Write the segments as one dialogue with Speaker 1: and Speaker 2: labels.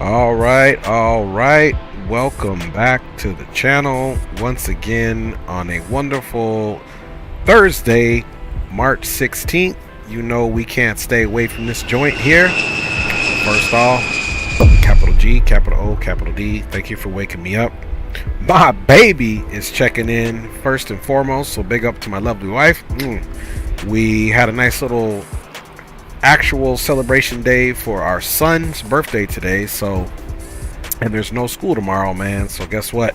Speaker 1: All right. Welcome back to the channel once again on a wonderful Thursday, March 16th. You know we can't stay away from this joint here. First off, capital G, capital O, capital D. Thank you for waking me up. My baby is checking in first and foremost, so big up to my lovely wife. We had a nice little actual celebration day for our son's birthday today, and there's no school tomorrow, man, so guess what,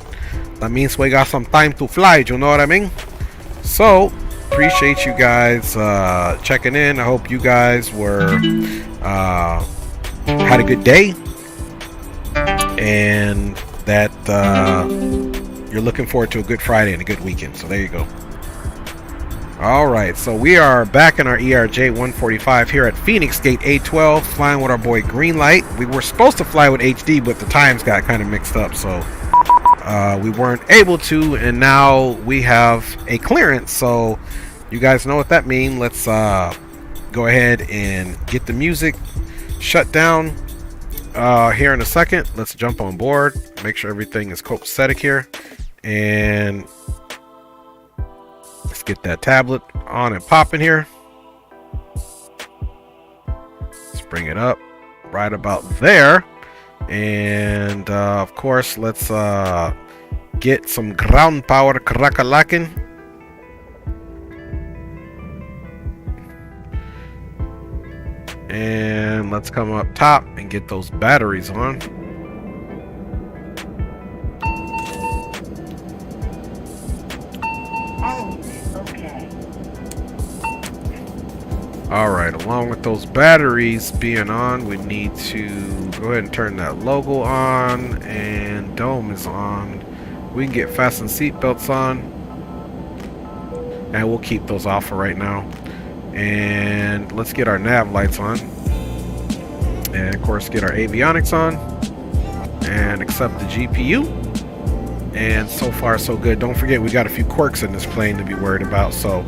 Speaker 1: that means we got some time to fly, you know what I mean? So appreciate you guys checking in. I hope you guys were had a good day and that you're looking forward to a good Friday and a good weekend. So there you go. Alright, so we are back in our ERJ 145 here at Phoenix Gate A12, flying with our boy Greenlight. We were supposed to fly with HD, but the times got kind of mixed up, so we weren't able to, and now we have a clearance. So you guys know what that means. Let's go ahead and get the music shut down here in a second. Let's jump on board, make sure everything is copacetic here, and let's get that tablet on and popping here. Let's bring it up right about there. And of course, let's get some ground power crack-a-lacking. And let's come up top and get those batteries on. Alright, along with those batteries being on, we need to go ahead and turn that logo on, and dome is on. We can get fasten seatbelts on, and we'll keep those off for right now. And let's get our nav lights on, and of course get our avionics on, and accept the GPU. And so far so good. Don't forget we got a few quirks in this plane to be worried about, so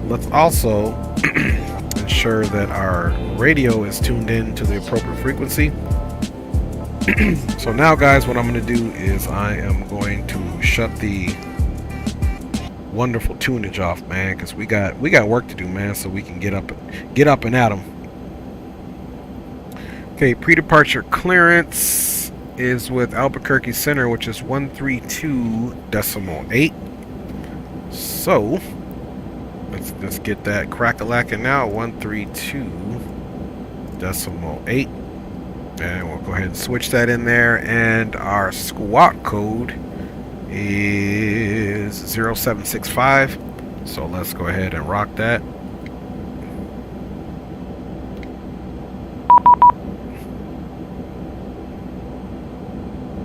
Speaker 1: let's also ensure that our radio is tuned in to the appropriate frequency. So now guys, what I'm going to do is I am going to shut the wonderful tunage off, man, because we got work to do, man, so we can get up and at them. Okay, pre-departure clearance is with Albuquerque Center, which is 132.8. So let's get that crack-a-lacking now, 132.8, and we'll go ahead and switch that in there. And our squawk code is 0765, so let's go ahead and rock that.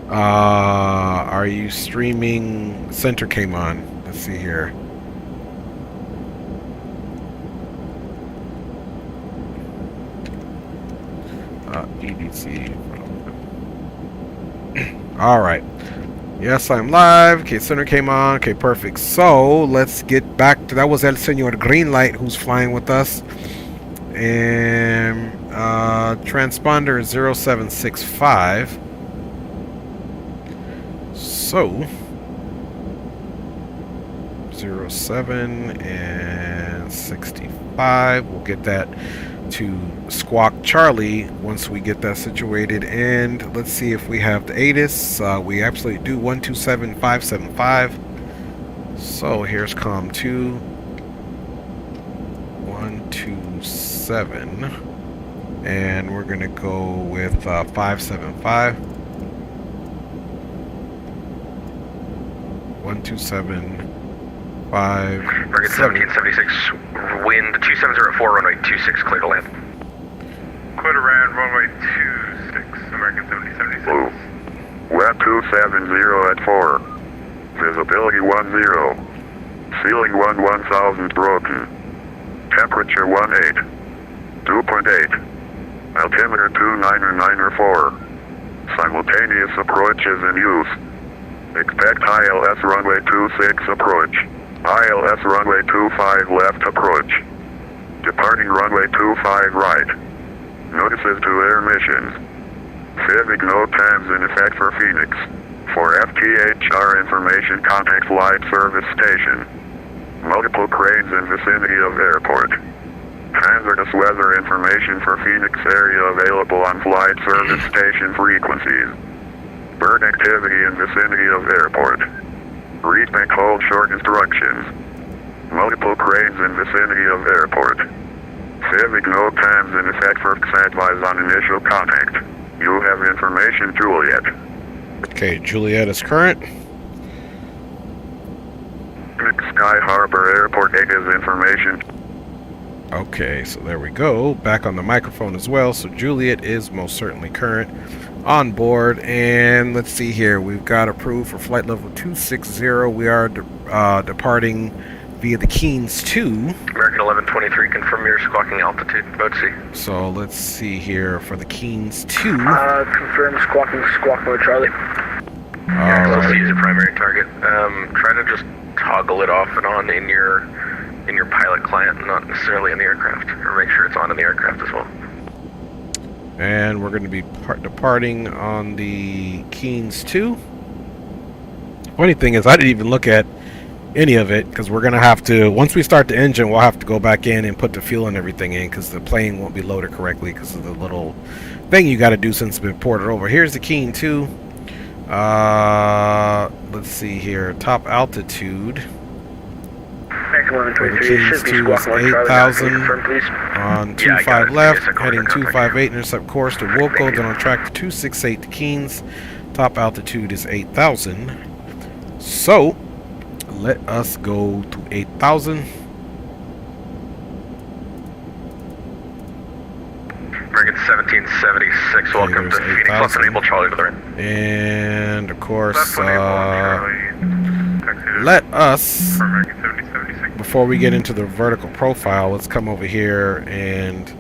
Speaker 1: Are you streaming? Center came on. Let's see here. EDC. All right. Yes, I'm live. Okay, center came on. Okay, perfect. So let's get back to that. Was El Senor Greenlight who's flying with us, and transponder is 0765. So 07 and 65. We'll get that to Squawk Charlie once we get that situated. And let's see if we have the ATIS. We absolutely do. 127575. So here's COM 2 127, and we're gonna go with 575 127 5
Speaker 2: 1776, wind 2704, runway 26, clear to land.
Speaker 3: Clear to land, runway 26, American 7076.
Speaker 4: Blue. Wet 270 at 4. Visibility 10. Ceiling 1000 broken. Temperature 18. 2.8. Altimeter 299 Simultaneous approach is in use. Expect ILS runway 26 approach. ILS runway 25 left approach. Departing runway 25 right. Notices to air missions. Civic no times in effect for Phoenix. For FTHR information, contact flight service station. Multiple cranes in vicinity of airport. Hazardous weather information for Phoenix area available on flight service station frequencies. Bird activity in vicinity of airport. Read back hold short instructions. Multiple cranes in vicinity of airport. Civic no times in effect for advise on initial contact. You have information, Juliet.
Speaker 1: Okay, Juliet is current.
Speaker 4: Sky Harbor Airport is information.
Speaker 1: Okay, so there we go. Back on the microphone as well. So Juliet is most certainly current on board. And let's see here. We've got approved for flight level 260. We are departing via the Keynes 2.
Speaker 2: American 1123, confirm your squawking altitude, VATSIM.
Speaker 1: So let's see here for the Keynes 2.
Speaker 5: Confirm squawk mode, Charlie.
Speaker 2: Let's use a primary target. Try to just toggle it off and on in your pilot client, not necessarily in the aircraft, or make sure it's on in the aircraft as well.
Speaker 1: And we're going to be departing on the Keynes 2. Funny thing is, I didn't even look at any of it because we're going to have to, once we start the engine, we'll have to go back in and put the fuel and everything in because the plane won't be loaded correctly because of the little thing you got to do since it's been ported over. Here's the Keynes 2. Let's see here, top altitude. For the Keynes 2 is 8,000 on 25 left, heading 258, intercept course to Wilco, then on track to 268 to Keynes. Top altitude is 8,000. So, let us go to 8,000.
Speaker 2: American 1776, welcome to Phoenix, plus enable Charlie to the right.
Speaker 1: And, of course,
Speaker 3: Charlie.
Speaker 1: let us,
Speaker 3: For American 7076.
Speaker 1: before we get into the vertical profile, let's come over here and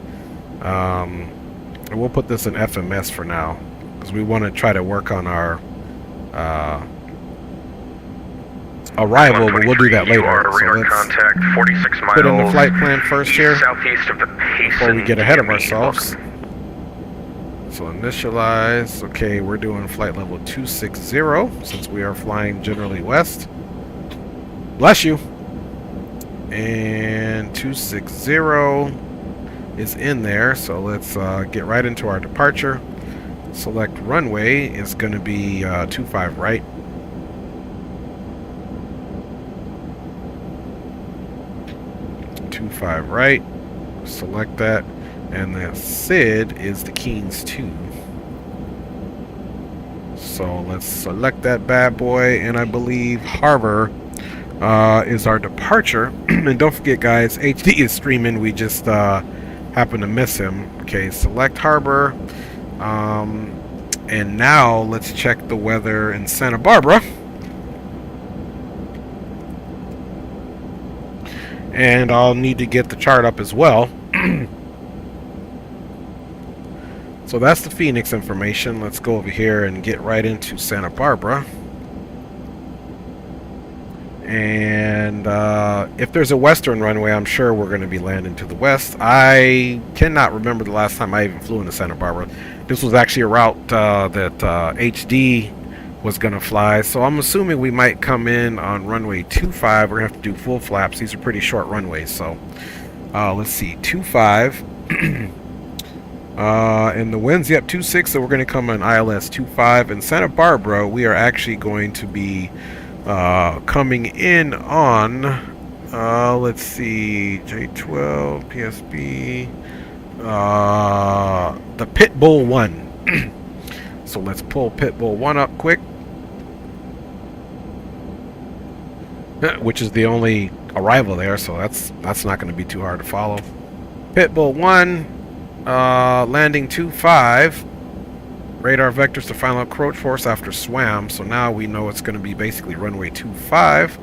Speaker 1: we'll put this in FMS for now because we want to try to work on our arrival, but we'll do that later. So let's
Speaker 2: contact 46 miles
Speaker 1: put in the flight plan first here
Speaker 2: southeast of the
Speaker 1: before we get ahead of ourselves. So initialize. Okay, we're doing flight level 260 since we are flying generally west. Bless you. And 260 is in there, so let's get right into our departure. Select runway is going to be 25 right. Right, select that, and the SID is the Keynes 2. So let's select that bad boy, and I believe Harbor is our departure. And don't forget, guys, HD is streaming. We just happened to miss him. Okay, select Harbor, and now let's check the weather in Santa Barbara. And I'll need to get the chart up as well. So that's the Phoenix information. Let's go over here and get right into Santa Barbara. And if there's a western runway, I'm sure we're going to be landing to the west. I cannot remember the last time I even flew into Santa Barbara. This was actually a route that HD was going to fly, so I'm assuming we might come in on runway 25. We're going to have to do full flaps. These are pretty short runways, so let's see, 25. And the wind's, yep, 26, so we're going to come on ILS 25. In Santa Barbara, we are actually going to be coming in on, let's see, J12, PSB, the Pitbull 1. So let's pull Pitbull 1 up quick, which is the only arrival there, so that's not going to be too hard to follow. Pitbull 1, landing 25, radar vectors to final approach force after SWAM, so now we know it's going to be basically runway 25.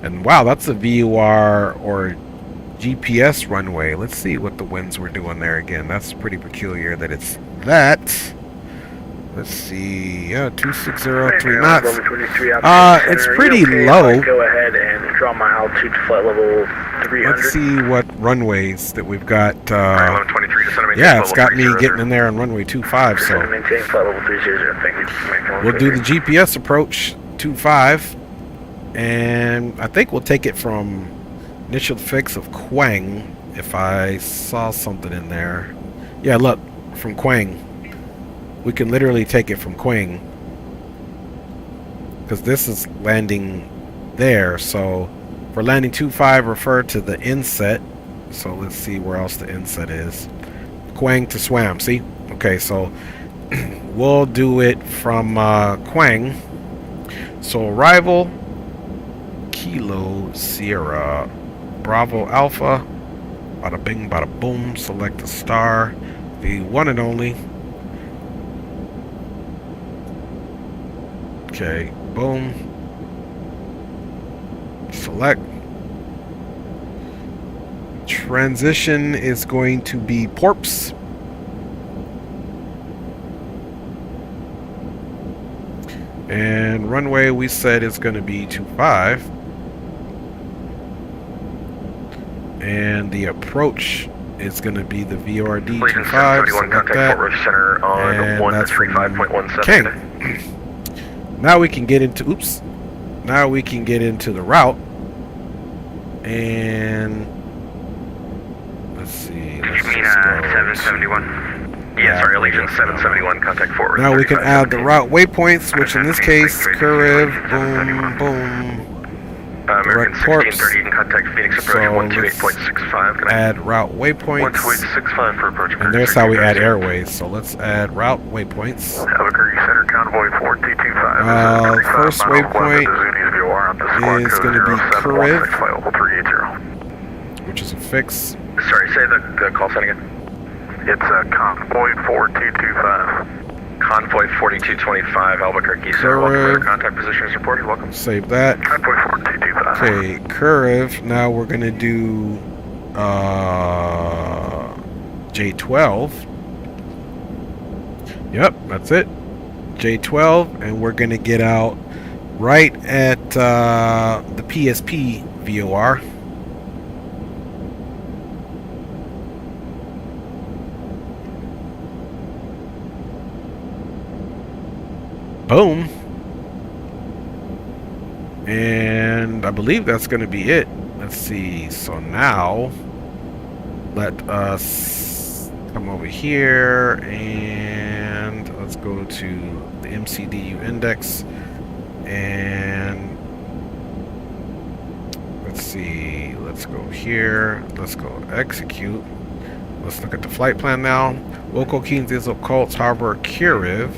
Speaker 1: And wow, that's a VUR or GPS runway. Let's see what the winds were doing there again. That's pretty peculiar that it's that. Let's see, 260, 3 knots. It's pretty low.
Speaker 5: Go ahead and draw my altitude to flight level
Speaker 1: let's see what runways that we've got.
Speaker 2: 1123, descend and maintain
Speaker 1: Yeah, it's
Speaker 2: flight
Speaker 1: got me
Speaker 2: level 300.
Speaker 1: getting in there on runway 25, so
Speaker 5: Maintain flight level 300. Thank you.
Speaker 1: we'll do the GPS approach 25, and I think we'll take it from initial fix of Quang, if I saw something in there. Yeah, look, from Quang. We can literally take it from Quang, because this is landing there, so for landing 25, refer to the inset. So let's see where else the inset is. Quang to Swam, see? Okay, so we'll do it from Quang. So arrival, Kilo Sierra, Bravo Alpha, bada bing, bada boom, select the star, the one and only. Okay, boom. Select. Transition is going to be Porps. And runway we said is going to be 25. And the approach is going to be the VRD 25. Select that.
Speaker 2: Center on
Speaker 1: And that's from
Speaker 2: 135.17.
Speaker 1: King. Now we can get into, oops. Now we can get into the route. And let's see. Let's
Speaker 2: You mean
Speaker 1: just go
Speaker 2: 771? Yeah, sorry, Allegiance 771, contact forward.
Speaker 1: Now we can add the
Speaker 2: 3517.
Speaker 1: route waypoints, which in this case, Curve, boom, boom.
Speaker 2: American
Speaker 1: Direct Porps.
Speaker 2: 1630, you can contact Phoenix approach
Speaker 1: So
Speaker 2: 128.65. Can I
Speaker 1: Add route waypoints.
Speaker 2: 128.65 for approach.
Speaker 1: And there's how we add airways. So let's add route waypoints.
Speaker 4: Albuquerque Center Convoy 4225.
Speaker 1: First waypoint is going to be Curve, which is a fix.
Speaker 2: Sorry, say the call sign again.
Speaker 4: It's Convoy 4225.
Speaker 2: Convoy 4225, Albuquerque, sir. Welcome. Your contact position is reported. Welcome.
Speaker 1: Save that.
Speaker 4: Convoy 4225.
Speaker 1: Okay, Curve. Now we're going to do J12. Yep, that's it. J12, and we're going to get out right at the PSP VOR. Boom. And I believe that's going to be it. Let's see. So now let us come over here and let's go to the MCDU index and let's see. Let's go here. Let's go execute. Let's look at the flight plan now. Local Keynes Diesel Colts Harbor Kiriv.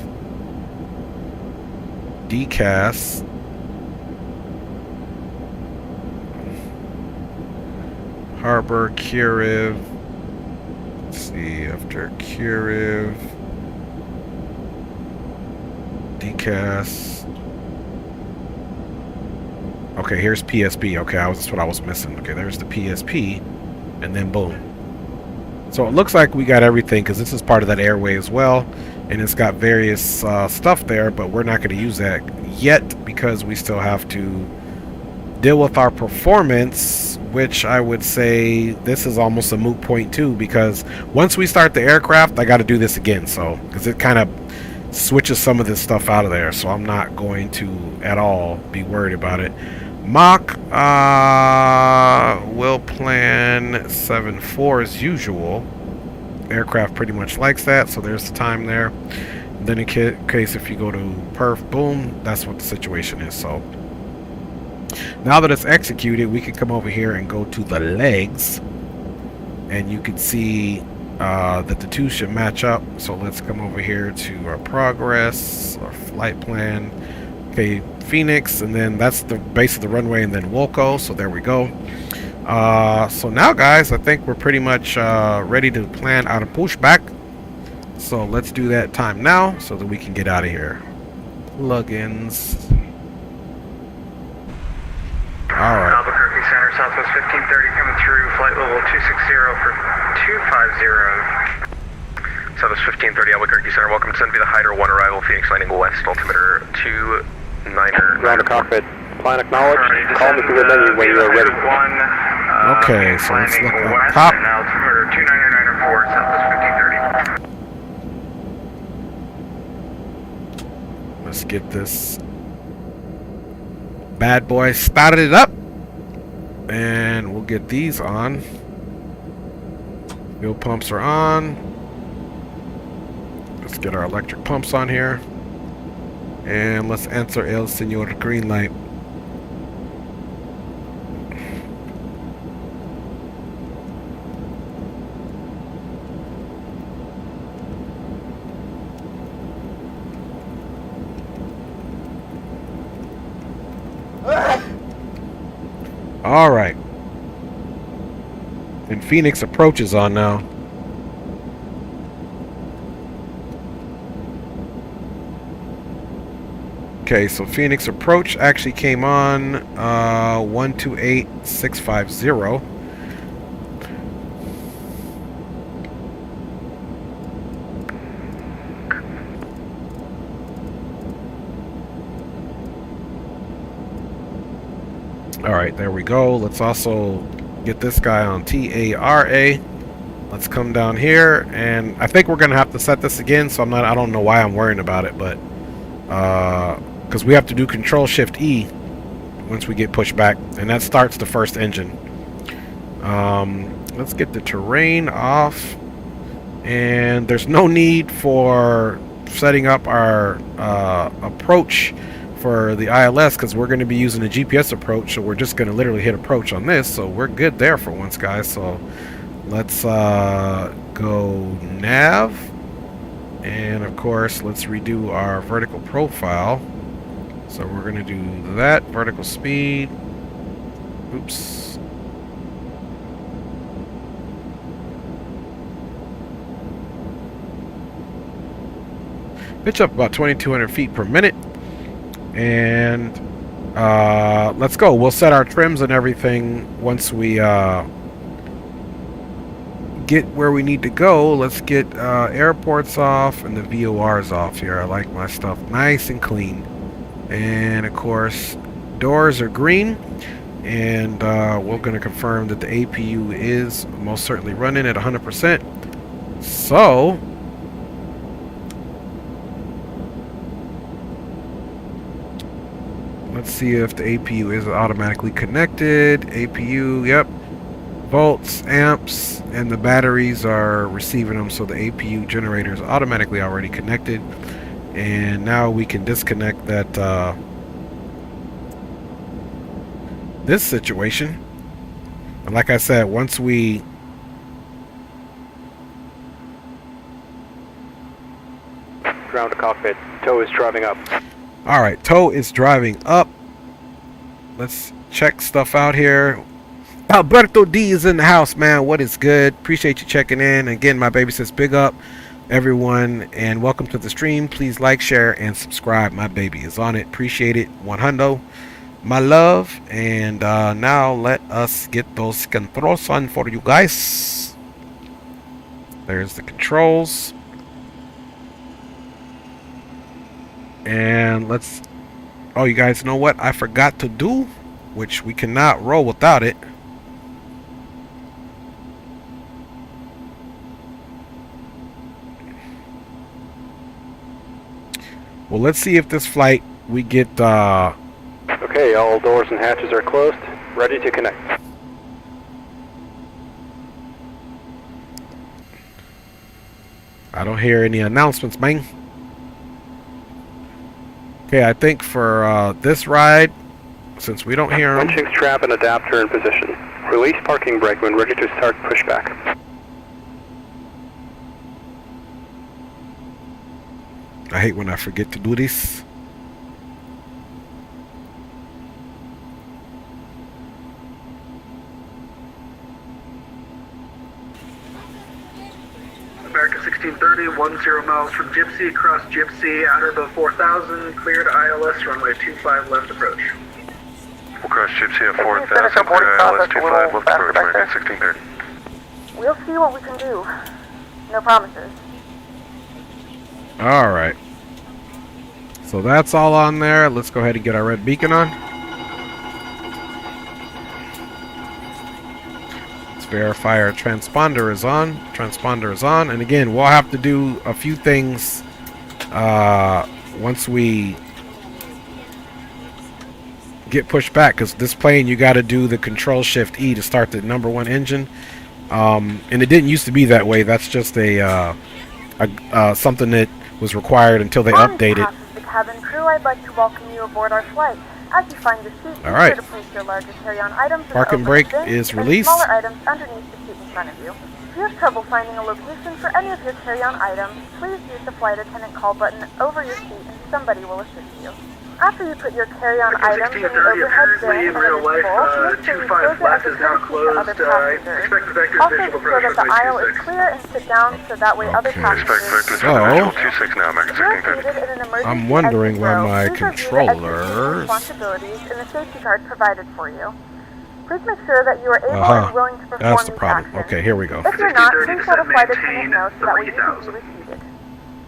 Speaker 1: DCAS. Harbor Kiriv. Let's see, after Kiriv. DCAS. Okay, here's PSP. Okay, that's what I was missing. Okay, there's the PSP. And then boom. So it looks like we got everything because this is part of that airway as well. And it's got various stuff there, but we're not going to use that yet because we still have to deal with our performance, which I would say this is almost a moot point too, because once we start the aircraft, I got to do this again. So because it kind of switches some of this stuff out of there, so I'm not going to at all be worried about it. Mach will plan 7.4 as usual. Aircraft pretty much likes that, so there's the time there. Then in case if you go to perf, boom, that's what the situation is. So now that it's executed, we can come over here and go to the legs, and you can see that the two should match up. So let's come over here to our progress, our flight plan. Okay, Phoenix, and then that's the base of the runway, and then Wolco. So there we go. So now, guys, I think we're pretty much ready to plan out a pushback. So let's do that time now so that we can get out of here. Plugins. All right.
Speaker 3: Albuquerque Center, Southwest 1530 coming through, flight level 260 for 250.
Speaker 2: Southwest 1530, Albuquerque Center. Welcome to be the Hyder 1 arrival, Phoenix landing west, altimeter 29er.
Speaker 6: Ground to cockpit. Plan acknowledged. Call me through the menu when you are ready.
Speaker 1: Okay, so let's look
Speaker 3: landing
Speaker 1: up
Speaker 3: west
Speaker 1: top.
Speaker 3: and altimeter 29904, Southwest 1530.
Speaker 1: Let's get this bad boy started up. And we'll get these on. Fuel pumps are on. Let's get our electric pumps on here. And let's enter El Senor green light. All right. And Phoenix approach is on now. Okay, so Phoenix approach actually came on 128650. All right, there we go. Let's also get this guy on TARA. Let's come down here, and I think we're gonna have to set this again. So I don't know why I'm worrying about it, but because we have to do Control Shift E once we get pushed back, and that starts the first engine. Let's get the terrain off, and there's no need for setting up our approach for the ILS because we're going to be using a GPS approach, so we're just going to literally hit approach on this, so we're good there for once, guys. So let's go nav, and of course let's redo our vertical profile. So we're going to do that, vertical speed, oops, pitch up about 2,200 feet per minute. And let's go. We'll set our trims and everything once we get where we need to go. Let's get airports off and the VORs off here. I like my stuff nice and clean. And of course, doors are green. And we're going to confirm that the APU is most certainly running at 100%. So let's see if the APU is automatically connected. APU, yep. Volts, amps, and the batteries are receiving them, so the APU generator is automatically already connected. And now we can disconnect that this situation. And like I said, once we
Speaker 6: ground to cockpit, tow is driving up.
Speaker 1: all right, tow is driving up. Let's check stuff out here. Alberto D is in the house, man. What is good? Appreciate you checking in. Again, my baby says big up, everyone, and welcome to the stream. Please like, share, and subscribe. My baby is on it. Appreciate it. 100, my love. And now let us get those controls on for you guys. There's the controls. And let's, oh, you guys know what I forgot to do, which we cannot roll without it. Well, let's see if this flight we get
Speaker 6: Okay, all doors and hatches are closed, ready to connect.
Speaker 1: I don't hear any announcements, man. Okay, I think for this ride, since we don't hear them.
Speaker 6: Winching strap and adapter in position. Release parking brake when ready to start pushback.
Speaker 1: I hate when I forget to do this.
Speaker 7: American 1630, 10 miles from Gypsy, across Gypsy, outer above 4,000, cleared ILS, runway 25 left approach.
Speaker 3: We'll cross Gypsy at 4,000, clear ILS 25 left approach, American 1630.
Speaker 8: We'll see what we can do. No promises.
Speaker 1: All right. So that's all on there. Let's go ahead and get our red beacon on. verify our transponder is on. Transponder is on. And again, we'll have to do a few things once we get pushed back, because this plane you got to do the Control Shift E to start the #1 engine, and it didn't used to be that way. That's just a something that was required until they updated.
Speaker 8: The cabin crew, I'd like to welcome you aboard our flight. As you find your seat, be sure to place your larger carry-on items in
Speaker 1: Park
Speaker 8: the
Speaker 1: and
Speaker 8: open
Speaker 1: brake
Speaker 8: bin
Speaker 1: is
Speaker 8: and
Speaker 1: released.
Speaker 8: smaller items underneath the seat in front of you. If you have trouble finding a location for any of your carry-on items, please use the flight attendant call button over your seat and somebody will assist you. After you put your carry-on items in the overhead bin and
Speaker 7: real life,
Speaker 8: make sure you
Speaker 7: 25
Speaker 8: close it
Speaker 7: left
Speaker 8: as
Speaker 7: is
Speaker 8: a
Speaker 7: now
Speaker 8: courtesy to
Speaker 7: closed.
Speaker 8: other passengers.
Speaker 7: Expect vector
Speaker 8: Also,
Speaker 7: visual
Speaker 8: ensure that the
Speaker 7: approach
Speaker 8: aisle is
Speaker 7: 26.
Speaker 8: clear and sit down so that way other passengers...
Speaker 3: Expect vector
Speaker 1: So,
Speaker 3: visual 26 now, American
Speaker 8: You're
Speaker 3: 1630.
Speaker 8: seated in an emergency
Speaker 1: I'm wondering
Speaker 8: exit
Speaker 1: where
Speaker 8: row.
Speaker 1: my
Speaker 8: Please review the exit
Speaker 1: controllers...
Speaker 8: responsibilities in the safety card provided for you. Please make sure that you are able and willing to perform
Speaker 1: That's the
Speaker 8: these
Speaker 1: problem.
Speaker 8: actions.
Speaker 1: Okay, here we go.
Speaker 8: If you're not,
Speaker 7: 1630
Speaker 8: please let a flight
Speaker 7: maintain
Speaker 8: attendant know so that way you can
Speaker 7: 3000.
Speaker 8: be reseated.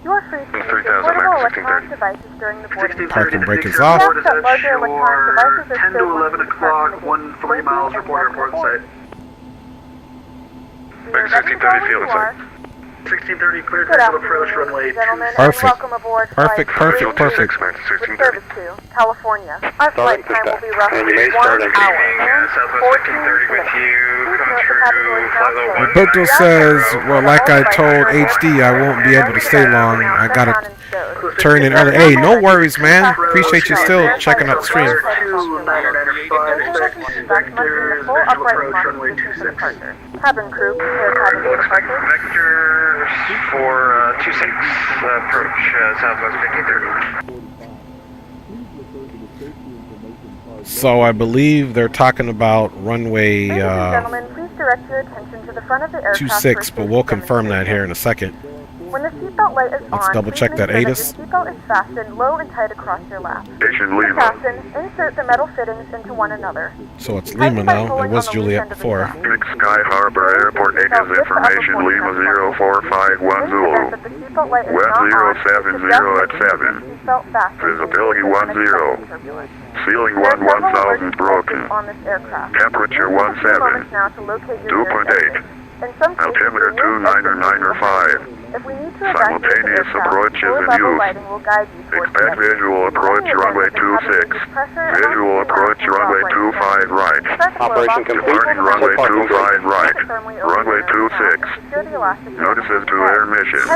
Speaker 8: You are free to use
Speaker 3: 3000,
Speaker 8: your portable
Speaker 3: American
Speaker 8: electronic
Speaker 3: 1630.
Speaker 8: devices during the boarding
Speaker 1: Park and
Speaker 8: time.
Speaker 1: brake is
Speaker 7: Your
Speaker 1: off.
Speaker 7: report is
Speaker 8: That
Speaker 7: at
Speaker 8: larger electronic
Speaker 7: your
Speaker 8: devices are
Speaker 7: 10 to
Speaker 8: still
Speaker 7: 11
Speaker 8: within
Speaker 7: o'clock,
Speaker 8: the
Speaker 7: 140 miles, report airport site.
Speaker 8: We are ready to go when you are.
Speaker 7: 1630, clear
Speaker 8: Good
Speaker 7: visual approach,
Speaker 8: afternoon,
Speaker 7: runway
Speaker 8: ladies and gentlemen,
Speaker 7: 26.
Speaker 8: and
Speaker 1: Perfect.
Speaker 8: welcome aboard
Speaker 1: Perfect,
Speaker 8: flight
Speaker 1: perfect, perfect.
Speaker 3: American
Speaker 8: with
Speaker 3: 1630.
Speaker 8: service to California. Our flight time will be roughly
Speaker 6: And you may
Speaker 8: 1
Speaker 6: start
Speaker 8: hour
Speaker 6: at
Speaker 8: and 14 minutes. Please note the category is now closed.
Speaker 1: Roberto says, well, like I told HD, I won't be able to stay long. I gotta turn in early. Hey, no worries, man. Appreciate you still checking out the stream.
Speaker 7: Vector visual approach, runway 26.
Speaker 8: Cabin crew, prepare cabin for departure.
Speaker 2: Vectors for 26 approach Southwest 1530.
Speaker 1: So I believe they're talking about runway
Speaker 8: Ladies and gentlemen, please direct your attention to the front of the aircraft
Speaker 1: 26,
Speaker 8: for
Speaker 1: but
Speaker 8: safety
Speaker 1: we'll confirm that here in a
Speaker 8: demonstration.
Speaker 1: second.
Speaker 8: When the seatbelt light is
Speaker 1: Let's
Speaker 8: on,
Speaker 1: double
Speaker 8: please
Speaker 1: check
Speaker 8: make
Speaker 1: that
Speaker 8: sure
Speaker 1: ATIS.
Speaker 8: your seatbelt is fastened low and tight across your lap.
Speaker 4: Station
Speaker 8: To
Speaker 4: Lima.
Speaker 8: fasten, insert the metal fittings into one another.
Speaker 1: So it's Lima now. It was Juliet before.
Speaker 4: Phoenix Sky Harbor Airport ATIS information Lima 0451 Zulu. Web 070 at 7. Visibility 10. Ceiling 1000 broken. Temperature 17. Dew point 8. Altimeter 29905.
Speaker 8: If we need to
Speaker 4: Simultaneous approach is in use. Expect visual approach runway 26. Visual approach runway 25 right.
Speaker 6: Operation complete.
Speaker 4: Departing runway 25 right. Runway 26. Notices to air mission.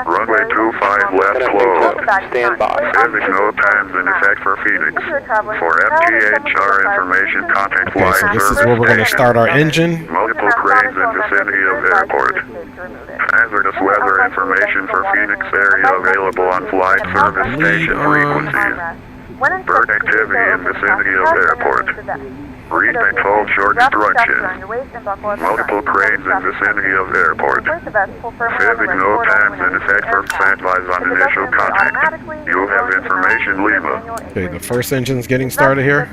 Speaker 4: Runway 25 left closed.
Speaker 6: Stand by.
Speaker 4: Civic no times in effect for Phoenix. For FTHR information, contact
Speaker 1: Okay,
Speaker 4: flight
Speaker 1: so this is
Speaker 4: service
Speaker 1: where we're going to
Speaker 4: station.
Speaker 1: start our engine.
Speaker 4: Multiple cranes in vicinity of airport. Hazardous weather information for Phoenix area available on flight service station frequencies. Bird activity in vicinity of airport. Read and told short instructions. Multiple cranes in vicinity of airport. Civic no times in effect for standbys on initial contact. You have information Lima.
Speaker 1: Okay, the first engine's getting started here.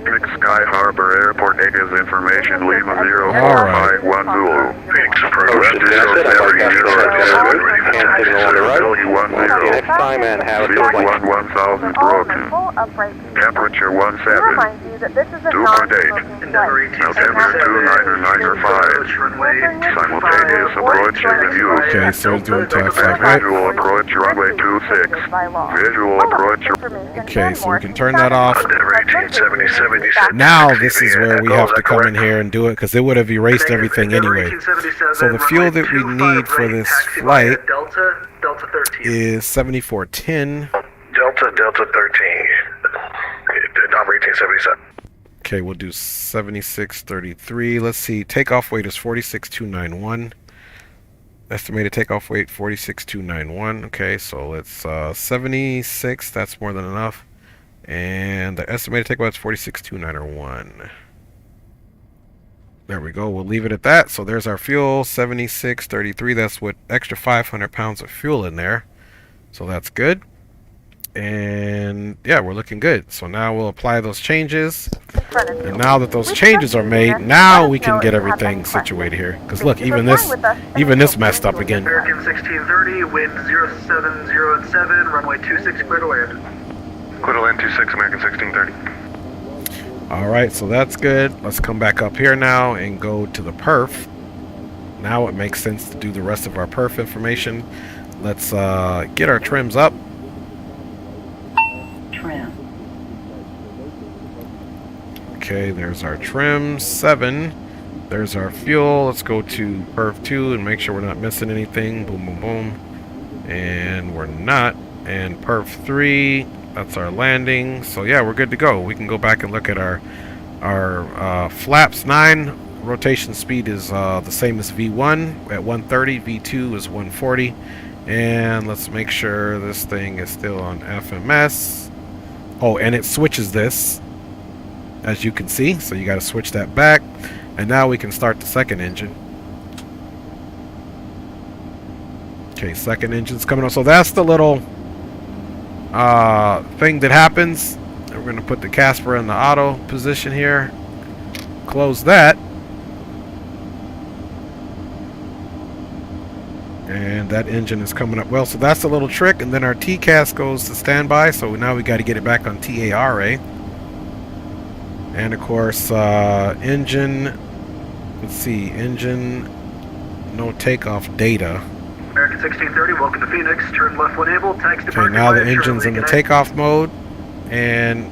Speaker 4: Phoenix Sky Harbor Airport ATIS information Lima 0451 Zulu. Phoenix approach 070.
Speaker 6: Next time and have a good
Speaker 4: Ceiling
Speaker 6: flight.
Speaker 4: 1000 broken. Temperature 17. Dew point 8. Altimeter 29905. Simultaneous approach is in use.
Speaker 1: Okay, so we're doing top flight,
Speaker 4: Expect
Speaker 1: right?
Speaker 4: visual approach runway 26. Visual approach.
Speaker 1: Okay, so we can turn that off.
Speaker 2: Endeavor 1877, you said.
Speaker 1: Now this is where we have to come in here and do it, because it would have erased everything anyway. So the fuel that we need for this flight
Speaker 7: Delta 13.
Speaker 1: is 7410.
Speaker 2: Delta 13. Number 1877.
Speaker 1: Okay, we'll do 7633. Let's see. Takeoff weight is 46291. Estimated takeoff weight 46291. Okay, so it's 76. That's more than enough. And the estimated takeoff is 46291. There we go. We'll leave it at that. So there's our fuel, 7633. That's with extra 500 pounds of fuel in there. So that's good. And yeah, we're looking good. So now we'll apply those changes. And now that those changes are made, now we can get everything situated here. Because look, even this messed up again.
Speaker 7: American 1630, wind 070 at 7, runway 26, clear to land.
Speaker 3: Clear to land 26, American 1630.
Speaker 1: Alright, so that's good. Let's come back up here now and go to the perf. Now it makes sense to do the rest of our perf information. Let's get our trims up.
Speaker 9: Trim.
Speaker 1: Okay, there's our trim 7. There's our fuel. Let's go to perf 2 and make sure we're not missing anything. Boom, boom, boom. And we're not. And perf 3, that's our landing. So yeah, we're good to go. We can go back and look at our flaps 9. Rotation speed is the same as V1 at 130. V2 is 140. And let's make sure this thing is still on FMS. Oh, and it switches this, as you can see. So you got to switch that back. And now we can start the second engine. Okay, second engine's coming on. So that's the little thing that happens. We're going to put the Casper in the auto position here. Close that. And that engine is coming up well. So that's a little trick. And then our TCAS goes to standby. So now we got to get it back on TARA. And of course, engine. Let's see, engine. No takeoff data.
Speaker 7: American 1630, welcome to Phoenix. Turn left when able. Taxi
Speaker 1: Okay, now the engine's in the takeoff mode. And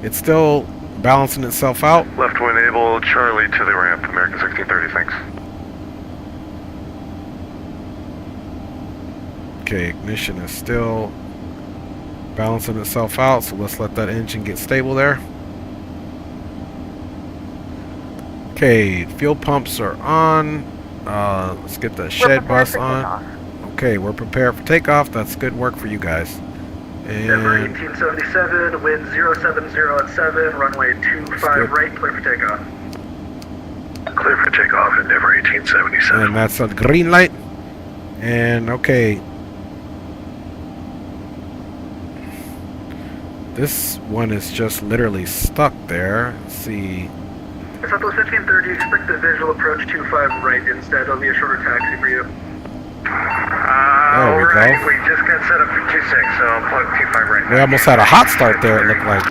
Speaker 1: it's still balancing itself out.
Speaker 3: Left when able, Charlie to the ramp. American 1630, thanks.
Speaker 1: Okay, ignition is still balancing itself out, so let's let that engine get stable there. Okay, fuel pumps are on. Let's get the shed bus on. Okay, we're prepared for takeoff. That's good work for you guys.
Speaker 7: Denver
Speaker 1: And
Speaker 7: 1877, wind 070 at 7, runway 25 right, clear for takeoff.
Speaker 5: Clear for takeoff, Endeavor 1877.
Speaker 1: and that's a green light. And okay. This one is just literally stuck there. Let's see.
Speaker 7: Southwest 1530, expect the visual approach 25 right instead. It'll be a shorter taxi for you.
Speaker 1: There we go.
Speaker 5: We just got set up for 26, so I'll plug 25 right.
Speaker 1: We almost had a hot start there, it looked like.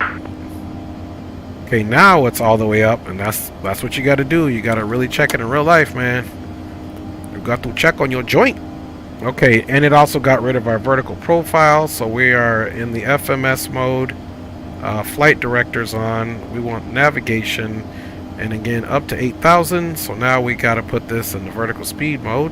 Speaker 1: Okay, now it's all the way up, and that's what you got to do. You got to really check it in real life, man. You got to check on your joint. Okay, and it also got rid of our vertical profile, so we are in the FMS mode. Flight director's on. We want navigation, and again up to 8,000. So now we got to put this in the vertical speed mode.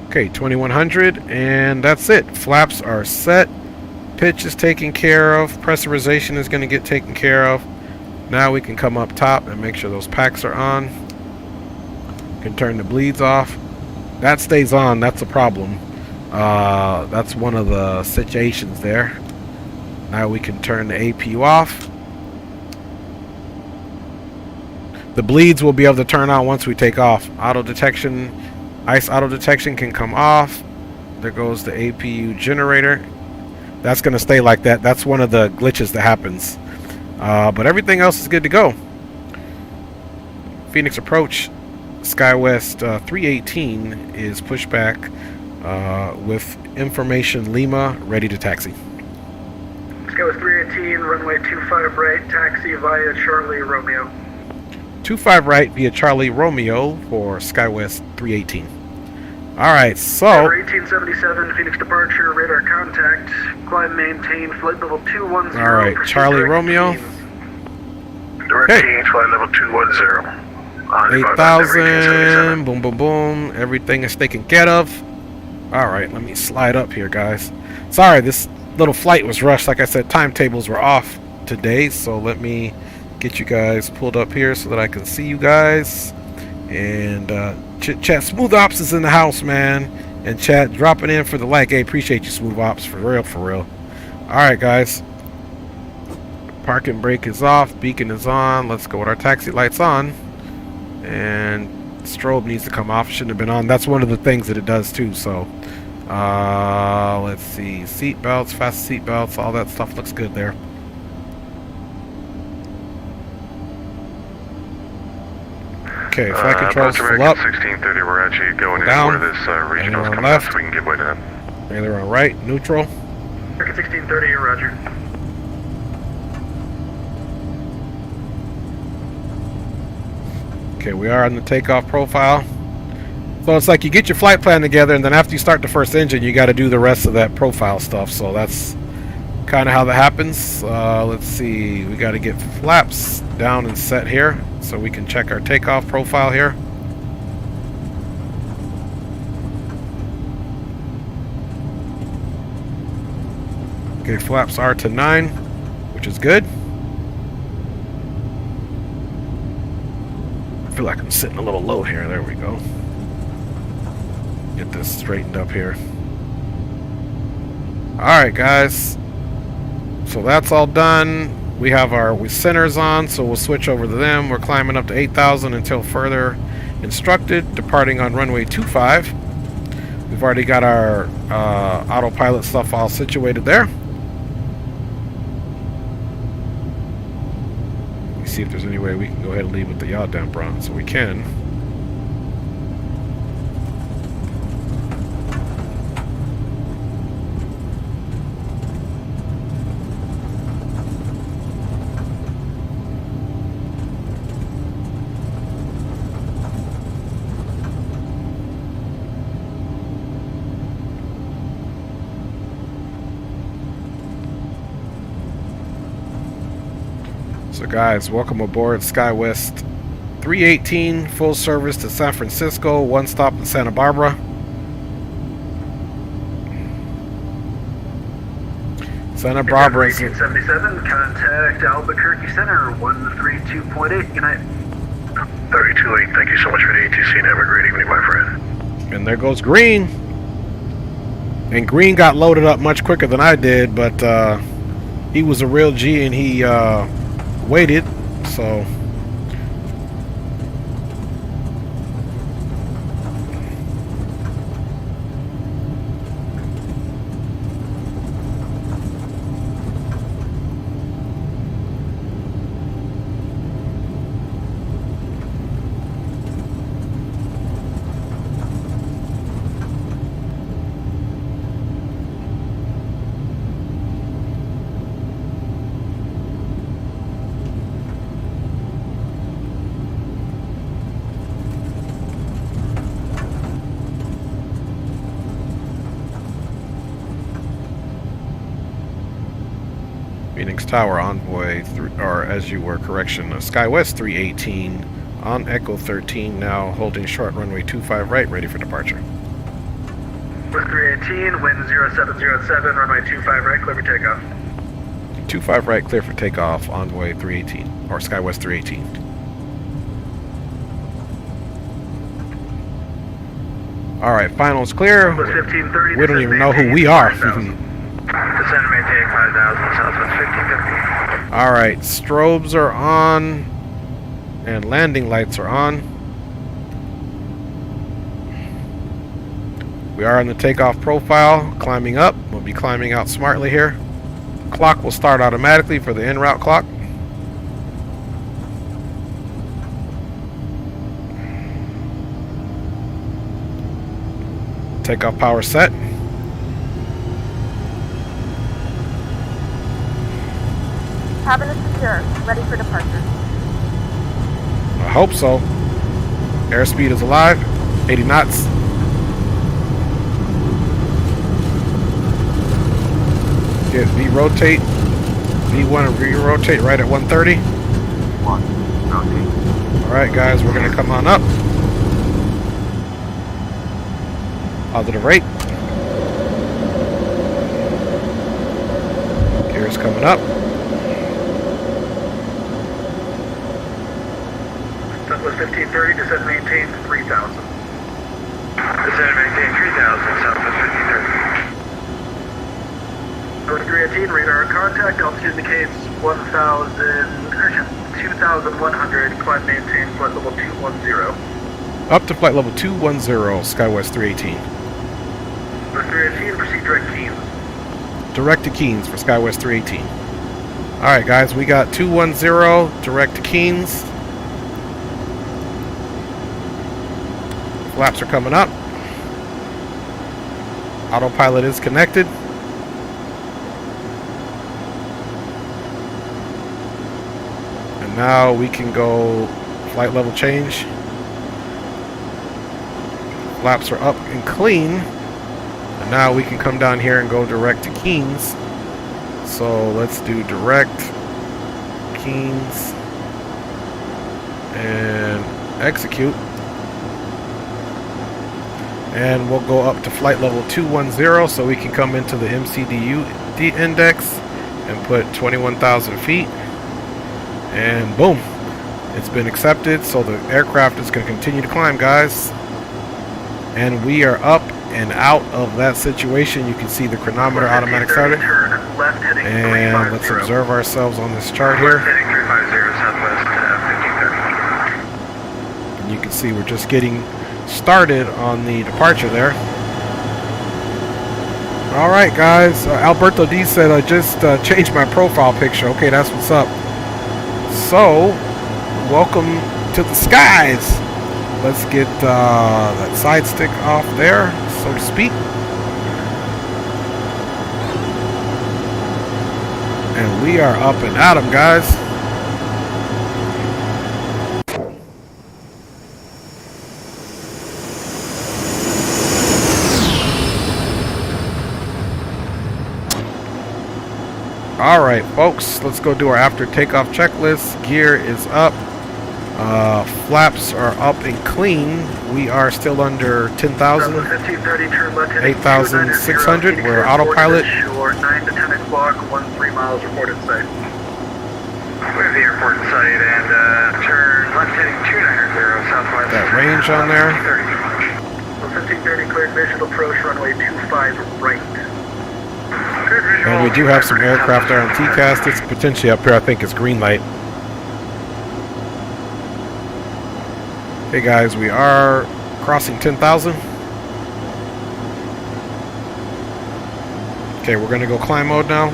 Speaker 1: Okay, 2100, and that's it. Flaps are set. Pitch is taken care of. Pressurization is going to get taken care of. Now we can come up top and make sure those packs are on. Can turn the bleeds off. That stays on. That's a problem. That's one of the situations there. Now we can turn the APU off. The bleeds will be able to turn on once we take off. Auto detection. Ice auto detection can come off. There goes the APU generator. That's going to stay like that. That's one of the glitches that happens. But everything else is good to go. Phoenix approach. SkyWest 318 is pushed back with information Lima ready to taxi.
Speaker 7: SkyWest 318, runway 25 right, taxi via Charlie Romeo.
Speaker 1: 25 right via Charlie Romeo for SkyWest 318. Alright, so
Speaker 7: 1877, Phoenix departure, radar contact, climb maintain, flight level 210.
Speaker 1: Alright, Charlie Romeo.
Speaker 5: Direct
Speaker 1: Okay.
Speaker 5: change, flight level 210.
Speaker 1: 8,000, boom, boom, boom. Everything is taken care of. Alright, let me slide up here, guys. Sorry, this little flight was rushed. Like I said, timetables were off today, so let me get you guys pulled up here so that I can see you guys. And chat, Smooth Ops is in the house, man. And chat, dropping in for the like. Hey, appreciate you, Smooth Ops, for real, for real. Alright, guys. Parking brake is off, beacon is on. Let's go with our taxi lights on. And strobe needs to come off. Shouldn't have been on. That's one of the things that it does too. So let's see, seat belts, fast seat belts, all that stuff looks good there. Okay, flight controls full up.
Speaker 3: 1630, we're actually going
Speaker 1: Down.
Speaker 3: in where this regional's
Speaker 1: Aileron
Speaker 3: coming up
Speaker 1: left.
Speaker 3: so we can give way to them.
Speaker 1: Aileron right, neutral.
Speaker 7: American 1630, roger.
Speaker 1: Okay, we are on the takeoff profile. So it's like you get your flight plan together, and then after you start the first engine, you got to do the rest of that profile stuff. So that's kind of how that happens. Let's see, we got to get flaps down and set here so we can check our takeoff profile here. Okay, flaps are to 9, which is good. I feel like I'm sitting a little low here. There we go. Get this straightened up here. Alright, guys. So that's all done. We have our centers on, so we'll switch over to them. We're climbing up to 8,000 until further instructed, departing on runway 25. We've already got our autopilot stuff all situated there. Let me see if there's any way we can go ahead and leave with the yaw damper on, so we can. So guys, welcome aboard SkyWest 318, full service to San Francisco, one stop in Santa Barbara. Santa Barbara is
Speaker 7: 1877, contact Albuquerque Center, 132.8, good night.
Speaker 5: 32.8, thank you so much for the ATC and have a great evening, my friend.
Speaker 1: and there goes Green. And Green got loaded up much quicker than I did, but he was a real G and he waited, so Phoenix Tower Envoy, or as you were, correction, SkyWest 318 on Echo 13, now holding short runway 25 right, ready for departure.
Speaker 7: With 318, wind 0707, runway 25 right, clear for takeoff.
Speaker 1: 25 right, clear for takeoff, Envoy 318, or SkyWest 318. Alright, finals clear.
Speaker 7: With 1530,
Speaker 1: We don't even know who we are.
Speaker 5: Descend and maintain 5,000, Southwest 1550.
Speaker 1: Alright, strobes are on, and landing lights are on. We are on the takeoff profile, climbing up. We'll be climbing out smartly here. Clock will start automatically for the en route clock. Takeoff power set.
Speaker 8: Cabin is secure, ready for departure.
Speaker 1: I hope so. Airspeed is alive, 80 knots. Get V rotate, V1 and V rotate right at 130. Alright guys, we're gonna come on up. Positive rate. Gears coming up.
Speaker 7: Southwest 1530, descend and maintain 3000.
Speaker 5: Descend and maintain 3,000, Southwest 1530.
Speaker 7: North 318, radar contact, altitude indicates 2,100, climb maintain, flight level 210.
Speaker 1: Up to flight level 210, SkyWest 318.
Speaker 7: North 318, proceed direct Keens.
Speaker 1: Direct to Keens for SkyWest 318. Alright guys, we got 210 direct to Keens. Flaps are coming up. Autopilot is connected. And now we can go flight level change. Flaps are up and clean. And now we can come down here and go direct to Keynes. So let's do direct Keynes and execute. And we'll go up to flight level 210 so we can come into the MCDU index and put 21,000 feet. And boom, it's been accepted. So the aircraft is going to continue to climb, guys. And we are up and out of that situation. You can see the chronometer automatic started. And let's observe ourselves on this chart here. And you can see we're just getting started on the departure there. All right, guys. Alberto D said I just changed my profile picture. Okay, that's what's up. So, welcome to the skies. Let's get that side stick off there, so to speak. And we are up and at 'em, guys. All right, folks, let's go do our after takeoff checklist. Gear is up. Flaps are up and clean. We are still under 10,000, 8,600. We're autopilot.
Speaker 7: 9 to 10 o'clock, 13 miles reported sight.
Speaker 5: We have the airport in sight and turn left heading 290 southwest.
Speaker 1: That range on there.
Speaker 7: 1530 cleared visual approach runway 25 right.
Speaker 1: And we do have some aircraft there on TCAS. It's potentially up here. I think it's green light. Hey guys, we are crossing 10,000. Okay, we're going to go climb mode now.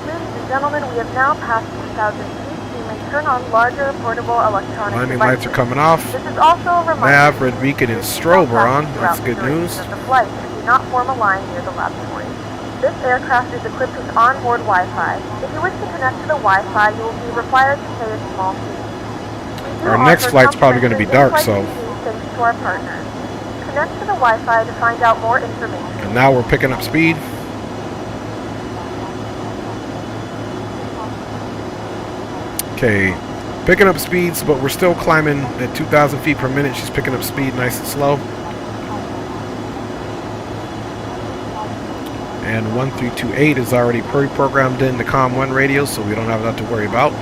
Speaker 8: Ladies and gentlemen, we have now passed 10,000 feet. You may turn on larger portable electronic
Speaker 1: Landing
Speaker 8: devices.
Speaker 1: lights are coming off.
Speaker 8: This is also a reminder.
Speaker 1: Nav, red beacon, and strobe are on. That's good news.
Speaker 8: The flight and do not form a line near the laboratory. This aircraft is equipped with onboard Wi-Fi. If you wish to connect to the Wi-Fi, you will be required to pay a small fee.
Speaker 1: Our next flight's probably going to be dark, so.
Speaker 8: Thanks to our partners. Connect to the Wi-Fi to find out more information.
Speaker 1: And now we're picking up speed. Okay, picking up speeds, but we're still climbing at 2,000 feet per minute. She's picking up speed nice and slow. And 1328 is already pre-programmed in the COM 1 radio, so we don't have that to worry about.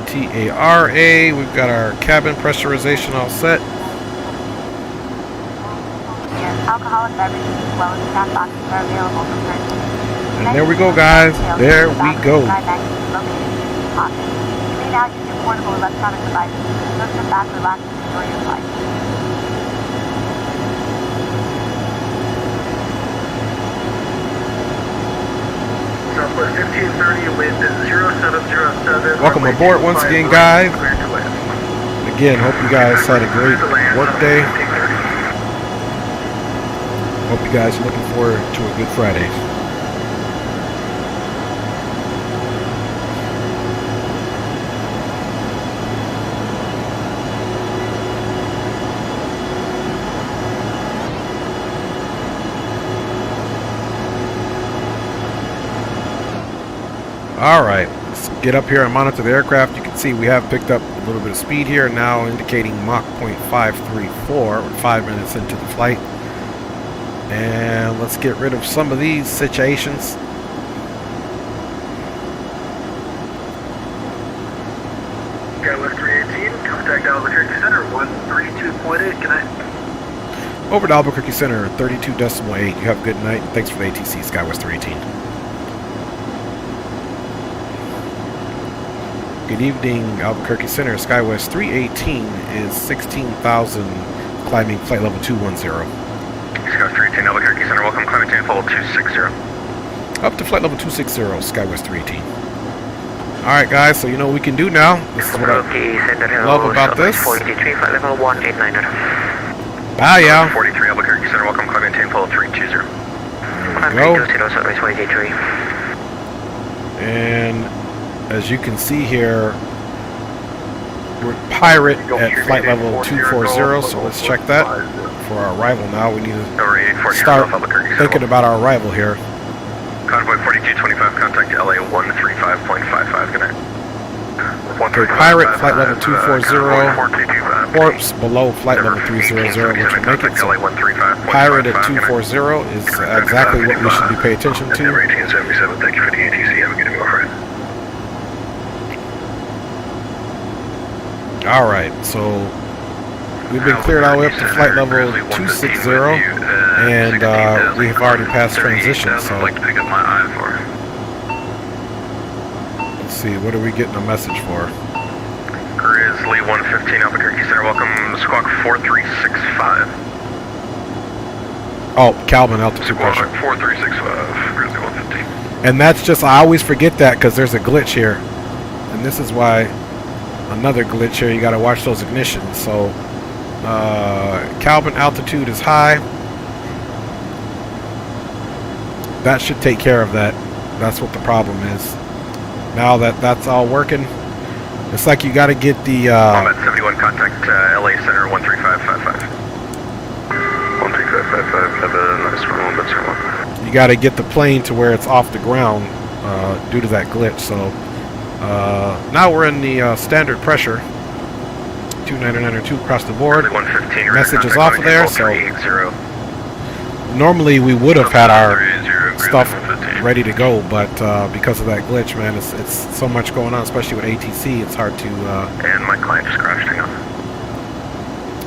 Speaker 1: TARA, we've got our cabin pressurization all set.
Speaker 9: Yes, alcoholic beverages as well as craft boxes are available for purchase.
Speaker 1: And there we go, guys. There we go.
Speaker 9: You may now use your portable electronic devices to sit back, relax, and enjoy your flight.
Speaker 7: Southwest 1530, wind 0707.
Speaker 1: Welcome aboard once again, guys. Again, hope you guys had a great work day. Hope you guys are looking forward to a good Friday. Alright, let's get up here and monitor the aircraft. You can see we have picked up a little bit of speed here, now indicating Mach 0.534, 5 minutes into the flight. And let's get rid of some of these situations.
Speaker 7: SkyWest 318, contact Albuquerque Center 132.8, good night.
Speaker 1: Over to Albuquerque Center, 32.8. You have a good night. Thanks for the ATC, SkyWest 318. Good evening, Albuquerque Center. SkyWest 318 is 16,000, climbing flight level 210.
Speaker 2: SkyWest 318, Albuquerque Center, welcome, climbing to level 260.
Speaker 1: Up to flight level 260, SkyWest 318. Alright guys, so you know what we can do now. This is what I love about this.
Speaker 2: 43, flight level 189.
Speaker 1: Bye y'all.
Speaker 2: 43 Albuquerque Center, welcome, climb maintain pole 320.
Speaker 1: There we go. And as you can see here, we're Pirate at flight level 240, so let's check that for our arrival now. We need to start thinking about our arrival here.
Speaker 2: Convoy 4225, contact LA 135.55, good night.
Speaker 1: Okay, Pirate, flight level 240, corpse below flight level 300, which will make it so Pirate at 240 is exactly what we should be paying attention to.
Speaker 2: Thank you for the ATC, have a good day.
Speaker 1: Alright, so we've been cleared all the way up to flight level 260, and we have already passed transition, so let's see, what are we getting a message for?
Speaker 2: Grizzly 115 Albuquerque Center, welcome, squawk 4365.
Speaker 1: Oh, Calvin, altitude pressure.
Speaker 2: 4365, Grizzly 115.
Speaker 1: And that's just, I always forget that because there's a glitch here. And this is why, another glitch here, you got to watch those ignitions. So, Calvin altitude is high. That should take care of that. That's what the problem is. Now that that's all working, it's like you got to get the...
Speaker 2: 71, contact LA Center 13555. 13555, have a nice run, that's your one.
Speaker 1: You got to get the plane to where it's off the ground due to that glitch. So now we're in the standard pressure, 29902 across the board. Message is off of there. So normally we would have had our stuff ready to go, but because of that glitch, man, it's so much going on, especially with ATC. It's hard to.
Speaker 2: And my client just crashed. Hang on.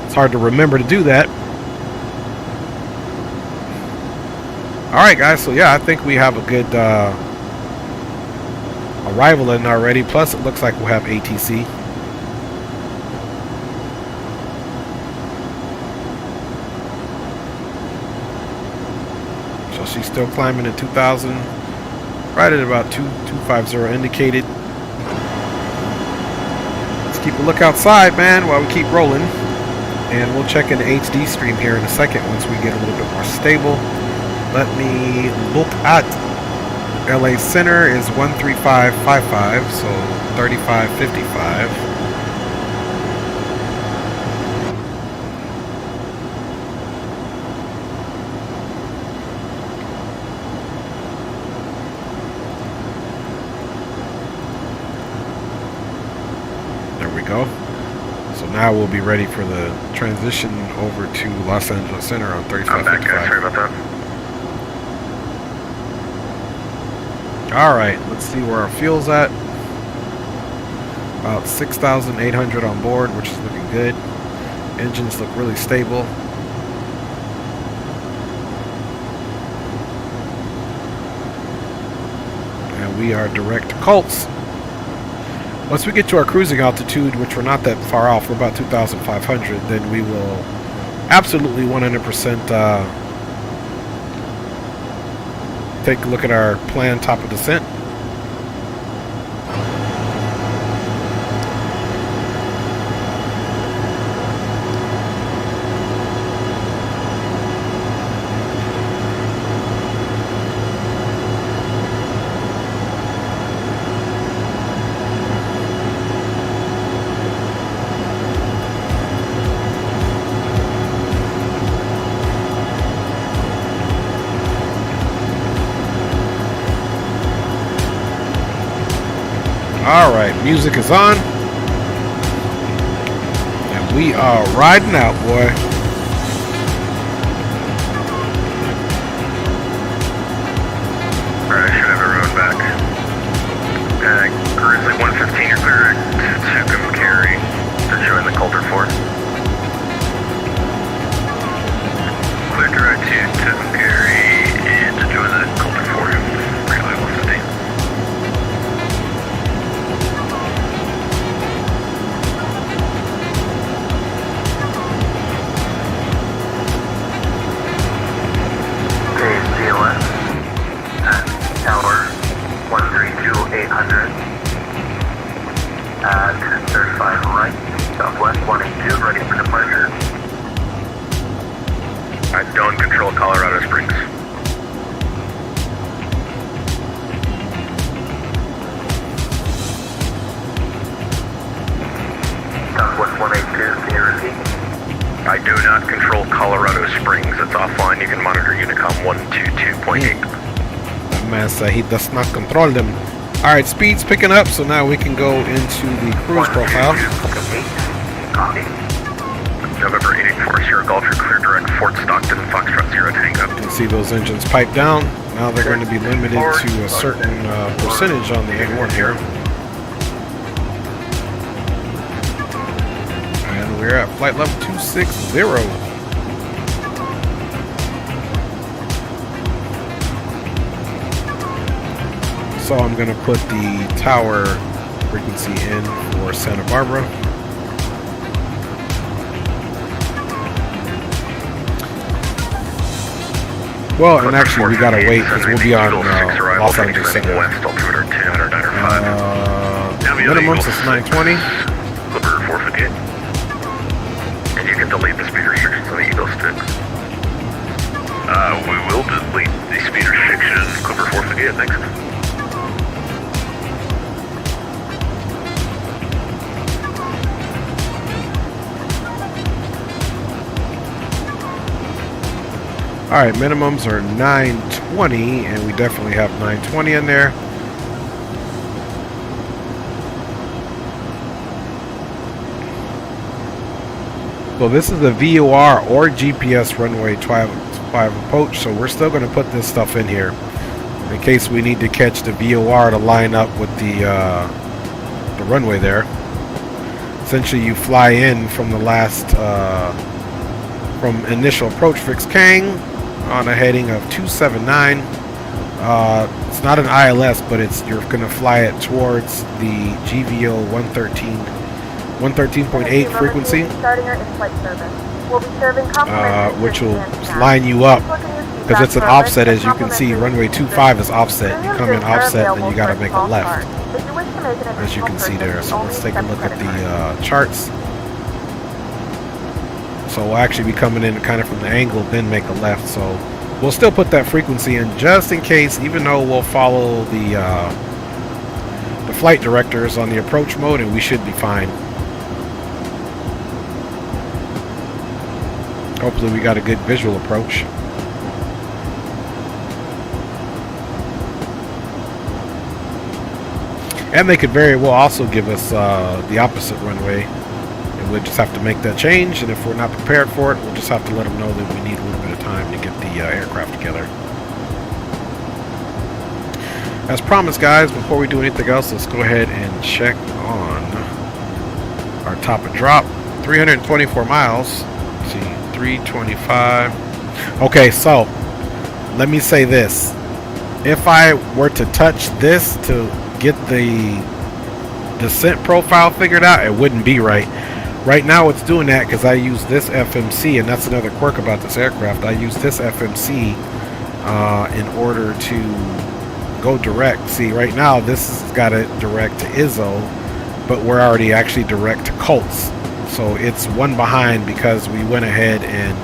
Speaker 1: It's hard to remember to do that. Alright guys, so yeah, I think we have a good arrival in already, plus it looks like we'll have ATC. So she's still climbing at 2,000, right at about 250 indicated. Let's keep a look outside, man, while we keep rolling. And we'll check in the HD stream here in a second once we get a little bit more stable. Let me look at LA Center is 13555, so 3555. There we go. So now we'll be ready for the transition over to Los Angeles Center on 3555.
Speaker 2: Sorry about that.
Speaker 1: Alright, let's see where our fuel's at. About 6,800 on board, which is looking good. Engines look really stable. And we are direct to Colts. Once we get to our cruising altitude, which we're not that far off, we're about 2,500, then we will absolutely 100% take a look at our planned top of descent. Alright, music is on. And we are riding out, boy.
Speaker 2: Alright, I should have everyone back. Grizzly 115, you're clear to come carry to join the Coulter 4. Clear direct to come carry and to join the Coulter 4. Grizzly 115. Tower 132-800. I do not control Colorado Springs. It's offline. You can monitor Unicom 122.8.
Speaker 1: That man said he does not control them. Alright, speed's picking up, so now we can go into the cruise profile.
Speaker 2: November 84, Sierra Golf, you're clear direct, Fort Stockton, Foxtrot 0 Tango.
Speaker 1: You can see those engines pipe down. Now they're going to be limited to a certain percentage on the A1 here. And we're at flight level 260. So I'm going to put the tower frequency in for Santa Barbara. Well, and actually we gotta wait because we'll be on Los Angeles Center. Minimums is 920.
Speaker 2: Clipper 458. And you can delete the speed restrictions on the Eagle sticks. We will delete the speed restrictions. Clipper 458, thanks.
Speaker 1: Alright, minimums are 920, and we definitely have 920 in there. So this is the VOR or GPS runway 5 approach, so we're still going to put this stuff in here in case we need to catch the VOR to line up with the runway there. Essentially, you fly in from the last from initial approach fix Kang on a heading of 279. It's not an ILS, but you're going to fly it towards the GVO 113.8 frequency,
Speaker 8: Starting our in-flight service. We'll be serving complimentary
Speaker 1: which will
Speaker 8: snacks.
Speaker 1: line you up because it's an offset. As you can see, runway 25 is offset. You come in offset, then you got to make a left, as you can see there. So let's take a look at the charts. So we'll actually be coming in kind of from the angle, then make a left. So we'll still put that frequency in just in case, even though we'll follow the flight directors on the approach mode, and we should be fine. Hopefully we got a good visual approach. And they could very well also give us the opposite runway. We'll just have to make that change, and if we're not prepared for it, we'll just have to let them know that we need a little bit of time to get the aircraft together. As promised, guys, before we do anything else, let's go ahead and check on our top of drop. 324 miles. Let's see, 325. Okay, so let me say this. If I were to touch this to get the descent profile figured out, it wouldn't be right. Right now it's doing that because I use this FMC, and that's another quirk about this aircraft. I use this FMC in order to go direct. See, right now this has got it direct to ISO, but we're already actually direct to Colts. So it's one behind because we went ahead and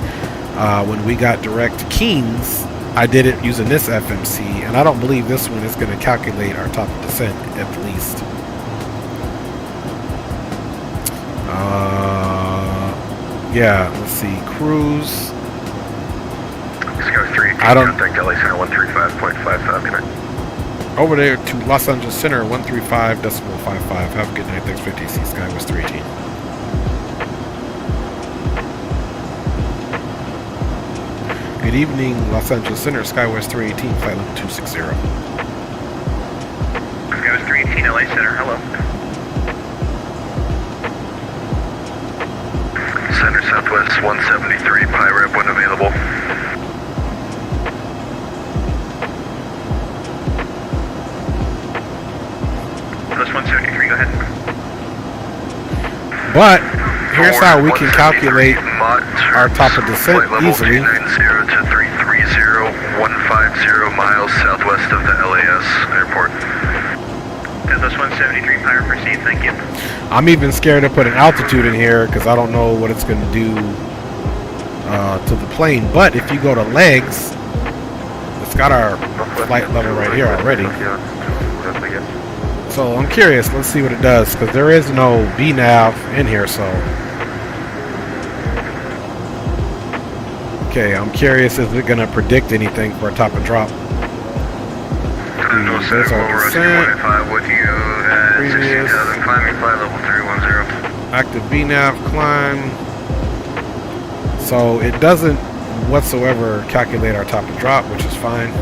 Speaker 1: when we got direct to Keynes, I did it using this FMC, and I don't believe this one is going to calculate our top of descent at least. Yeah, let's see, cruise. I don't think LA Center 135.55. Over there to Los Angeles Center 135.55. Have a good night. Thanks for TC SkyWest 318. Good evening, Los Angeles Center SkyWest 318, flight level 260.
Speaker 2: SkyWest 318, LA Center. Hello. Center Southwest 173, PIREP when available. Plus 173, go ahead.
Speaker 1: But here's how we can calculate our top of descent easily.
Speaker 2: 290 to 330, 150 miles southwest of the LAS airport. Plus 173, PIREP proceed, thank you.
Speaker 1: I'm even scared to put an altitude in here because I don't know what it's going to do to the plane. But if you go to legs, it's got our flight level right here already. So I'm curious. Let's see what it does because there is no VNAV in here. So Okay, I'm curious, is it going to predict anything for a top and drop? There's our descent.
Speaker 5: With you,
Speaker 1: Previous.
Speaker 5: 16,000, climbing flight level 310.
Speaker 1: Active VNAV climb. So it doesn't whatsoever calculate our top and drop, which is fine.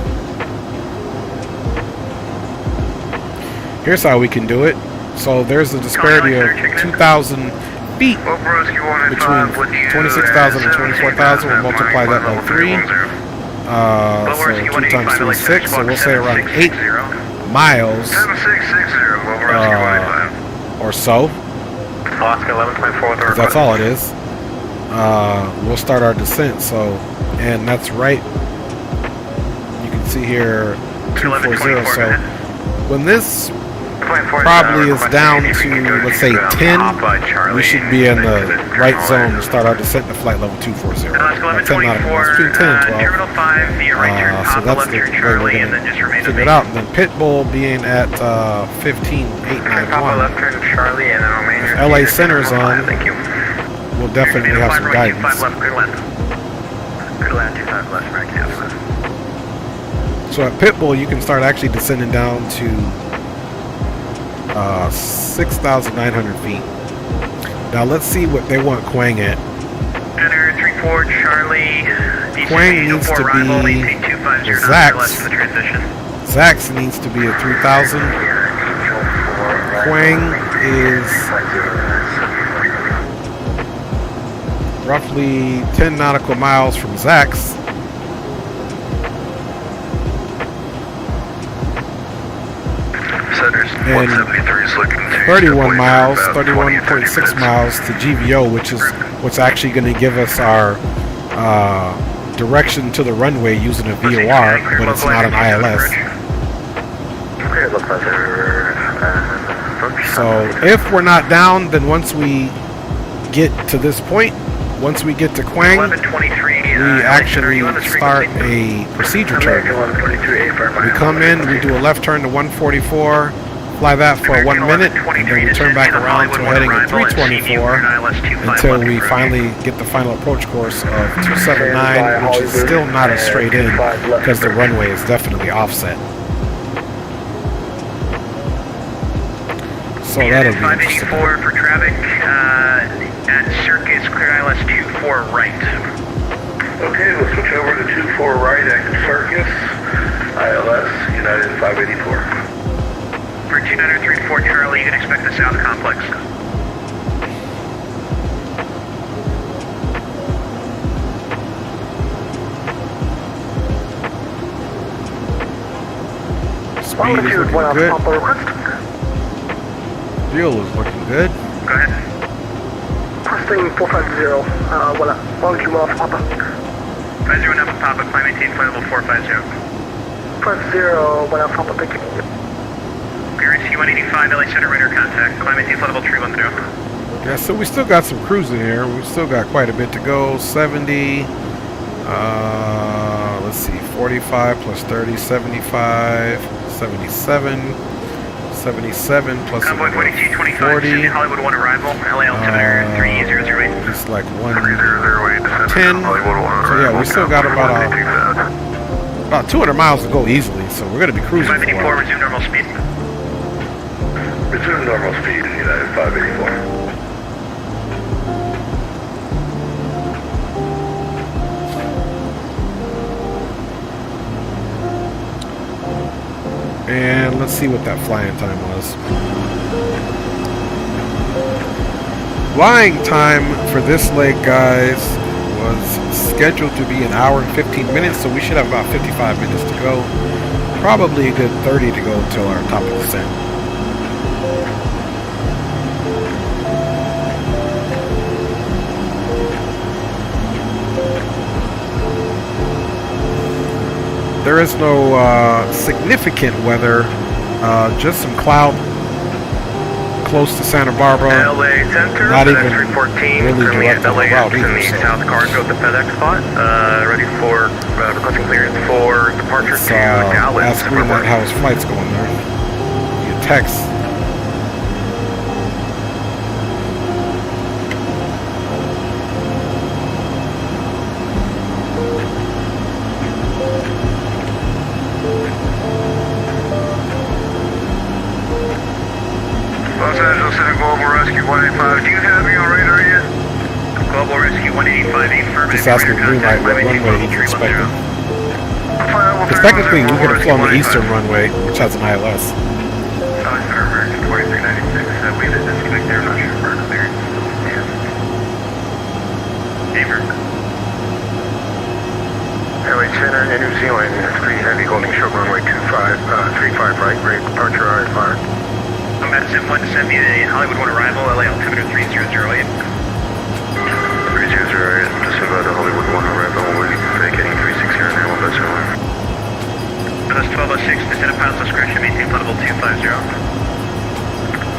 Speaker 1: Here's how we can do it. So there's a disparity of 2,000 feet between 26,000 and 24,000. We'll multiply that by 3. So 2 times 3 is 6. So we'll say around 8 miles or so.
Speaker 5: Oscar 11.4.
Speaker 1: That's all it is. We'll start our descent. So, and that's right. You can see here 240. So when this probably is down to, let's say, 10, we should be in the right zone to start our descent to flight level 240. 10 nautical miles, between 10 and 12. So that's the way we're going to figure it out. And then Pitbull being at 15,891. If LA Center's on, we'll definitely have some guidance. So at Pitbull, you can start actually descending down to 6,900 feet. Now let's see what they want Quang at.
Speaker 5: Enter 34 Charlie.
Speaker 1: Quang needs to be Zax. Zax needs to be at 3,000. Quang is roughly 10 nautical miles from Zax. And 31 miles, 31.6 miles to GVO, which is what's actually going to give us our direction to the runway using a VOR, but it's not an ILS. So if we're not down, then once we get to this point, once we get to Quang, we actually start a procedure turn. We come in, we do a left turn to 144, fly that for 1 minute, and then we turn back around to heading at 324 until we finally get the final approach course of 279, which is still not a straight in because the runway is definitely offset. So that'll be interesting.
Speaker 5: 584 for traffic at Circus, clear ILS 24 right.
Speaker 3: Okay, we'll switch over to 24 right at Circus, ILS, United 584.
Speaker 5: For 2934 Charlie, you can expect the South Complex.
Speaker 1: Speed is looking good. Fuel is looking good.
Speaker 5: Go ahead.
Speaker 7: Requesting 450, voilà, longitude off Papa.
Speaker 5: 50 Alpha Papa, climb maintain flight level 450.
Speaker 7: 50, voilà, Papa, thank you.
Speaker 5: Clearance C-185, LA Center radar contact, climb maintain flight level 310.
Speaker 1: Yeah, so we still got some cruising here. We've still got quite a bit to go. 70, let's see, 45 plus 30, 75, 77. 77 plus
Speaker 5: Convoy 4225, 40. Hollywood 1 arrival, LA altimeter 3008.
Speaker 1: It's like 110. So yeah, we still got about 200 miles to go easily, so we're going to be cruising for a while.
Speaker 5: 584, resume normal speed.
Speaker 3: Resume normal speed, United 584.
Speaker 1: And let's see what that flying time was. Flying time for this leg, guys, was scheduled to be 1 hour and 15 minutes, so we should have about 55 minutes to go. Probably a good 30 to go until our top of descent. There is no significant weather, just some cloud close to Santa Barbara.
Speaker 5: LA Center,
Speaker 1: not even
Speaker 5: 314,
Speaker 1: really direct on the route
Speaker 5: in
Speaker 1: either.
Speaker 5: the
Speaker 1: So
Speaker 5: south cargo at the FedEx spot, ready for requesting clearance for departure to Dallas.
Speaker 1: Ask Greenland how his flight's going there. You text.
Speaker 5: 185, do you have me on radar yet? Global Rescue 185, affirmative.
Speaker 1: Just asking green light what runway he's expecting. Because technically we could have flown the eastern runway, which has an ILS.
Speaker 5: American 2396, we did disconnect there, I'm not sure if we're cleared. David.
Speaker 2: Airway Center in New Zealand, 3 heavy holding short runway 35 right, ready departure RFR.
Speaker 5: I'm at Sim 1 to send me a Hollywood 1 arrival, LA altimeter 3008.
Speaker 2: 3008, just about a Hollywood 1 arrival, we're vacating 360 now, that's over.
Speaker 5: That's 1206, descent of pilot's discretion, maintain flight level 250.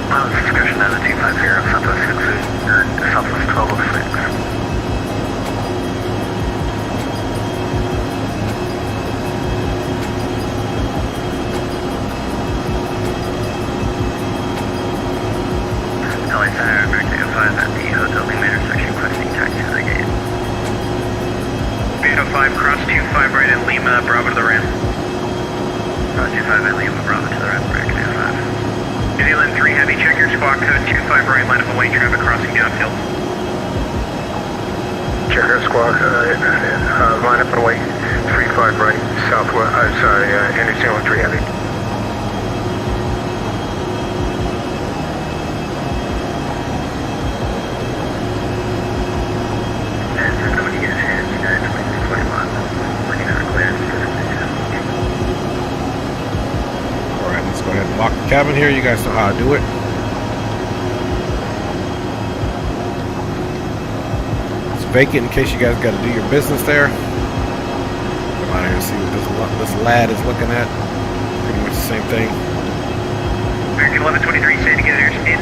Speaker 5: Pilot's discretion at the 250, Southwest 1206. LA Center, American Eagle 5 at the Hotel Lima intersection, requesting taxi to the gate. 805, cross 25 right at Lima, Bravo to the ramp. Cross 25 at Lima, Bravo to the ramp, American Eagle 5. New Zealand 3 heavy, check your squawk code 25 right, line up away, traffic crossing downfield.
Speaker 2: Check our squawk, line up and away, 35 right, southwest, New Zealand 3 heavy.
Speaker 1: Lock the cabin here, you guys know how to do it. It's vacant in case you guys got to do your business there. Come out here and see what this lad is looking at. Pretty much the same thing.
Speaker 5: American 1123, say to get airspeed.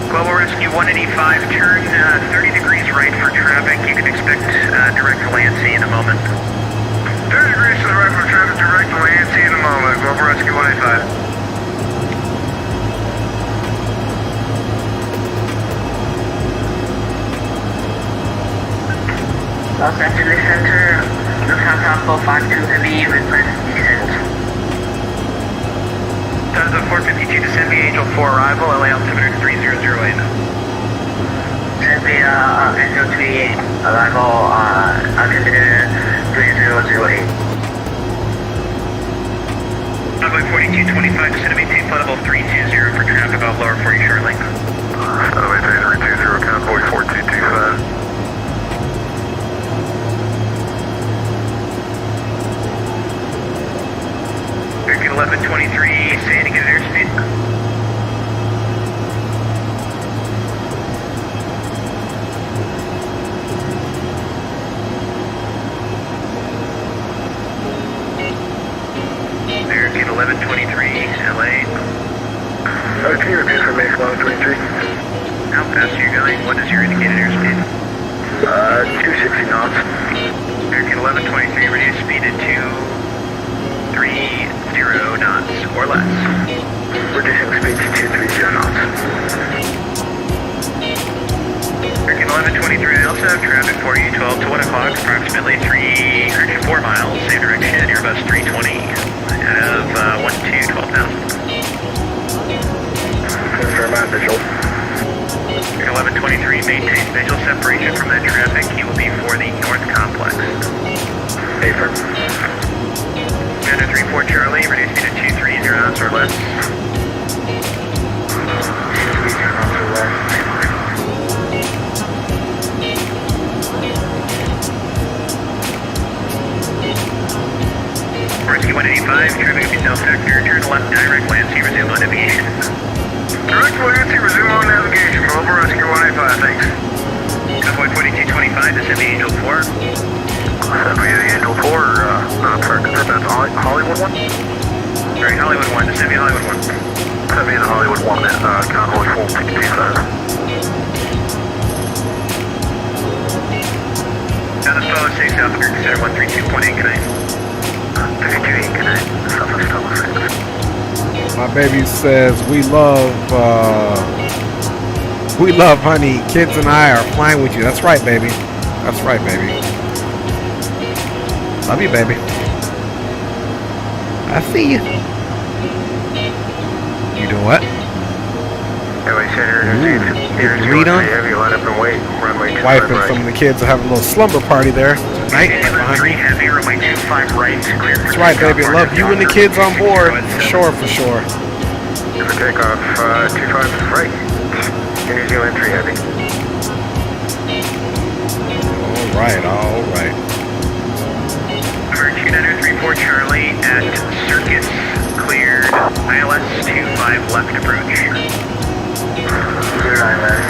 Speaker 5: Global Rescue 185, turn 30 degrees right for traffic. You can expect direct to Lansing in a moment.
Speaker 3: 30 degrees to the right for traffic, direct to Lansing in a moment. Global Rescue 185.
Speaker 10: Los Angeles Center, Lufthansa 452 Heavy, request descent.
Speaker 5: Delta 452 to Send Angel 4 arrival, LA altimeter 3008.
Speaker 10: Send Angel 3 arrival, altimeter 3008.
Speaker 5: Runway 4225 to Send maintain flight level 320 for traffic, I'll lower for you shortly.
Speaker 2: Runway 320, convoy 4225.
Speaker 5: American 1123, say to get an airspeed. American 1123, LA.
Speaker 2: Can you repeat for me, 1123?
Speaker 5: How fast are you going? What is your indicated airspeed?
Speaker 2: 260 knots.
Speaker 5: American 1123, reduce speed to 230 knots or less.
Speaker 2: Reducing speed to 230 knots.
Speaker 5: American 1123, I also have traffic for you, 12 to 1 o'clock, approximately 4 miles, same direction, Airbus 320, out of 12,000.
Speaker 2: Confirm on visual.
Speaker 5: American 1123, maintain visual separation from that traffic, he will be for the north complex.
Speaker 2: Affirm.
Speaker 5: Commander 34 Charlie, reduce speed to 230 knots or less.
Speaker 2: 230 knots or less.
Speaker 5: Rescue 185, traffic will be self-factor, turn left, direct, Lansing, resume on aviation.
Speaker 3: Direct to Lansing, resume on navigation. Global Rescue 185, thanks.
Speaker 5: Convoy 4225 to Send Angel 4.
Speaker 2: Send me the Angel 4, that's Hollywood 1?
Speaker 5: Sorry, Hollywood 1, to Send me Hollywood 1.
Speaker 2: Send me the Hollywood 1 at convoy 4225.
Speaker 5: Down the 1206, South American Center 132.8, good night.
Speaker 2: 52.8, good night. Southwest 1206.
Speaker 1: My baby says we love We love honey. Kids and I are flying with you. That's right, baby. That's right, baby. Love you, baby. I see you. You doing what? Getting the read on? Wife and some of the kids are having a little slumber party there tonight. That's right, baby. Love you and the kids on board. For sure, for sure.
Speaker 5: Takeoff 25 right. New Zealand 3 Heavy.
Speaker 1: Alright, alright.
Speaker 5: American 2934 Charlie at Circus, cleared ILS 25 left approach.
Speaker 10: Cleared ILS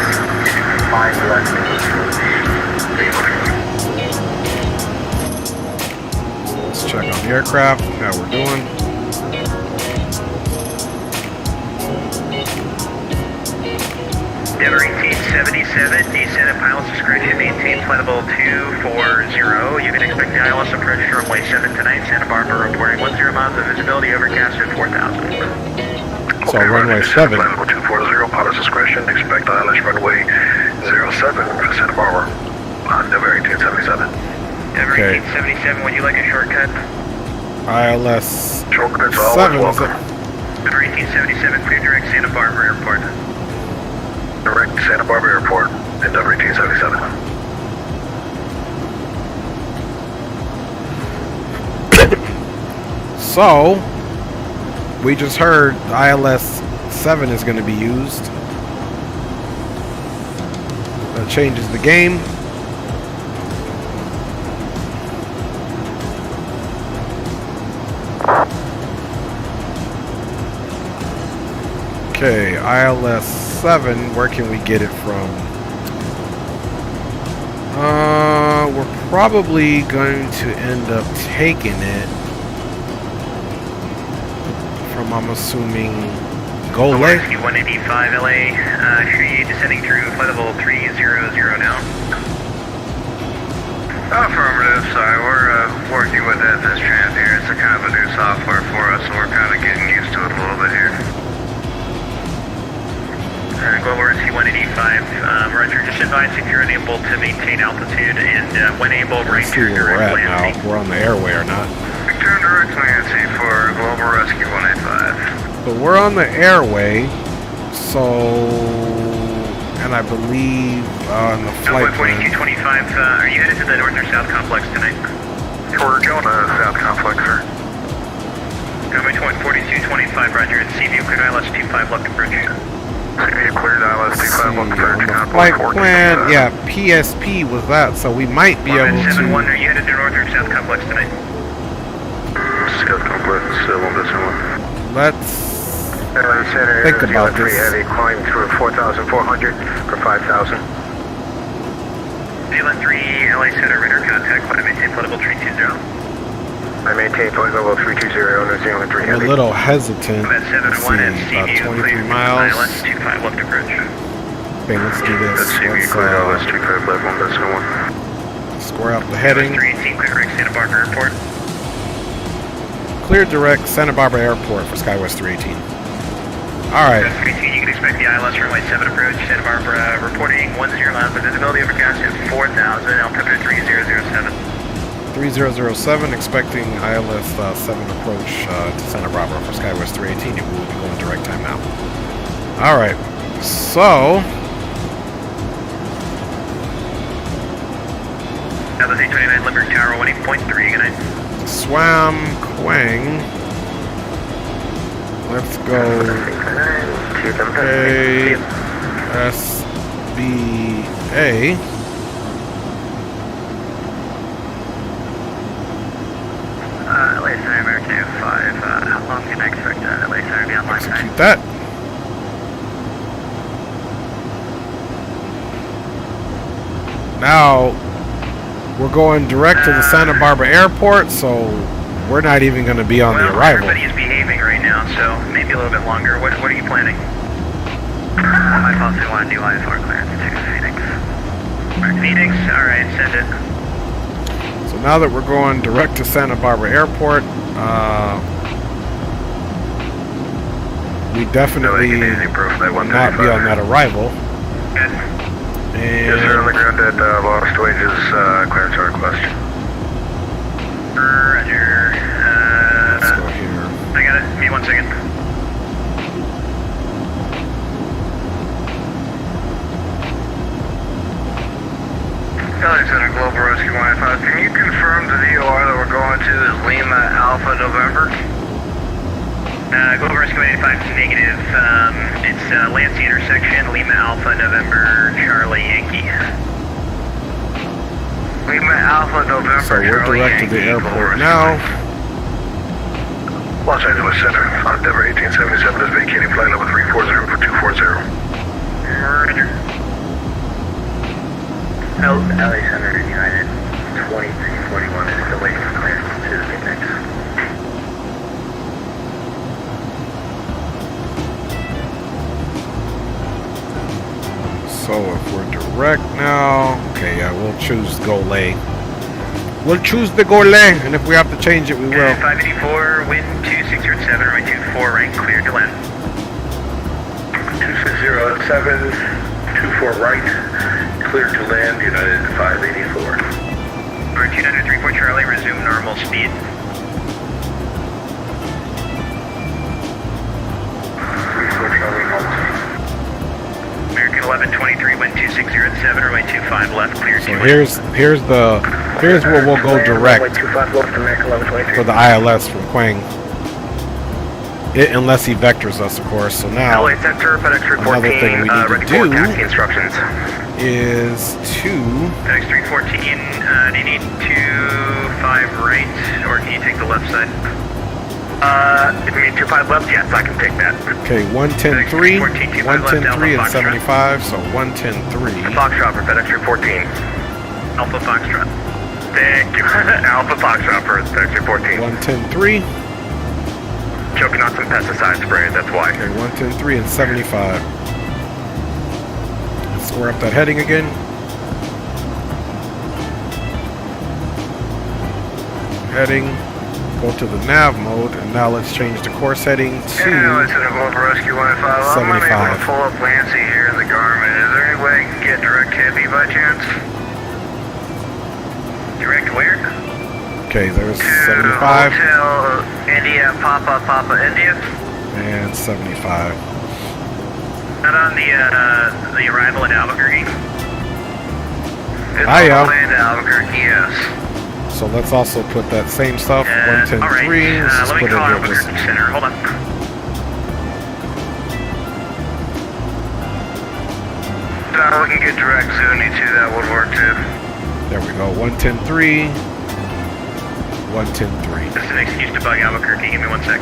Speaker 10: 5 left approach.
Speaker 1: Let's check on the aircraft, how we're doing.
Speaker 5: Denver 1877, descent at pilot's discretion, maintain flight level 240. You can expect the ILS approach to runway 7 tonight. Santa Barbara reporting 10 miles of visibility, overcast at 4,000.
Speaker 1: So runway 7.
Speaker 3: Flight level 240, pilot's discretion, expect ILS runway 07 for Santa Barbara on Denver 1877.
Speaker 5: Denver 1877, would you like a shortcut?
Speaker 1: ILS
Speaker 3: Shortcuts
Speaker 1: 7.
Speaker 3: always welcome.
Speaker 5: Denver 1877, clear direct Santa Barbara Airport.
Speaker 3: Direct Santa Barbara Airport in Denver 1877.
Speaker 1: So, we just heard ILS 7 is going to be used. That changes the game. Okay, ILS 7, where can we get it from? We're probably going to end up taking it from, I'm assuming, Gole.
Speaker 5: 185 LA, Shree descending through flight level 300 now. Affirmative, sorry, we're working with this trans here. It's a kind of a new software for us, so we're kind of getting used to it a little bit here. Global RC 185, Roger, just advise if you're unable to maintain altitude and when able,
Speaker 1: Let's see where we're at now, if we're on the airway or not.
Speaker 5: Return direct Nancy for Global Rescue 185.
Speaker 1: So we're on the airway, so, and I believe on the flight plan.
Speaker 5: 4225, are you headed to the north or south complex tonight?
Speaker 3: We're going to South Complex, sir.
Speaker 5: Runway 4225, Roger, it's Seaview, cleared ILS 25 left approach.
Speaker 3: Seaview cleared ILS 25 left approach.
Speaker 1: On the flight plan, yeah, PSP was that, so we might be able to...
Speaker 5: 71, are you headed to north or south complex tonight?
Speaker 3: South Complex, on this one.
Speaker 1: Let's think about this.
Speaker 5: Heavy, climb through 4,400 for 5,000. Zealand 3, LA Center, radar contact, I maintain flight level 320.
Speaker 3: I maintain flight level 320, New Zealand 3
Speaker 1: I'm
Speaker 3: Heavy.
Speaker 1: a little hesitant.
Speaker 5: I'm at 7-1 at
Speaker 1: About
Speaker 5: Seaview,
Speaker 1: 23 miles.
Speaker 5: ILS 25 left approach.
Speaker 1: Okay, let's do this.
Speaker 3: Seaview cleared ILS 25 left on this one.
Speaker 1: Square out the heading.
Speaker 5: 318, clear direct Santa Barbara Airport.
Speaker 1: Clear direct Santa Barbara Airport for SkyWest 318. Alright.
Speaker 5: 318, you can expect the ILS runway 7 approach, Santa Barbara reporting 10 miles of visibility, overcast at 4,000, altimeter 3007.
Speaker 1: 3007, expecting ILS 7 approach to Santa Barbara for SkyWest 318. We will be going direct time now. Alright, so...
Speaker 5: Now the 829 Limerick Tower 18.3, good night.
Speaker 1: Swam Quang. Let's go ASBA.
Speaker 5: LA Center, American Eagle 5, how long can I expect LA Center to be online tonight?
Speaker 1: Execute that. Now, we're going direct to the Santa Barbara Airport, so we're not even going to be on the arrival.
Speaker 5: Everybody is behaving right now, so maybe a little bit longer. What are you planning? I possibly want to do I-4 clearance to Phoenix. Phoenix? Alright, send it.
Speaker 1: So now that we're going direct to Santa Barbara Airport, we definitely will not be on that arrival.
Speaker 5: Good.
Speaker 2: Yes, sir, on the ground at Lost Wages, clearance request.
Speaker 5: Roger.
Speaker 1: Let's go here.
Speaker 5: I got it. Give me 1 second.
Speaker 2: Alexander Global Rescue Wi-Fi. Can you confirm the VOR that we're going to is Lima Alpha November?
Speaker 5: Global Rescue 85 is negative. It's Lancey intersection, Lima Alpha, November, Charlie, Yankee.
Speaker 2: Lima Alpha November.
Speaker 1: So we're
Speaker 2: Charlie,
Speaker 1: direct to the
Speaker 2: Yankee,
Speaker 1: airport now.
Speaker 2: Los Angeles Center, on Denver 1877 is vacating flight level 340 for 240.
Speaker 5: Roger.
Speaker 10: LA Center United 2341 is still waiting for clearance to the Phoenix.
Speaker 1: So if we're direct now, okay, yeah, we'll choose Golay. We'll choose the Golay, and if we have to change it, we will.
Speaker 5: 584, wind 2607, runway 24, rank cleared to land.
Speaker 3: 2607, 24 right, cleared to land, United 584.
Speaker 5: Over 2934 Charlie, resume normal speed. American 1123, wind 2607, runway 25 left, cleared
Speaker 1: So
Speaker 5: to
Speaker 1: here's where we'll go direct for the ILS from Quang. Unless he vectors us, of course. So now,
Speaker 5: LA Center, FedEx 314,
Speaker 1: another thing we need to do
Speaker 5: taxi instructions.
Speaker 1: is to...
Speaker 5: FedEx 314, do you need 25 right, or can you take the left side? If you need 25 left, yes, I can take that.
Speaker 1: Okay, 110.3, 110.3 and 75, so 110.3.
Speaker 5: Foxtrot for FedEx 314. Alpha Foxtrot. Thank you. Alpha Foxtrot for FedEx 314.
Speaker 1: 110.3.
Speaker 5: Choking on some pesticide spray, that's why.
Speaker 1: Okay, 110.3 and 75. Let's square up that heading again. Heading. Go to the nav mode, and now let's change the course heading to 75.
Speaker 2: I'm unable to pull up Lancey here in the Garmin. Is there any way I can get direct heavy by chance?
Speaker 5: Direct where?
Speaker 1: Okay, there's
Speaker 2: To
Speaker 1: 75
Speaker 2: Hotel India, Papa India.
Speaker 1: and 75.
Speaker 5: Not on the arrival in Albuquerque.
Speaker 2: It's
Speaker 1: Ah,
Speaker 2: on
Speaker 1: yeah.
Speaker 2: the way to Albuquerque, yes.
Speaker 1: So let's also put that same stuff,
Speaker 5: Alright,
Speaker 1: 110.3. Let's just
Speaker 5: let me
Speaker 1: put it
Speaker 5: call
Speaker 1: here.
Speaker 5: Albuquerque Center, hold on.
Speaker 2: We can get direct Zuni too, that would work too.
Speaker 1: There we go, 110.3, 110.3.
Speaker 5: This is an excuse to bug Albuquerque, give me 1 sec.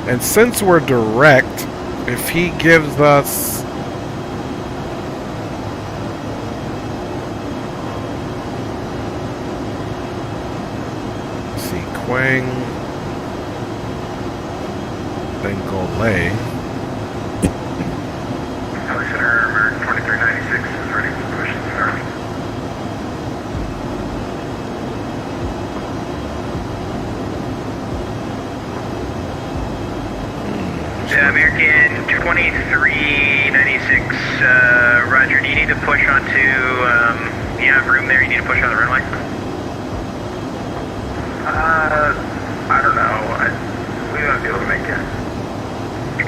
Speaker 1: And since we're direct, if he gives us... Let's see, Quang, then Golay.
Speaker 2: LA Center, American 2396 is ready for push and start.
Speaker 5: Yeah, American 2396, Roger, do you need to push onto, you have room there, you need to push on the runway?
Speaker 2: I don't know. We might be able to make it.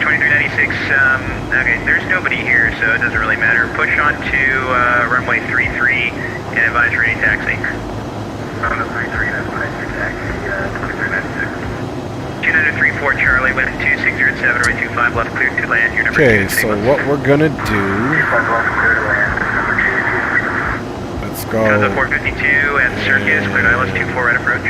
Speaker 5: 2396, okay, there's nobody here, so it doesn't really matter. Push onto runway 33 and advise for any taxi.
Speaker 2: Runway 33 and advise for taxi, 2396.
Speaker 5: 2934 Charlie, wind 2607, runway 25 left, cleared to land. Your number
Speaker 1: Okay,
Speaker 5: 2,
Speaker 1: so what we're gonna do... Let's go...
Speaker 5: Goes up 452 and Circus, cleared ILS 24 right approach.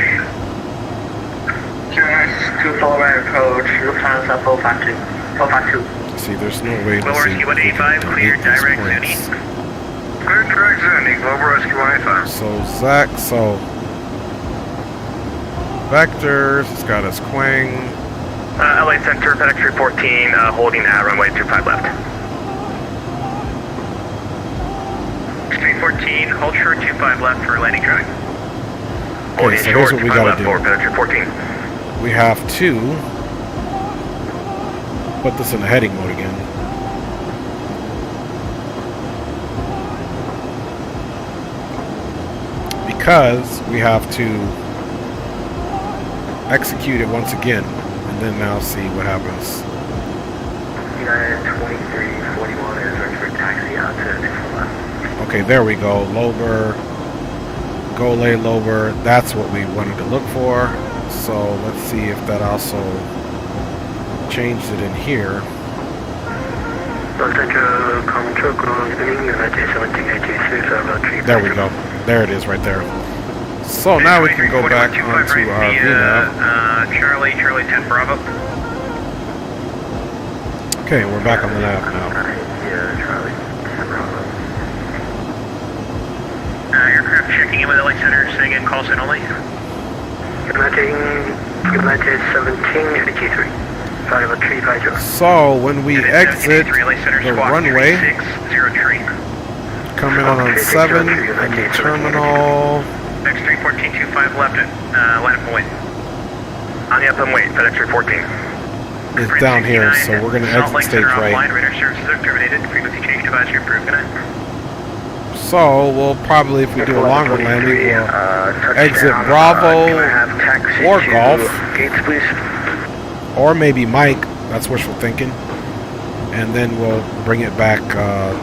Speaker 10: Circus 24 right approach, Lufthansa 452. 452.
Speaker 1: See, there's no way to
Speaker 5: Global
Speaker 1: see
Speaker 5: Rescue
Speaker 1: if we
Speaker 5: 185,
Speaker 1: can
Speaker 5: cleared
Speaker 1: delete these
Speaker 5: direct
Speaker 1: points.
Speaker 5: Zuni.
Speaker 2: Clear direct Zuni, Global Rescue 185.
Speaker 1: So Zach, so vectors, it's got us Quang,
Speaker 5: LA Center, FedEx 314, holding at runway 25 left. 314, hold short 25 left for landing traffic.
Speaker 1: Okay, so here's what we gotta do.
Speaker 5: For FedEx 314.
Speaker 1: We have to put this in the heading mode again. Because we have to execute it once again, and then now see what happens.
Speaker 3: United 2341 is ready for taxi out to 24 left.
Speaker 1: Okay, there we go. Lower, go lay lower. That's what we wanted to look for. So let's see if that also changed it in here. There we go. There it is right there. So now we can go back onto our VNAV.
Speaker 5: Charlie 10 Bravo.
Speaker 1: Okay, we're back on the nav now.
Speaker 3: Yeah, Charlie 10 Bravo.
Speaker 5: Aircraft checking in with LA Center, saying in call sign only.
Speaker 3: United 17, Unity 3.
Speaker 1: So when we exit the runway, coming on 7 and the terminal.
Speaker 5: X31425 left it. Line up and wait. On the up and wait, FedEx 314.
Speaker 1: Is down here, so we're going to exit stage right.
Speaker 5: Radar services are terminated. Frequency change device are approved. Good night.
Speaker 1: So we'll probably, if we do a longer landing, we'll exit Bravo or Golf, or maybe Mike. That's wishful thinking. And then we'll bring it back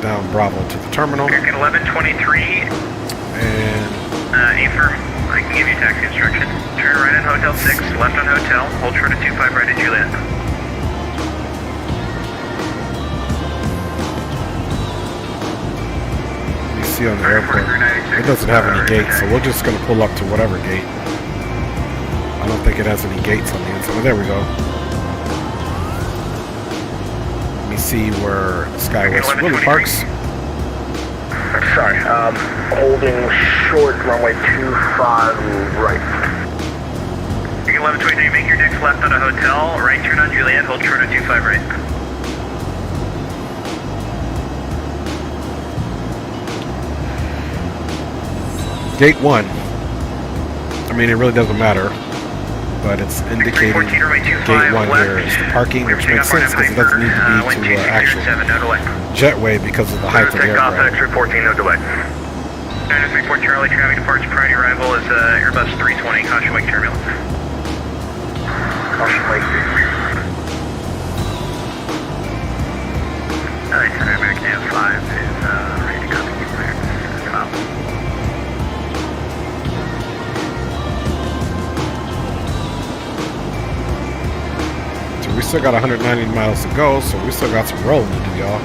Speaker 1: down Bravo to the terminal.
Speaker 5: American 1123.
Speaker 1: And
Speaker 5: A-firm, I can give you taxi instruction. Turn right on Hotel 6, left on Hotel, hold short at 25 right at Juliet.
Speaker 1: You see on the airport, it doesn't have any gates, so we're just going to pull up to whatever gate. I don't think it has any gates on the inside. Oh, there we go. Let me see where SkyWest really parks.
Speaker 3: Sorry, holding short runway 25 right.
Speaker 5: 1123, make your next left on a hotel, right turn on Juliet, hold short at 25 right.
Speaker 1: Gate 1. I mean, it really doesn't matter, but it's indicating gate 1 here is the parking, which makes sense because it doesn't need to be to actual jetway because of the height of the aircraft.
Speaker 5: FedEx 314, no delay. 934 Charlie, traffic departs priority arrival is Airbus 320, caution wake turbulence.
Speaker 3: Caution wake.
Speaker 5: American Eagle 5 is ready to copy you clear.
Speaker 1: So we still got 190 miles to go, so we still got some rolling to do, y'all.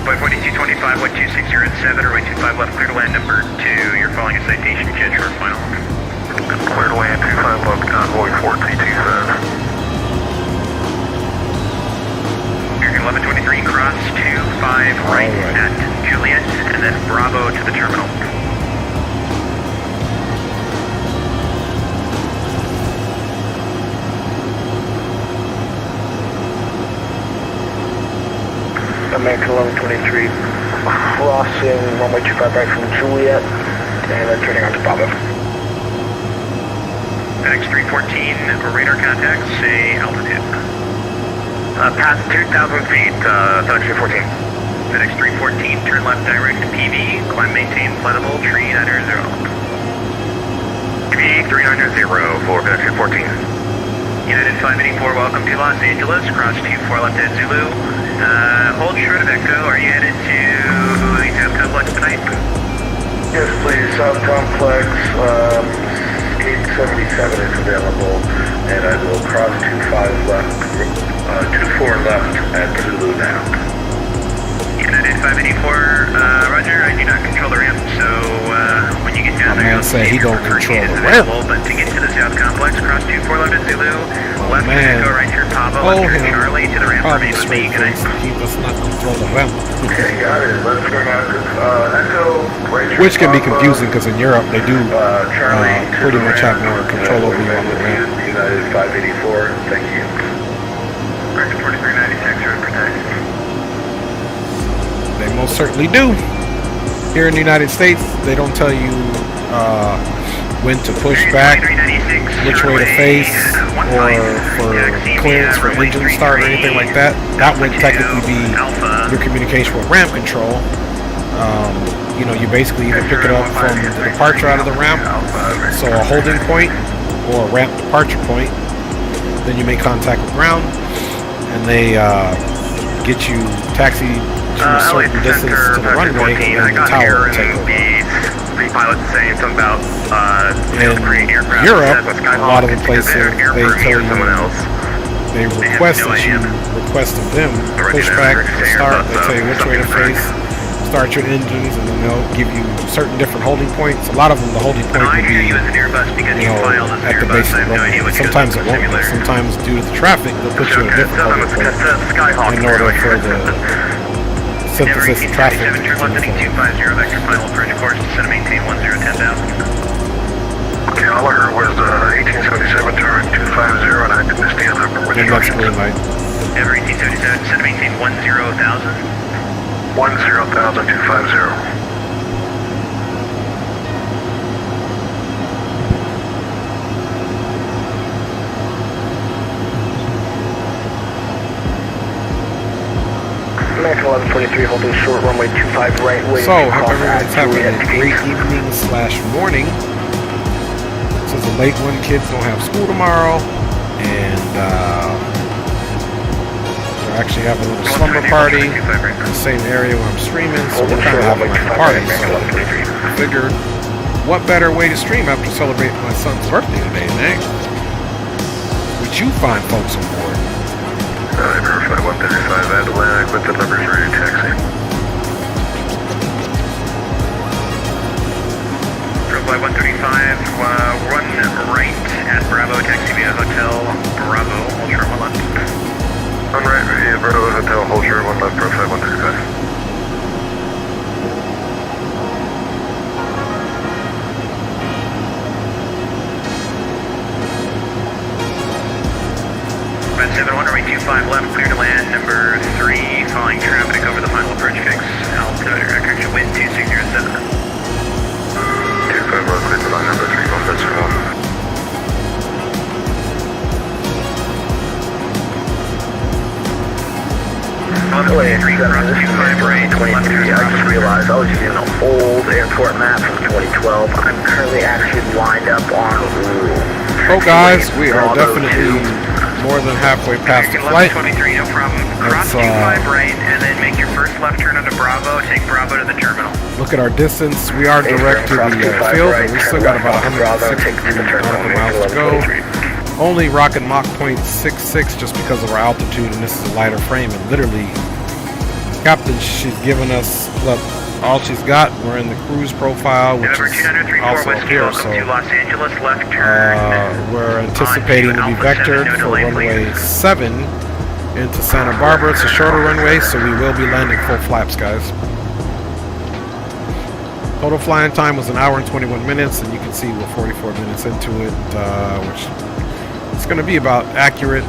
Speaker 5: Flight 4225, 126, you're at 7, or 25 left, clear to land number 2. You're following a citation, jet short final.
Speaker 3: Clear to land 25 left, convoy 4227.
Speaker 5: American 1123, cross 25 right at Juliet, and then Bravo to the terminal.
Speaker 3: American 1123, crossing runway 25 right from Juliet, and then turning on to Bravo.
Speaker 5: FedEx 314, radar contacts, say altitude.
Speaker 3: Past 2,000 feet, FedEx 314.
Speaker 5: FedEx 314, turn left direct to PV, climb maintain flight level 390.
Speaker 3: PV 390 for FedEx 314.
Speaker 5: United 584, welcome to Los Angeles, cross 24 left at Zulu. Hold short of Echo, are you headed to the South Complex tonight?
Speaker 3: Yes, please, South Complex, 877 is available, and I will cross 25 left, 24 left at Zulu now.
Speaker 5: United 584, Roger, I do not control the ramp, so when you get down there,
Speaker 1: Man say he don't control the ramp.
Speaker 5: But to get to the South Complex, cross 24 left at Zulu, left to Echo, right turn Papa,
Speaker 1: hold
Speaker 5: left
Speaker 1: him,
Speaker 5: turn Charlie to the ramp,
Speaker 1: probably
Speaker 5: remain with
Speaker 1: straight
Speaker 5: me, good night.
Speaker 1: face to keep us not control the ramp.
Speaker 3: Okay, got it. Left turn Echo, right turn
Speaker 1: Which can be
Speaker 3: Papa,
Speaker 1: confusing because in Europe they do
Speaker 3: Charlie to
Speaker 1: pretty
Speaker 3: the
Speaker 1: much have
Speaker 3: ramp,
Speaker 1: more control over you on the ramp.
Speaker 3: United 584, thank you.
Speaker 5: Right to 4396, road protect.
Speaker 1: They most certainly do. Here in the United States, they don't tell you when to push back, which way to face, or for clearance for engine start or anything like that. That would technically be your communication with ramp control. You know, you basically either pick it up from the departure out of the ramp, so a holding point or a ramp departure point. Then you make contact with ground, and they get you taxi to a certain distance to the runway, and then the tower will take over.
Speaker 5: The pilot's saying something about
Speaker 1: In Europe, a lot of the places they tell you, they request that you request of them push back, start, they tell you which way to face, start your engines, and then they'll give you certain different holding points. A lot of them, the holding point will be, you know, at the base of the runway. Sometimes it won't be. Sometimes due to the traffic, they'll put you at a different holding point in order for the synthesis of traffic.
Speaker 5: Left 250, vector final approach course, descend to maintain 10,000.
Speaker 3: Okay, all I heard was 1877 turn 250, and I didn't miss the other number.
Speaker 1: And that's green light.
Speaker 5: Ever 1877, descend to maintain 10,000.
Speaker 3: 10,000, 250. American 1123 holding short runway 25 right wing.
Speaker 1: So, hope everyone's having a great evening / morning. This is a late one. Kids don't have school tomorrow, and we're actually having a little slumber party in the same area where I'm streaming, so we're kind of having like a party. So I figured, what better way to stream after celebrating my son's birthday today, man? Would you find folks on board?
Speaker 3: Verify 135 Atlantic with the numbers ready taxi.
Speaker 5: Flight 135, run right at Bravo, taxi via Hotel Bravo, hold short 1 left.
Speaker 3: On right via Bravo Hotel, hold short 1 left, profile 135.
Speaker 5: Red 71, runway 25 left, clear to land, number 3, following traffic over the final approach fix, altimeter, correction, wind 2607.
Speaker 3: 25 left, clear to line, number 3, going that's wrong. Wait, this is 23, I just realized I was using an old airport map from 2012. I'm currently actually lined up on
Speaker 1: Oh guys, we are definitely more than halfway past the flight.
Speaker 5: 23, no problem. Cross 25 right, and then make your first left turn onto Bravo. Take Bravo to the terminal.
Speaker 1: Look at our distance. We are direct to the field, but we still got about 160 nautical miles to go. Only rocking Mach 0.66 just because of our altitude, and this is a lighter frame. And literally, Captain, she's given us, look, all she's got. We're in the cruise profile, which is also up here. So we're anticipating to be vectored for runway 7 into Santa Barbara. It's a shorter runway, so we will be landing full flaps, guys. Total flying time was 1 hour and 21 minutes, and you can see we're 44 minutes into it, which is going to be about accurate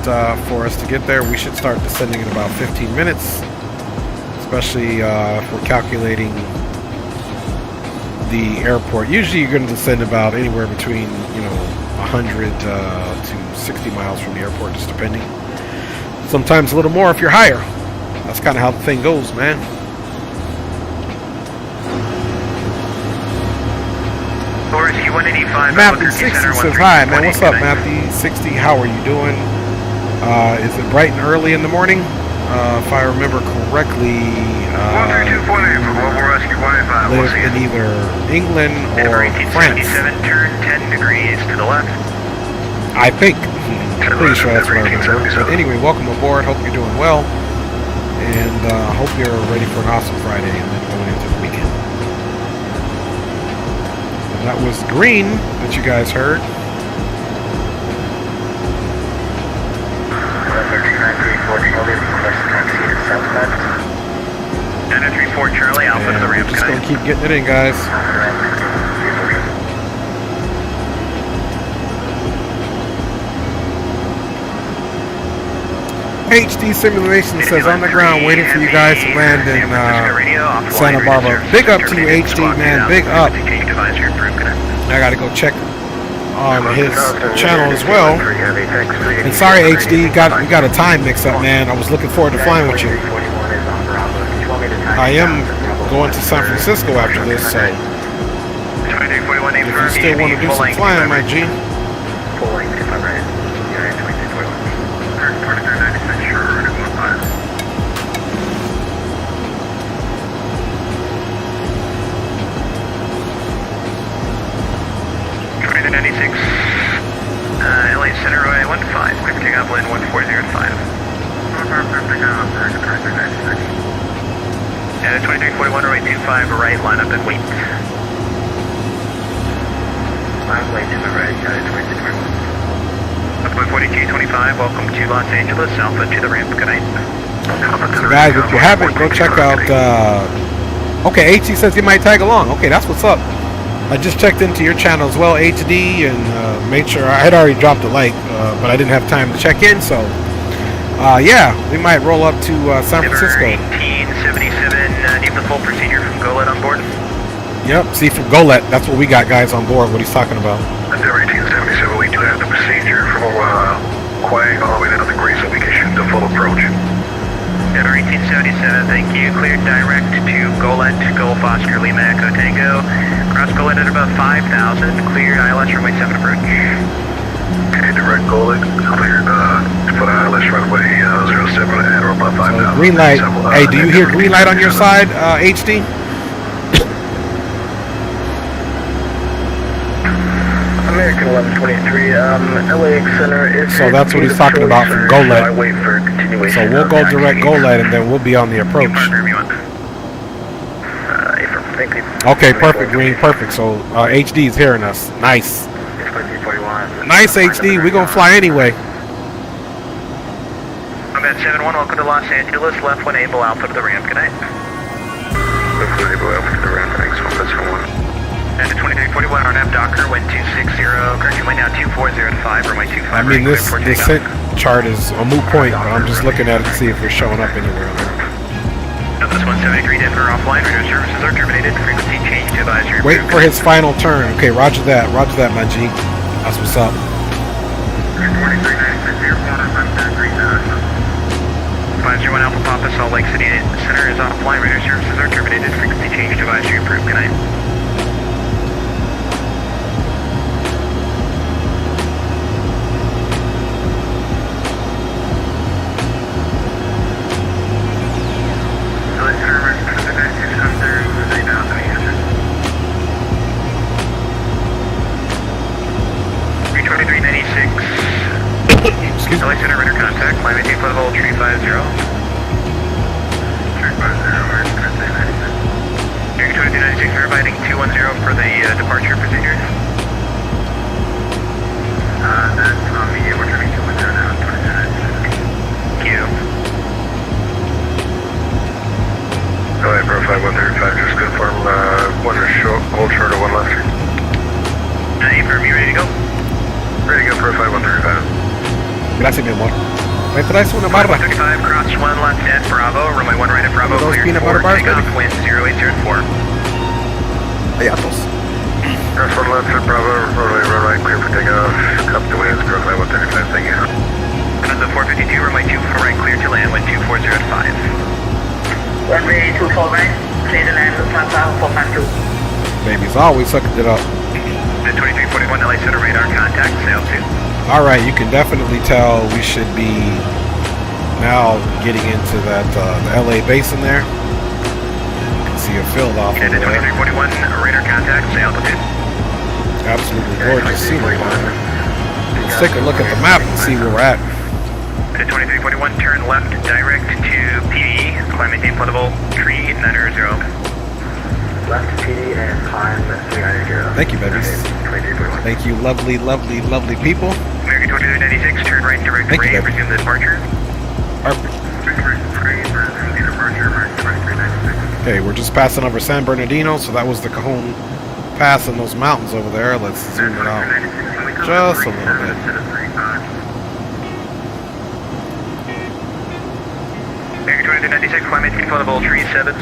Speaker 1: for us to get there. We should start descending in about 15 minutes. Especially if we're calculating the airport. Usually you're going to descend about anywhere between, 100 to 60 miles from the airport, just depending. Sometimes a little more if you're higher. That's kind of how the thing goes, man. Matthew60 says, hi, man. What's up, Matthew60? How are you doing? Is it bright and early in the morning? If I remember correctly, live in either England or France.
Speaker 5: Turn 10 degrees to the left.
Speaker 1: I think. I'm pretty sure that's what I remember. But anyway, welcome aboard. Hope you're doing well. And hope you're ready for an awesome Friday and then going into the weekend. And that was green that you guys heard.
Speaker 5: 4 Charlie, Alpha to the ramp.
Speaker 1: Just gonna keep getting it in, guys. HD Simulation says on the ground waiting for you guys to land in Santa Barbara. Big up to you, HD, man. Big up. I gotta go check on his channel as well. And sorry, HD, we got a time mix up, man. I was looking forward to flying with you. I am going to San Francisco after this, so if you still want to do some flying, my G.
Speaker 5: LA Center runway 15, clear for takeoff, land 1405. And 2341 runway 25, right, line up and wait. Line wait to the right, 2341. Up 4225, welcome to Los Angeles, Alpha to the ramp, good night.
Speaker 1: So guys, if you haven't, go check out, okay, HC says he might tag along. Okay, that's what's up. I just checked into your channel as well, HD, and made sure I had already dropped a like, but I didn't have time to check in, so yeah, we might roll up to San Francisco.
Speaker 5: 1877, need the full procedure from GoLet on board?
Speaker 1: Yep, see from GoLet, that's what we got, guys, on board, what he's talking about.
Speaker 2: Endeavor 1877, we do have the procedure from Quang all the way down to the Greece so we can shoot the full approach.
Speaker 5: Endeavor 1877, thank you. Cleared direct to GoLet, Golf Oscar Lima Echo Tango. Cross GoLet at about 5,000. Cleared ILS runway 7 approach.
Speaker 2: Okay, direct GoLet. Cleared foot ILS runway 07 at or about 5,000.
Speaker 1: So green light. Hey, do you hear green light on your side, HD?
Speaker 3: American 1123, LAX Center is...
Speaker 1: So that's what he's talking about from GoLet. So we'll go direct GoLet and then we'll be on the approach. Okay, perfect, Green, perfect. So HD is hearing us. Nice. Nice, HD. We're going to fly anyway.
Speaker 5: I'm at 71, welcome to Los Angeles. Left 1 able, Alpha to the ramp, good night.
Speaker 2: Left 1 able, Alpha to the ramp, thanks. That's 1.
Speaker 5: And to 2341, RNAV Docker, wind 260, correction wind now 240 to 5, runway 25.
Speaker 1: I mean, this descent chart is a moot point, but I'm just looking at it to see if we're showing up anywhere on there.
Speaker 5: This 173 Denver offline, radio services are terminated, frequency change to advisory.
Speaker 1: Wait for his final turn. Okay, roger that, my G. That's what's up.
Speaker 5: 501 Alpha Papa, Salt Lake City Center is offline, radio services are terminated, frequency change to advisory approved, good night.
Speaker 1: Excuse me.
Speaker 5: Center Rudder contact, climate tape level 350. 350, American 2296, verifying 210 for the departure procedure. That's on me, we're turning 210 now, 2296. Thank you.
Speaker 2: Go ahead, bro, 5135, just confirm, 1 short, hold short of 1 left.
Speaker 5: Affirm, you ready to go?
Speaker 2: Ready to go, bro, 5135.
Speaker 1: Gracias, mi amor. ¿Me traes una barra?
Speaker 5: 35, cross 1 left at Bravo, runway 1 right at Bravo,
Speaker 1: Those
Speaker 5: cleared
Speaker 1: peanut
Speaker 5: for
Speaker 1: butter bars,
Speaker 5: takeoff,
Speaker 1: baby?
Speaker 5: wind 0804.
Speaker 1: Ayatos.
Speaker 2: Cross 1 left at Bravo, runway 1 right, clear for takeoff, up to winds, bro, 5135, thank you.
Speaker 5: Another 452, runway 24 right, clear to land, wind 2405.
Speaker 10: Runway 24 right, clear to land, Papa 452.
Speaker 1: Baby's always sucking it up.
Speaker 5: The 2341 LA Center radar contact, sail 2.
Speaker 1: Alright, you can definitely tell we should be now getting into that the LA basin there. You can see a field off
Speaker 5: And
Speaker 1: over
Speaker 5: the
Speaker 1: there.
Speaker 5: 2341 radar contact, sail 2.
Speaker 1: Absolutely gorgeous scenery down there. Let's take a look at the map and see where we're at.
Speaker 5: The 2341 turn left direct to PD, climate tape level 3900.
Speaker 3: Left to PD and climb 390.
Speaker 1: Thank you, babies. Thank you, lovely, lovely, lovely people.
Speaker 5: American 2296, turn right direct
Speaker 1: Thank you,
Speaker 5: ray,
Speaker 1: baby.
Speaker 5: resume the departure.
Speaker 1: Perfect. Okay, we're just passing over San Bernardino, so that was the Cajon Pass in those mountains over there. Let's zoom it out just a little bit.
Speaker 5: American 2296, climate speed flow level 370.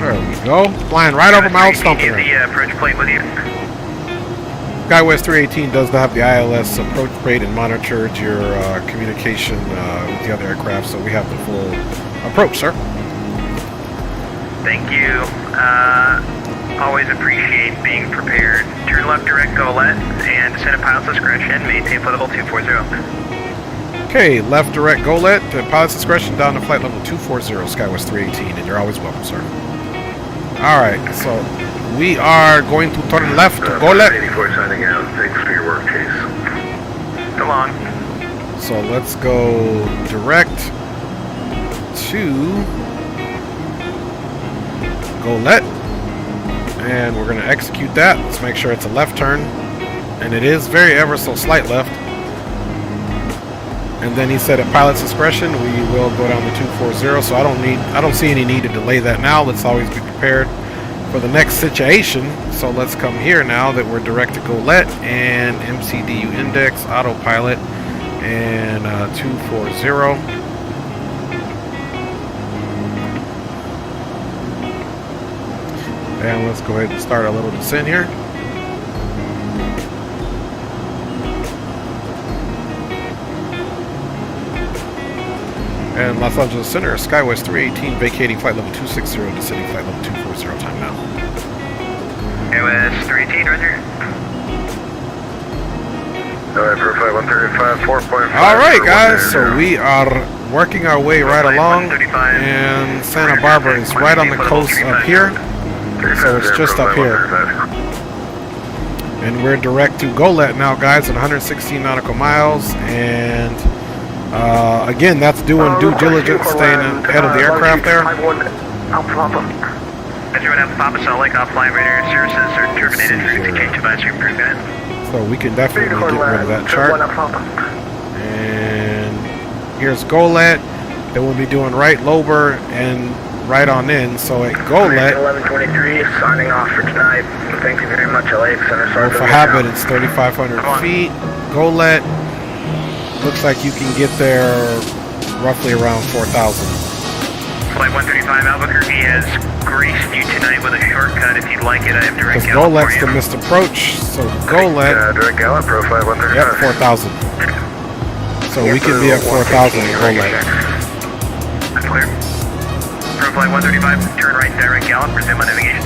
Speaker 1: There we go. Flying right over my old stomping ground.
Speaker 5: The approach plate with you.
Speaker 1: SkyWest 318 does have the ILS approach plate and monitored your communication with the other aircraft, so we have the full approach, sir.
Speaker 5: Thank you. Always appreciate being prepared. Turn left direct, go left, and descend at pilot's discretion. Maintain flight level 240.
Speaker 1: Okay, left direct, go let, pilot's discretion down to flight level 240, SkyWest 318, and you're always welcome, sir. Alright, so we are going to turn left, go left.
Speaker 2: 84 signing out. Thanks for your work, Chase.
Speaker 5: Come on.
Speaker 1: So let's go direct to go let, and we're going to execute that. Let's make sure it's a left turn, and it is very ever so slight left. And then he said at pilot's discretion we will go down to 240, so I don't see any need to delay that now. Let's always be prepared for the next situation. So let's come here now that we're direct to go let, and MCDU index autopilot and 240. And let's go ahead and start our little descent here. And Los Angeles Center, SkyWest 318, vacating flight level 260, descending flight level 240, time now.
Speaker 5: SkyWest 318, roger.
Speaker 2: Profile 135, 4.5.
Speaker 1: Alright guys, so we are working our way right along, and Santa Barbara is right on the coast up here, so it's just up here. And we're direct to GOLET now guys at 116 nautical miles, and again, that's doing due diligence, staying ahead of the aircraft there.
Speaker 5: Everyone have Papa Salt Lake offline radar services are terminated. To change advisory improvement.
Speaker 1: So we can definitely get rid of that chart. And here's GOLET. Then we'll be doing right Lober and right on in. So at GOLET,
Speaker 3: 1123, signing off for tonight. Thank you very much, LA Center.
Speaker 1: so for habit, it's 3,500 feet. GOLET. Looks like you can get there roughly around 4,000.
Speaker 5: Flight 135 Albuquerque has graced you tonight with a shortcut. If you'd like it, I have direct
Speaker 1: Because GOLET's the missed approach, so GOLET,
Speaker 2: Direct Gallup, profile 135.
Speaker 1: yep, 4,000. So we can be at 4,000 in GOLET.
Speaker 5: That's clear. Profile 135, turn right direct Gallup, resume on navigation.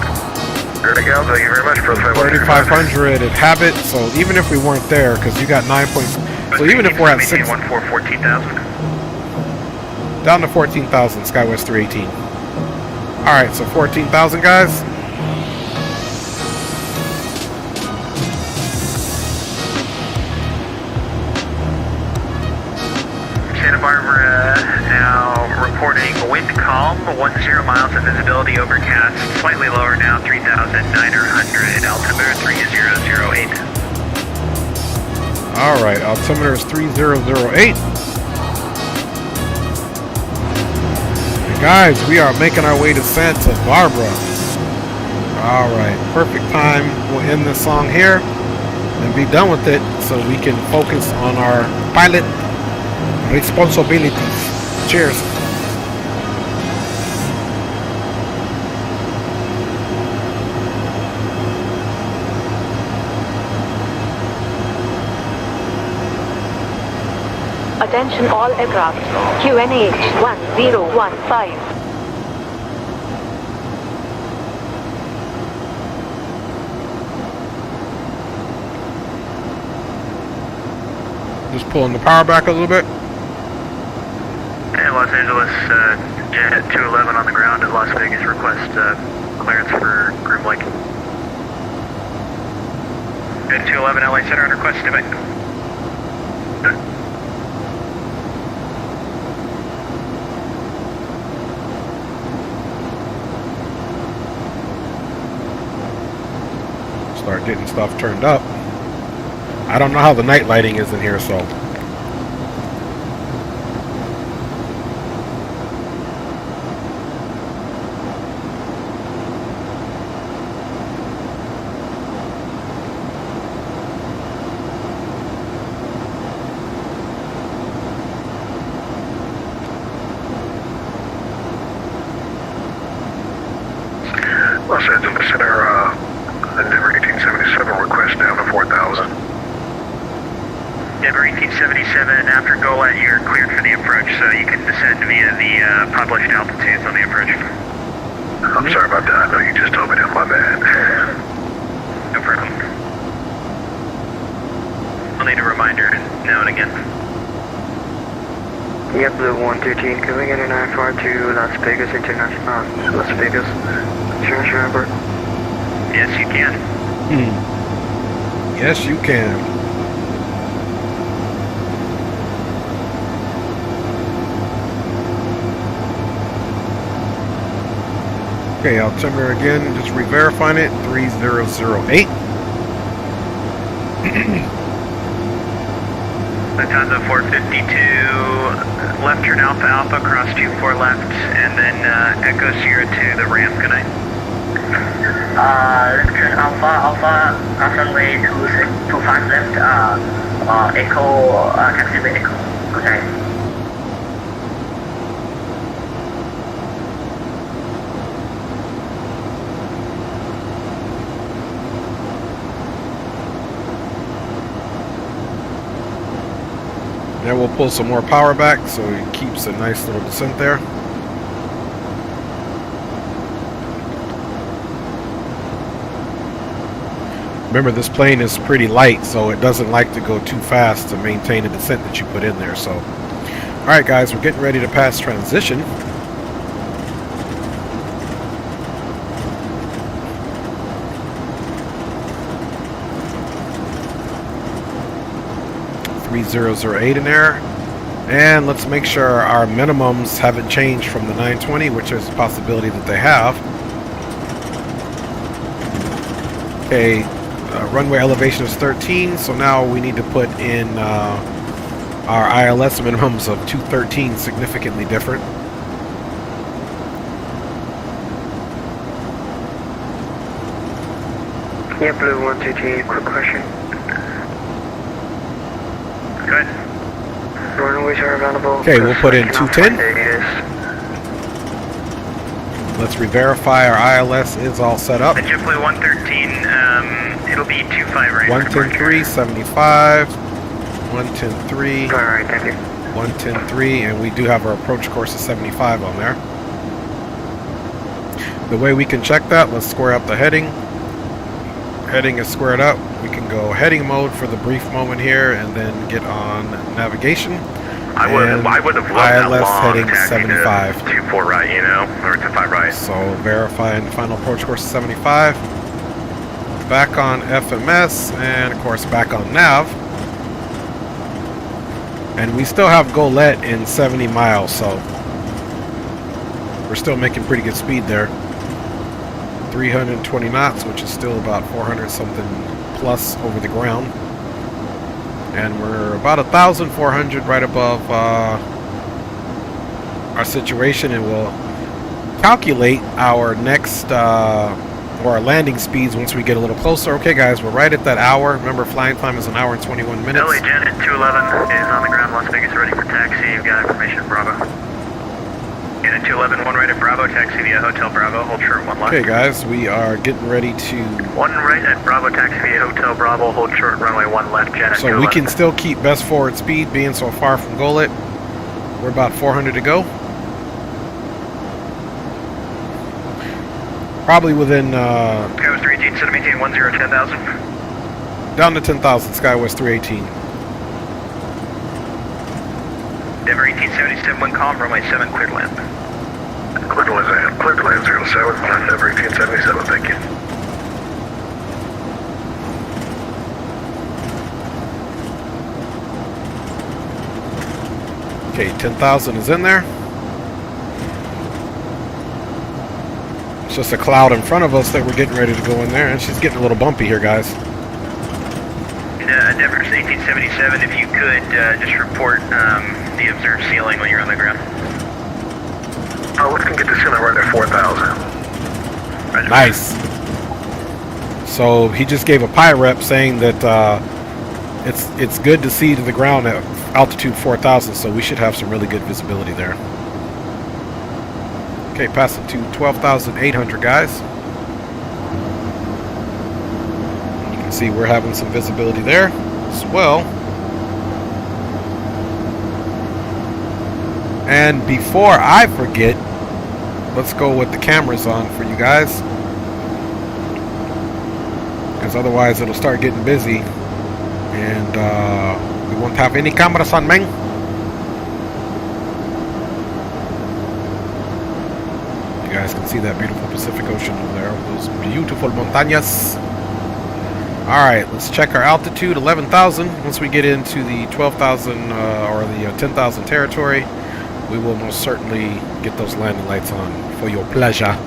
Speaker 2: Direct Gallup, thank you very much, profile
Speaker 1: 3,500 at habit, so even if we weren't there, because you got 9 points. So even if we're at 6,
Speaker 5: 14,000.
Speaker 1: down to 14,000, SkyWest 318. Alright, so 14,000 guys.
Speaker 5: Santa Barbara now reporting wind calm, 10 miles of visibility, overcast, slightly lower now, 3,900, altimeter 3008.
Speaker 1: Alright, altimeter is 3008. And guys, we are making our way to Santa Barbara. Alright, perfect time. We'll end this song here and be done with it so we can focus on our pilot responsibilities. Cheers.
Speaker 9: Attention all aircraft. QNH 1015.
Speaker 1: Just pulling the power back a little bit.
Speaker 5: And Los Angeles, Jet 211 on the ground at Las Vegas, request clearance for groom link. Jet 211 LA Center on request, stand by.
Speaker 1: Start getting stuff turned up. I don't know how the night lighting is in here, so
Speaker 2: just down to 4,000.
Speaker 5: Denver 1877, after GOLET, you're cleared for the approach, so you can descend via the published altitudes on the approach.
Speaker 2: I'm sorry about that. I know you just told me that. My bad.
Speaker 5: No problem. I'll need a reminder now and again.
Speaker 3: Yep, Blue 113, can we get an IFR to Las Vegas International? Las Vegas International Airport?
Speaker 5: Yes, you can.
Speaker 1: Yes, you can. Okay, altimeter again, just re-verifying it, 3008.
Speaker 5: Lufthansa 452, left turn Alpha Alpha, cross 24 left, and then Echo Sierra to the ramp, good night.
Speaker 10: Left turn Alpha, runway 25 left, Echo, taxiway Echo, okay.
Speaker 1: Then we'll pull some more power back so it keeps a nice little descent there. Remember, this plane is pretty light, so it doesn't like to go too fast to maintain the descent that you put in there. So, all right, guys, we're getting ready to pass transition. .3008 in there, and let's make sure our minimums haven't changed from the 920, which is a possibility that they have. Okay, runway elevation is 13, so now we need to put in our ILS minimums of 213, significantly different.
Speaker 3: Yeah, Blue 113, quick question.
Speaker 5: Good.
Speaker 3: Runways are available.
Speaker 1: Okay, we'll put in 210. Let's re-verify our ILS is all set up.
Speaker 5: JetBlue 113, it'll be 25 right.
Speaker 1: 110.3, 75, 110.3.
Speaker 3: Alright, thank you.
Speaker 1: 110.3, and we do have our approach course of 75 on there. The way we can check that, let's square up the heading. Heading is squared up. We can go heading mode for the brief moment here, and then get on navigation.
Speaker 2: I would have loved that
Speaker 1: ILS
Speaker 2: long
Speaker 1: heading
Speaker 2: taxi
Speaker 1: 75.
Speaker 2: to 24 right, you know, or to 5 right.
Speaker 1: So verifying the final approach course of 75. Back on FMS, and of course back on nav. And we still have GOLET in 70 miles, so we're still making pretty good speed there. 320 knots, which is still about 400 something plus over the ground. And we're about 1,400 right above our situation, and we'll calculate our next or our landing speeds once we get a little closer. Okay, guys, we're right at that hour. Remember, flying time is 1 hour and 21 minutes.
Speaker 5: LA Janet 211 is on the ground, Las Vegas, ready for taxi. You've got information, Bravo. Janet 211, 1 right at Bravo, taxi via Hotel Bravo, hold short 1 left.
Speaker 1: Okay, guys, we are getting ready to...
Speaker 5: 1 right at Bravo, taxi via Hotel Bravo, hold short runway 1 left, Janet 211.
Speaker 1: So we can still keep best forward speed, being so far from GOLET. We're about 400 to go. Probably within...
Speaker 5: SkyWest 318, set to maintain 10,000.
Speaker 1: Down to 10,000, SkyWest 318.
Speaker 5: Denver 1877, wind calm, runway 7, cleared land.
Speaker 2: Clear to land. Clear to land 07, Denver 1877, thank you.
Speaker 1: Okay, 10,000 is in there. It's just a cloud in front of us that we're getting ready to go in there, and she's getting a little bumpy here, guys.
Speaker 5: Denver 1877, if you could just report the observed ceiling when you're on the ground.
Speaker 2: Oh, we can get the ceiling right at 4,000.
Speaker 1: Nice. So he just gave a PIREP saying that it's good to see to the ground at altitude 4,000, so we should have some really good visibility there. Okay, passing to 12,800, guys. You can See, we're having some visibility there as well. And before I forget, let's go with the cameras on for you guys, because otherwise it'll start getting busy and we won't have any cameras on, man. You guys can see that beautiful Pacific Ocean over there, those beautiful montañas. Alright, let's check our altitude, 11,000. Once we get into the 12,000 or the 10,000 territory, we will most certainly get those landing lights on for your pleasure.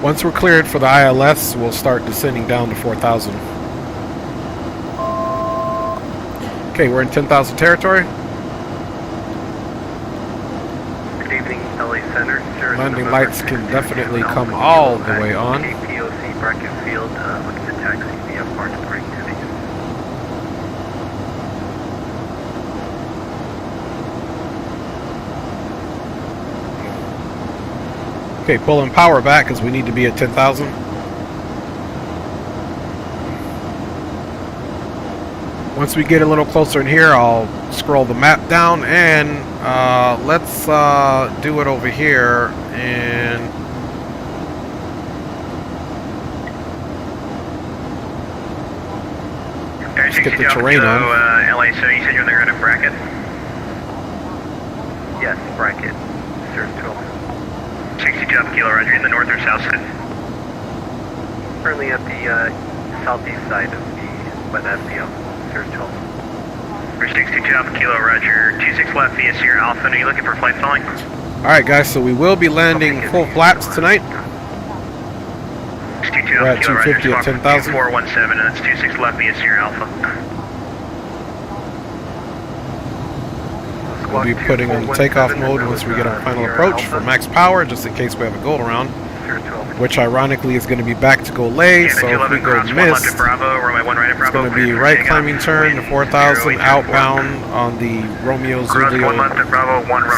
Speaker 1: Once we're cleared for the ILS, we'll start descending down to 4,000. Okay, we're in 10,000 territory.
Speaker 6: Good evening, LA Center.
Speaker 1: Landing lights can definitely come all the way on.
Speaker 6: KPOC Bracket Field, looking to taxi via Park Spring to the
Speaker 1: Okay, pulling power back because we need to be at 10,000. Once we get a little closer in here, I'll scroll the map down and let's do it over here and let's get the terrain on.
Speaker 5: LA, so you said you're on the ground at Bracket?
Speaker 6: Yes, Bracket. Sir, 12.
Speaker 5: 62 up, Kilo, Roger, in the north or south side?
Speaker 6: Currently at the southeast side of the wet FPL. Sir, 12.
Speaker 5: For 62 up, Kilo, Roger, 26 left via Sierra Alpha. Are you looking for flight following?
Speaker 1: Alright guys, so we will be landing full flaps tonight.
Speaker 5: 62
Speaker 1: We're
Speaker 5: up,
Speaker 1: at
Speaker 5: Kilo, Roger,
Speaker 1: 250 at 10,000.
Speaker 5: 2417, and that's 26 left via Sierra Alpha.
Speaker 1: We'll be putting on takeoff mode once we get our final approach for max power, just in case we have a go around, which ironically is going to be back to go lay, so if we go missed, it's going to be right climbing turn to 4,000 outbound on the Romeo Zulu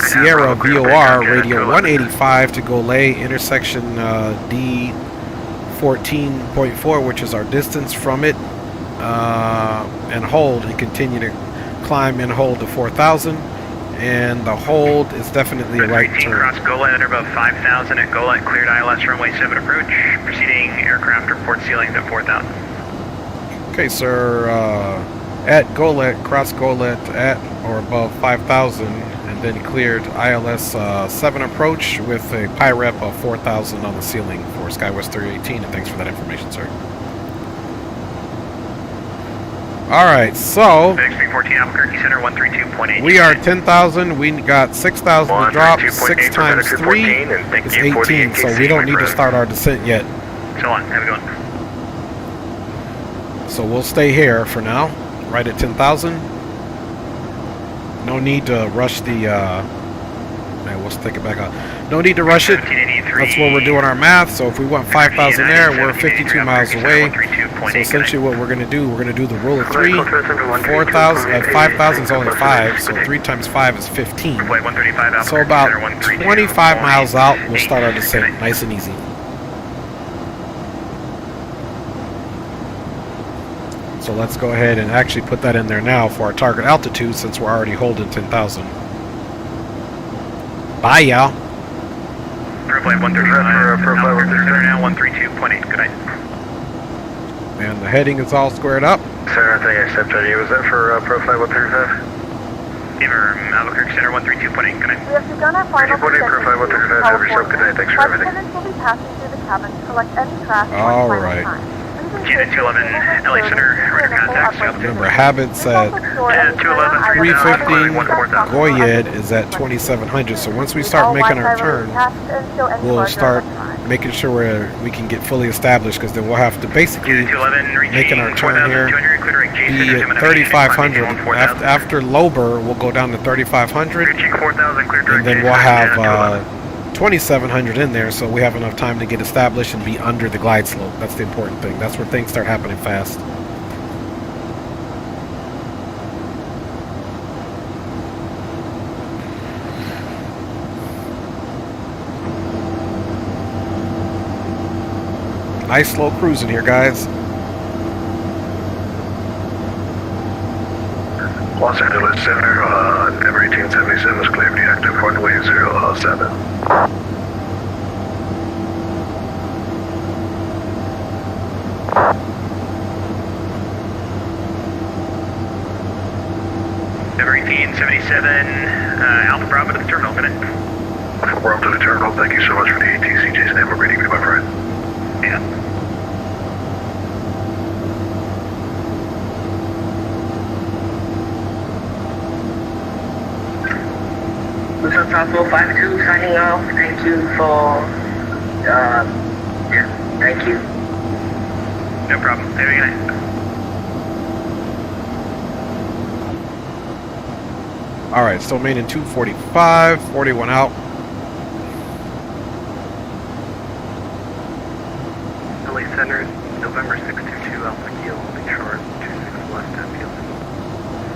Speaker 1: Sierra VOR radio 185 to go lay intersection D 14.4, which is our distance from it, and hold and continue to climb and hold to 4,000. And the hold is definitely a right turn.
Speaker 5: Cross GOLET at above 5,000 at GOLET, cleared ILS runway 7 approach. Proceeding aircraft report ceilings at 4,000.
Speaker 1: Okay, sir. At GOLET, cross GOLET at or above 5,000, and then cleared ILS 7 approach with a PIREP of 4,000 on the ceiling for SkyWest 318. And thanks for that information, sir. Alright, so we are 10,000, we got 6,000 to drop, 6 times 3 is 18, so we don't need to start our descent yet.
Speaker 5: So on, have a good one.
Speaker 1: So we'll stay here for now, right at 10,000. No need to rush the, let's take it back up. No need to rush it, that's where we're doing our math, so if we want 5,000 there, we're 52 miles away. So essentially what we're going to do, the rule of 3, 4,000, 5,000 is only 5, so 3 times 5 is 15. So about 25 miles out, we'll start our descent, nice and easy. So let's go ahead and actually put that in there now for our target altitude, since we're already holding 10,000. Bye, y'all.
Speaker 5: Profile 135, now 132.8, good night.
Speaker 1: And the heading is all squared up.
Speaker 6: Sir, I think I accept you. Was that for Profile 135?
Speaker 5: Beaver, Albuquerque Center 132.8, good night.
Speaker 8: We have begun our final descent.
Speaker 6: Profile 135, have yourself good night. Thanks for everything.
Speaker 8: Flight attendants will be passing through the cabin to collect any trash
Speaker 1: All
Speaker 8: one
Speaker 1: right.
Speaker 8: final time.
Speaker 5: Janet 211, LA Center, radar contacts.
Speaker 1: Remember, Habits at 315, Goyed is at 2,700. So once we start making our turn, we'll start making sure we can get fully established, because then we'll have to basically making our turn here be at 3,500. After Lober, we'll go down to 3,500, and then we'll have 2,700 in there, so we have enough time to get established and be under the glide slope. That's the important thing. That's where things start happening fast. Nice slow cruising here, guys.
Speaker 2: Los Angeles Center, number 1877 is clear to active runway 07.
Speaker 5: Number 1877, Alpha Bravo to the terminal, minute.
Speaker 2: We're up to the terminal. Thank you so much for the ATCJ stand. We're reading you, my friend.
Speaker 5: Yeah.
Speaker 10: Luzon South 452 signing off. Thank you for, yeah, thank you.
Speaker 5: No problem. Have a good night.
Speaker 1: Alright, still remaining 245, 41 out.
Speaker 6: LA Center, November 622 Alpha Kilo, holding short, 26 West Aviation.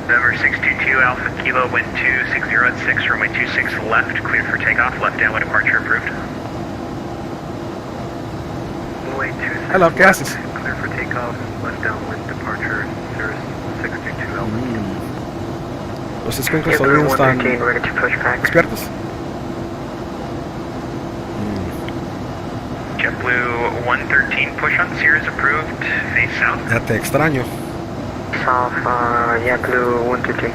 Speaker 5: November 622 Alpha Kilo, wind 260 at 6, runway 26 left, cleared for takeoff, left downwind departure approved.
Speaker 6: Runway 26
Speaker 1: I love gases.
Speaker 6: clear for takeoff, left downwind departure, Cirrus 622 Alpha Kilo.
Speaker 1: Los escuincles todavía están
Speaker 10: ready to push back.
Speaker 1: despiertos.
Speaker 5: JetBlue 113 push on Cirrus approved, face south.
Speaker 1: Ya te extraño.
Speaker 10: South, JetBlue 123.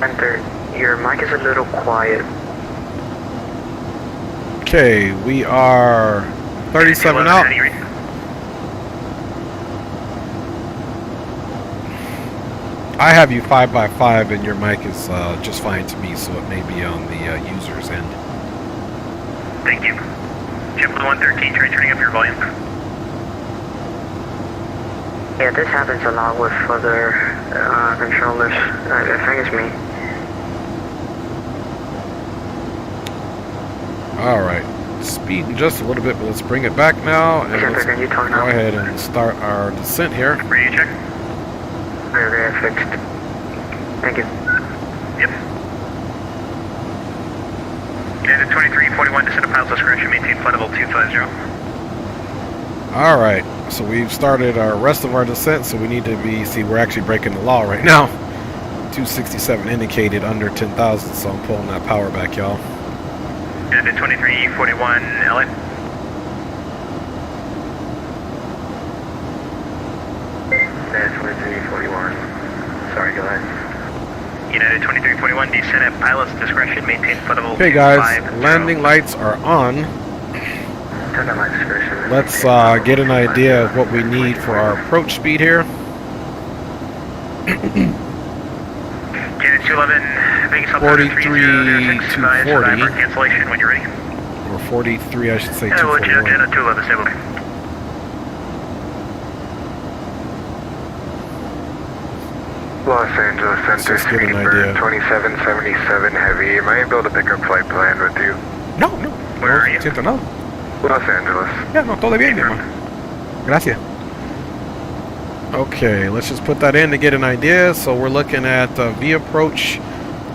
Speaker 10: Enter. Your mic is a little quiet.
Speaker 1: Okay, we are 37 out. I have you 5x5 and your mic is just fine to me, so it may be on the user's end.
Speaker 5: Thank you. JetBlue 113, try turning up your volume.
Speaker 10: Yeah, this happens a lot with other controllers. I think it's me.
Speaker 1: Alright, speeding just a little bit, but let's bring it back now, and let's go ahead and start our descent here.
Speaker 5: Radio check.
Speaker 10: Very fixed. Thank you.
Speaker 5: Yep. United 2341, descend to pilot's discretion, maintain flight level 250.
Speaker 1: Alright, so we've started our rest of our descent, so we need to be, see, we're actually breaking the law right now. 267 indicated under 10,000, so I'm pulling that power back, y'all.
Speaker 5: United 2341, LA.
Speaker 6: United 2341. Sorry, go ahead.
Speaker 5: United 2341, descend at pilot's discretion, maintain flight level
Speaker 1: Okay, guys, landing lights are on.
Speaker 6: Turn on my discretion.
Speaker 1: Let's get an idea of what we need for our approach speed here.
Speaker 5: United 211, Vegas
Speaker 1: 43,240.
Speaker 5: cancellation when you're ready.
Speaker 1: Or 43, I should say,
Speaker 5: Yeah, we'll let you know,
Speaker 1: 241.
Speaker 5: 211, stable.
Speaker 11: Los Angeles Center,
Speaker 1: Let's get an idea.
Speaker 11: 2777 Heavy. Am I able to pick up flight plan with you?
Speaker 1: No, no.
Speaker 5: Where are you?
Speaker 1: Siento nada.
Speaker 11: Los Angeles.
Speaker 1: Yeah, no, todo bien, mi hermano. Gracias. Okay, let's just put that in to get an idea. So we're looking at V approach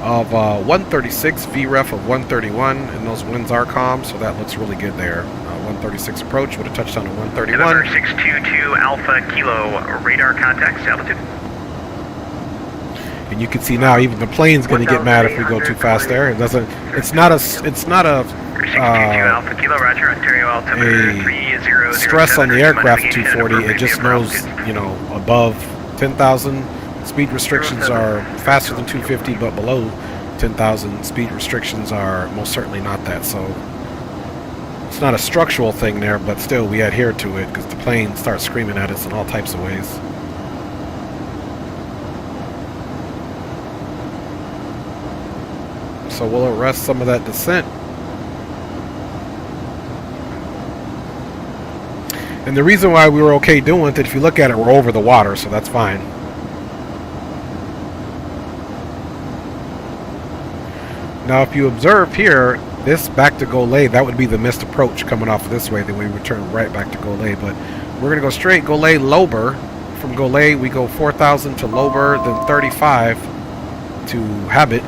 Speaker 1: of 136, VREF of 131, and those winds are calm, so that looks really good there. 136 approach with a touchdown of 131.
Speaker 5: November 622 Alpha Kilo, radar contacts, altitude.
Speaker 1: And you can see now even the plane's going to get mad if we go too fast there. It doesn't. It's not a
Speaker 5: 622 Alpha Kilo, Roger, Ontario altimeter 3007.
Speaker 1: stress on the aircraft 240. It just knows, you know, above 10,000 speed restrictions are faster than 250, but below 10,000 speed restrictions are most certainly not that. So it's not a structural thing there, but still we adhere to it because the plane starts screaming at us in all types of ways. So we'll arrest some of that descent. And the reason why we were okay doing it, if you look at it, we're over the water, so that's fine. Now if you observe here, this back to Golay, that would be the missed approach coming off this way, then we return right back to Golay. But we're going to go straight Golay Lober from Golay, we go 4,000 to Lober, then 35 to Habit.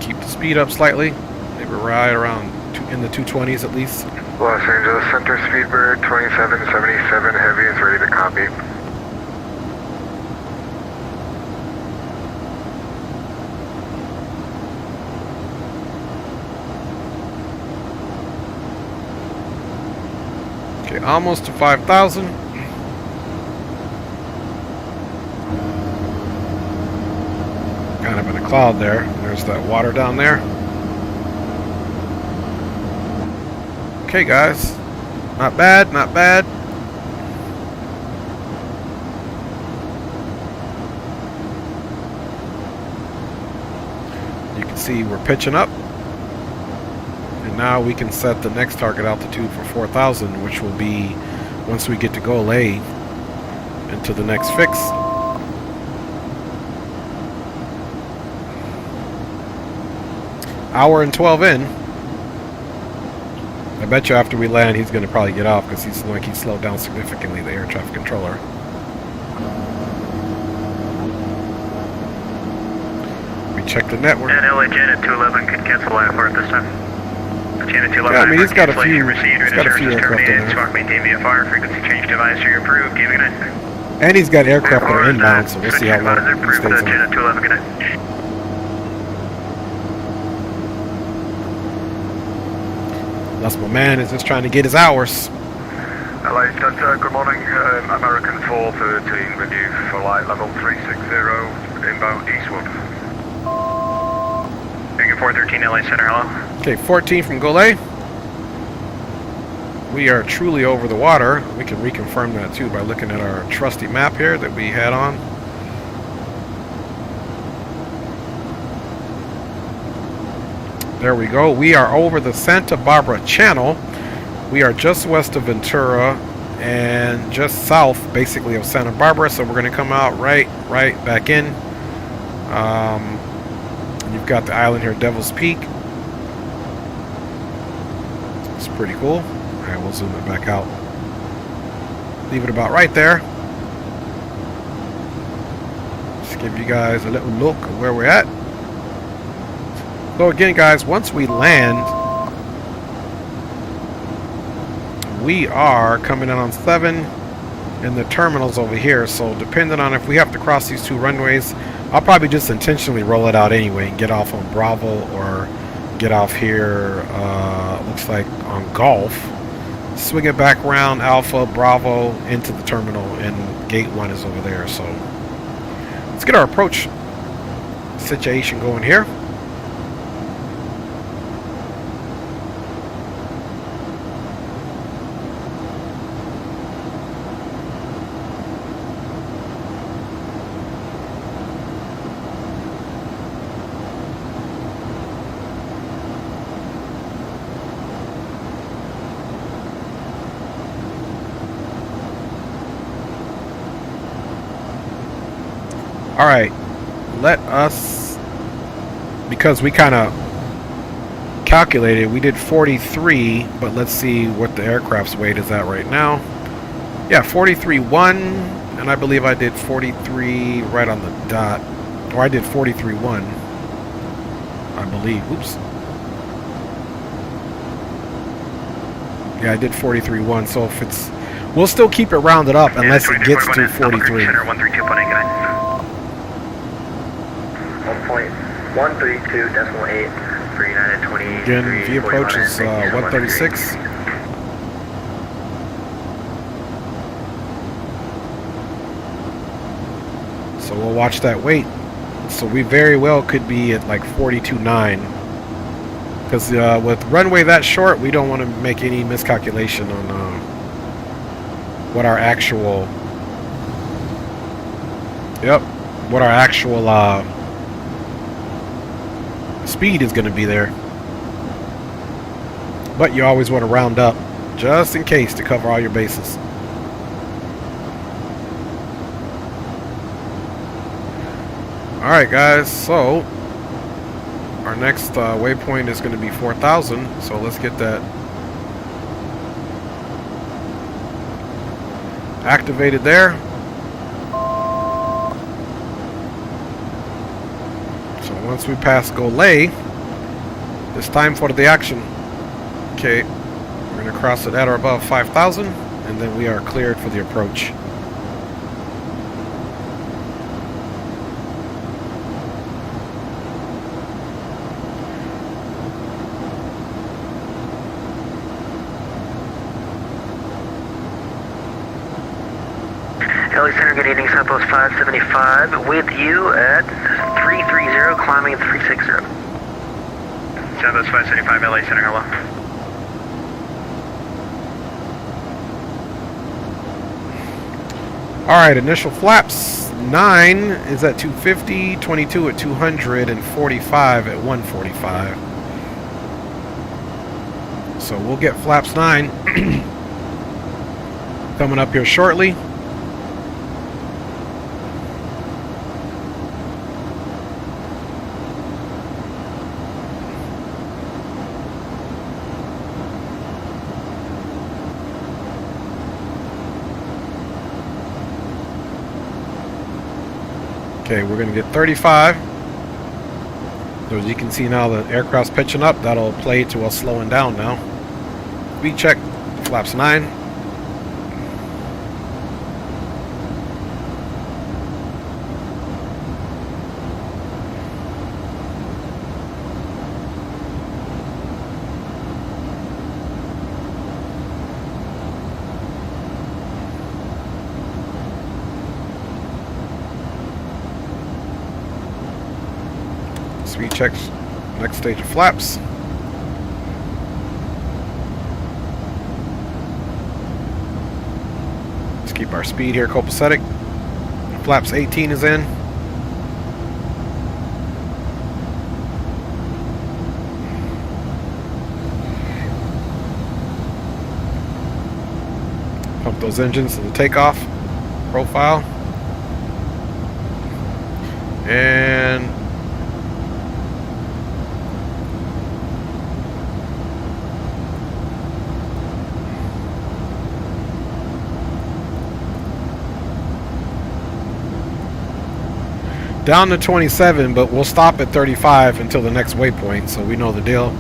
Speaker 1: Keep the speed up slightly, maybe right around in the 220s at least.
Speaker 11: Los Angeles Center Speedbird 2777 Heavy is ready to copy.
Speaker 1: Okay, almost to 5,000. Kind of in a cloud there. There's that water down there. Okay, guys. Not bad, not bad. You can see we're pitching up. And now we can set the next target altitude for 4,000, which will be once we get to Golay into the next fix. Hour and 12 in. I bet you after we land, he's going to probably get off because he's like he slowed down significantly, the air traffic controller. We check the network.
Speaker 5: And LA Janet 211 could cancel IFR at this time. Janet 211.
Speaker 1: Yeah, I mean, he's got a few
Speaker 5: aircraft
Speaker 1: in there.
Speaker 5: Squawk maintain VFR, frequency change device, you're approved, give good night.
Speaker 1: And he's got aircraft that are inbound, so we'll see how long he stays on.
Speaker 5: Janet 211, good night.
Speaker 1: That's my man is just trying to get his hours.
Speaker 12: LA Center, good morning. American 413 with you for flight level 360, inbound eastward.
Speaker 5: American 413 LA Center, hello.
Speaker 1: Okay, 14 from Golay. We are truly over the water. We can reconfirm that too by looking at our trusty map here that we had on. There we go. We are over the Santa Barbara Channel. We are just west of Ventura and just south, basically, of Santa Barbara. So we're going to come out right back in. You've got the island here, Devil's Peak. It's pretty cool. All right, we'll zoom it back out. Leave it about right there. Just give you guys a little look at where we're at. So again, guys, once we land, we are coming in on 7 in the terminals over here. So depending on if we have to cross these 2 runways, I'll probably just intentionally roll it out anyway and get off on Bravo or get off here, looks like on Golf. Swing it back around Alpha, Bravo, into the terminal, and gate 1 is over there. So let's get our approach situation going here. All right, let us, because we kind of calculated, we did 43, but let's see what the aircraft's weight is at right now. Yeah, 43.1, and I believe I did 43 right on the dot, or I did 43.1, I believe. Oops. Yeah, I did 43.1, so if it's, we'll still keep it rounded up unless it gets to 43.
Speaker 3: 132.8 for United 20.
Speaker 1: Again, the approach is 136. So we'll watch that weight. So we very well could be at like 42.9. Because with runway that short, we don't want to make any miscalculation on what our actual... Yep, what our actual... speed is going to be there, but you always want to round up just in case to cover all your bases. All right, guys, so Our next waypoint is going to be 4,000, so let's get that activated there. So once we pass Golay, it's time for the action. Okay, we're going to cross it at or above 5,000, and then we are cleared for the approach.
Speaker 3: LA Center, good evening, Southwest 575, with you at 330, climbing at 360.
Speaker 5: Southwest 575, LA Center, hello.
Speaker 1: Alright, initial flaps. 9 is at 250, 22 at 200, and 45 at 145. So we'll get flaps 9 coming up here shortly. Okay, we're going to get 35. So as you can see now, the aircraft's pitching up. That'll play to us slowing down now. Speed check, flaps 9. Speed checks, next stage of flaps. Let's keep our speed here copacetic. Flaps 18 is in. Pump those engines to the takeoff profile. And down to 27, but we'll stop at 35 until the next waypoint, so we know the deal.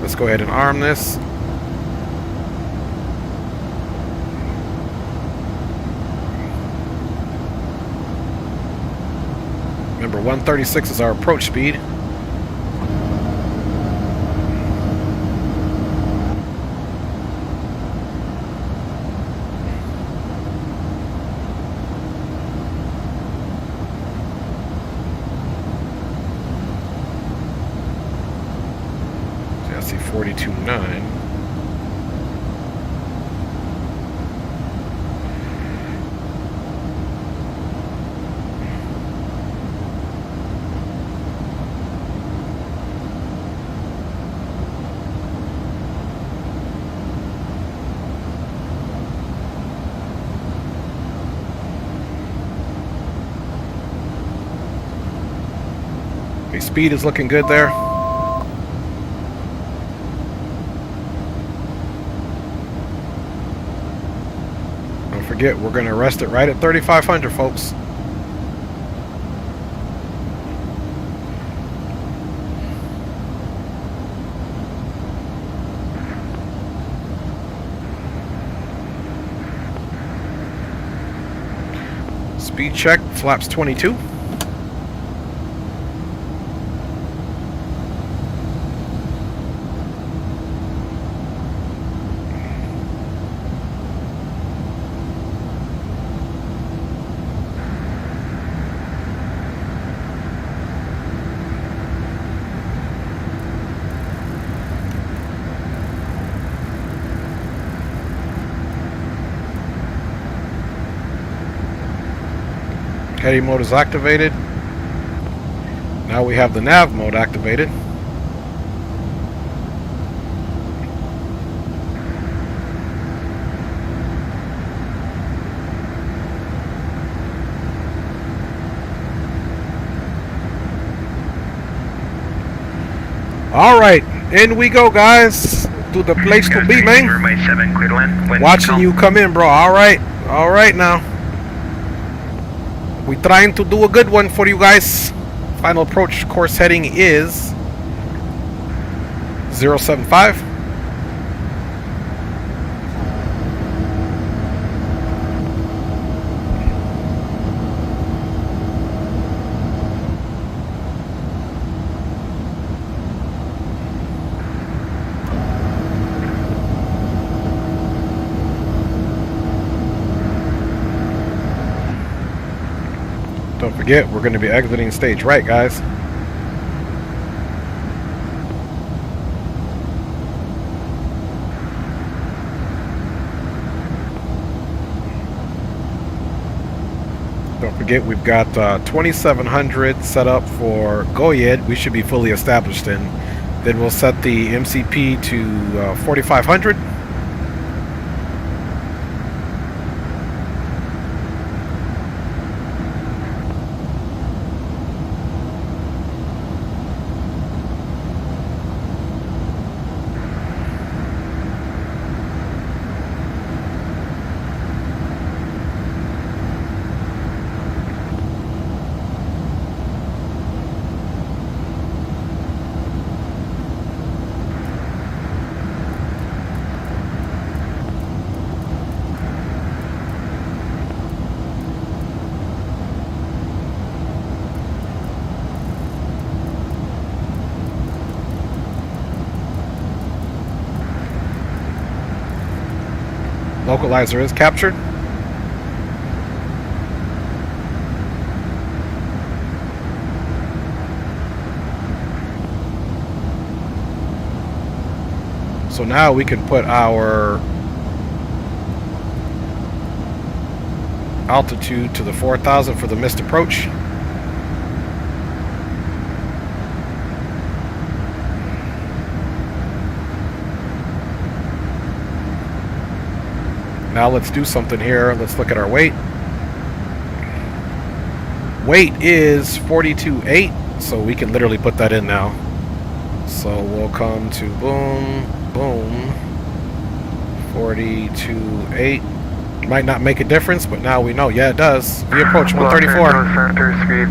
Speaker 1: Let's go ahead and arm this. Remember, 136 is our approach speed. See 42.9. Okay, speed is looking good there. Forget, we're going to arrest it right at 3,500, folks. Speed check, flaps 22. Heading mode is activated. Now we have the nav mode activated. All right, in we go, guys. To the place to be, man.
Speaker 5: Runway 7, clear to land.
Speaker 1: Watching you come in, bro. All right now. We trying to do a good one for you guys. Final approach course heading is 075. Don't forget, we're going to be exiting stage right, guys. Don't forget, we've got 2700 set up for Goyed. We should be fully established in. Then we'll set the MCP to 4500. Localizer is captured. So now we can put our altitude to the 4,000 for the missed approach. Now let's do something here. Let's look at our weight. Weight is 42.8, so we can literally put that in now. So we'll come to boom, boom, 42.8. Might not make a difference, but now we know. Yeah, it does. We approach 134.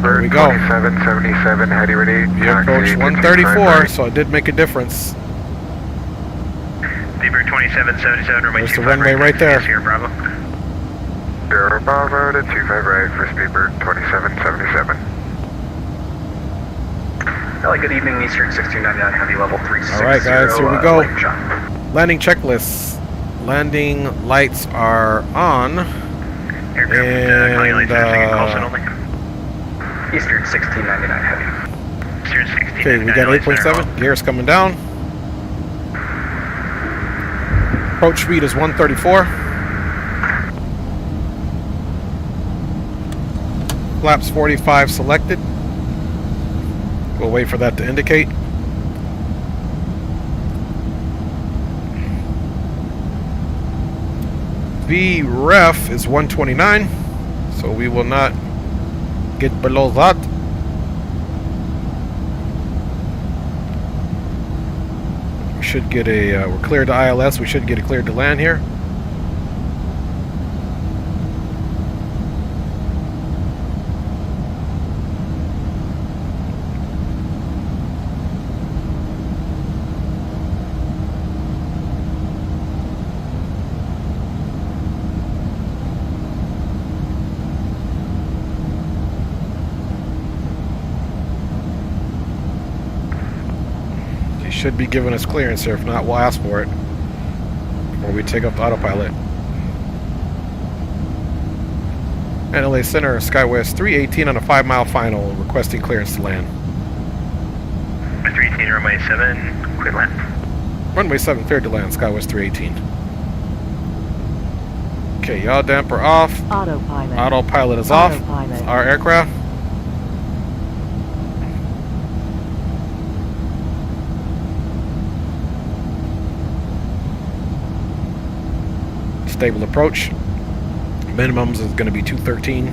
Speaker 1: There we go.
Speaker 11: 2777, heady ready.
Speaker 1: We approach 134, so it did make a difference.
Speaker 5: Speedbird 2777,
Speaker 1: there's the runway right there.
Speaker 5: Here, Bravo.
Speaker 11: Sierra Bravo to 25 right for Speedbird 2777.
Speaker 6: Good evening, Eastern 6299, heavy level 360.
Speaker 1: All right, guys, here we go. Landing checklist. Landing lights are on.
Speaker 5: Aircraft,
Speaker 6: Eastern 1699 heavy.
Speaker 5: Eastern 1699.
Speaker 1: Okay, we got 8.7. Gears coming down. Approach speed is 134. Flaps 45 selected. We'll wait for that to indicate. VREF is 129, so we will not get below that. We should get a, we're cleared to ILS, we should get it cleared to land here. Should be giving us clearance here. If not, we'll ask for it before we take up the autopilot. And LA Center, SkyWest 318 on a 5-mile final, requesting clearance to land.
Speaker 5: 318, runway 7, clear to land.
Speaker 1: Runway 7, cleared to land, SkyWest 318. Okay, yaw damper off.
Speaker 13: Autopilot.
Speaker 1: Autopilot is off. Our aircraft. Stable approach. Minimums is going to be 213.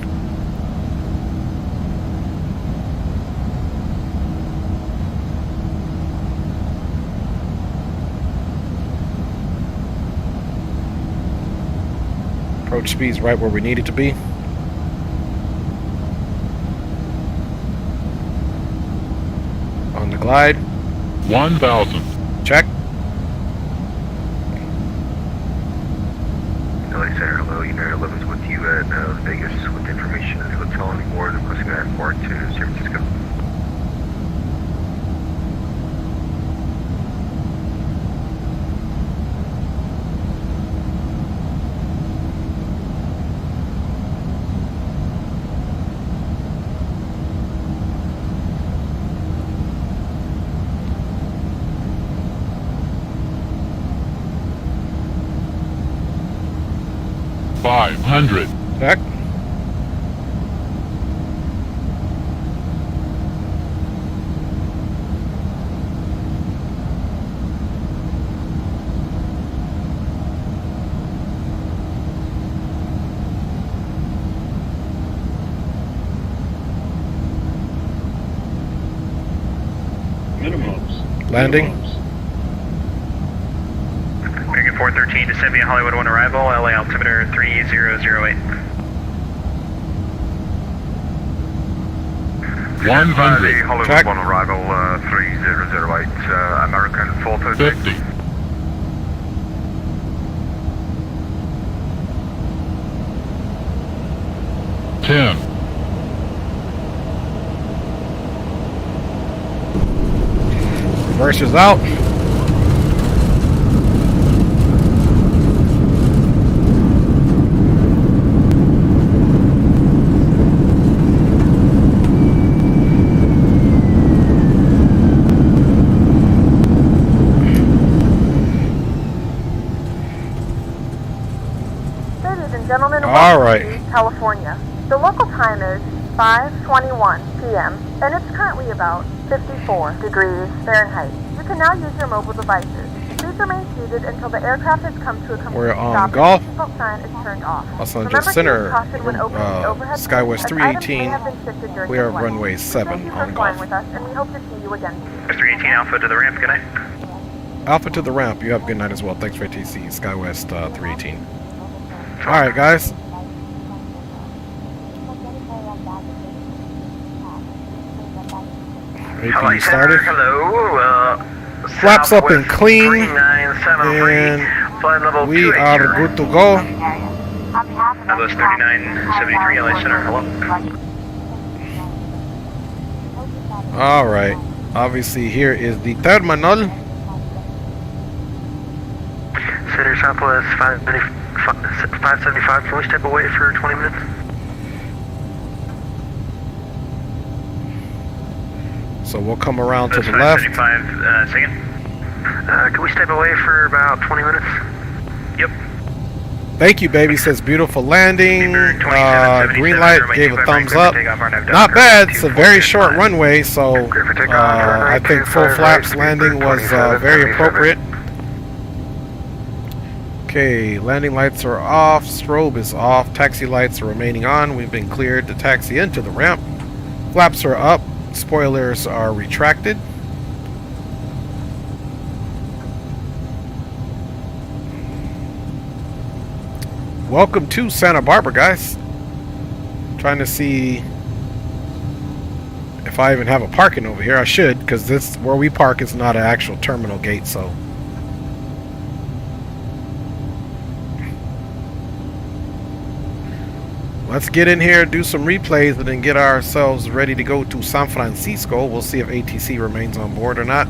Speaker 1: Approach speed's right where we need it to be. On the glide.
Speaker 13: 1,000.
Speaker 1: Check.
Speaker 12: LA Center, hello, United 11's with you at Vegas with information at the hotel on the board, requesting an airport to San Francisco.
Speaker 13: $500.
Speaker 1: Check.
Speaker 13: Minimums.
Speaker 1: Landing.
Speaker 5: American 413 to send me a Hollywood 1 arrival, LA altimeter 3008.
Speaker 13: 100.
Speaker 12: Hollywood
Speaker 1: Check.
Speaker 12: 1 arrival 3008, American 413.
Speaker 13: 50. 10.
Speaker 1: Reverse is out.
Speaker 8: Ladies and gentlemen,
Speaker 1: All
Speaker 8: welcome
Speaker 1: right.
Speaker 8: to California. The local time is 5:21 p.m. and it's currently about 54 degrees Fahrenheit. You can now use your mobile devices. Please remain seated until the aircraft has come to a complete
Speaker 1: We're on
Speaker 8: stop and
Speaker 1: golf.
Speaker 8: the seatbelt sign is turned off.
Speaker 1: Los Angeles
Speaker 8: Remember to
Speaker 1: Center,
Speaker 8: use caution when opening the overhead
Speaker 1: SkyWest
Speaker 8: bins, as items may
Speaker 1: 318.
Speaker 8: have been shifted during
Speaker 1: We
Speaker 8: the
Speaker 1: are
Speaker 8: flight.
Speaker 1: runway 7
Speaker 8: Thank you for
Speaker 1: on
Speaker 8: flying
Speaker 1: golf.
Speaker 8: with us, and we hope to see you again.
Speaker 5: 318 Alpha to the ramp, good night.
Speaker 1: Alpha to the ramp. You have a good night as well. Thanks for ATC. SkyWest 318. All right, guys. AP started.
Speaker 3: Hello,
Speaker 1: Flaps up and clean,
Speaker 3: 3973, flight level
Speaker 1: We are good to go.
Speaker 5: Atlas 3973, LA Center, hello.
Speaker 1: All right. Obviously, here is the terminal.
Speaker 3: Center Southwest 575, can we step away for 20 minutes?
Speaker 1: So we'll come around to
Speaker 5: That's
Speaker 1: the left.
Speaker 5: 575, second.
Speaker 3: Can we step away for about 20 minutes?
Speaker 5: Yep.
Speaker 1: Thank you, baby. Says beautiful landing. Green light gave a thumbs up. Not bad. It's a very short runway, so I think full flaps landing was very appropriate. Okay, landing lights are off. Strobe is off. Taxi lights are remaining on. We've been cleared to taxi into the ramp. Flaps are up. Spoilers are retracted. Welcome to Santa Barbara, guys. Trying to see if I even have a parking over here. I should, because this where we park is not an actual terminal gate, so. Let's get in here, do some replays, and then get ourselves ready to go to San Francisco. We'll see if ATC remains on board or not.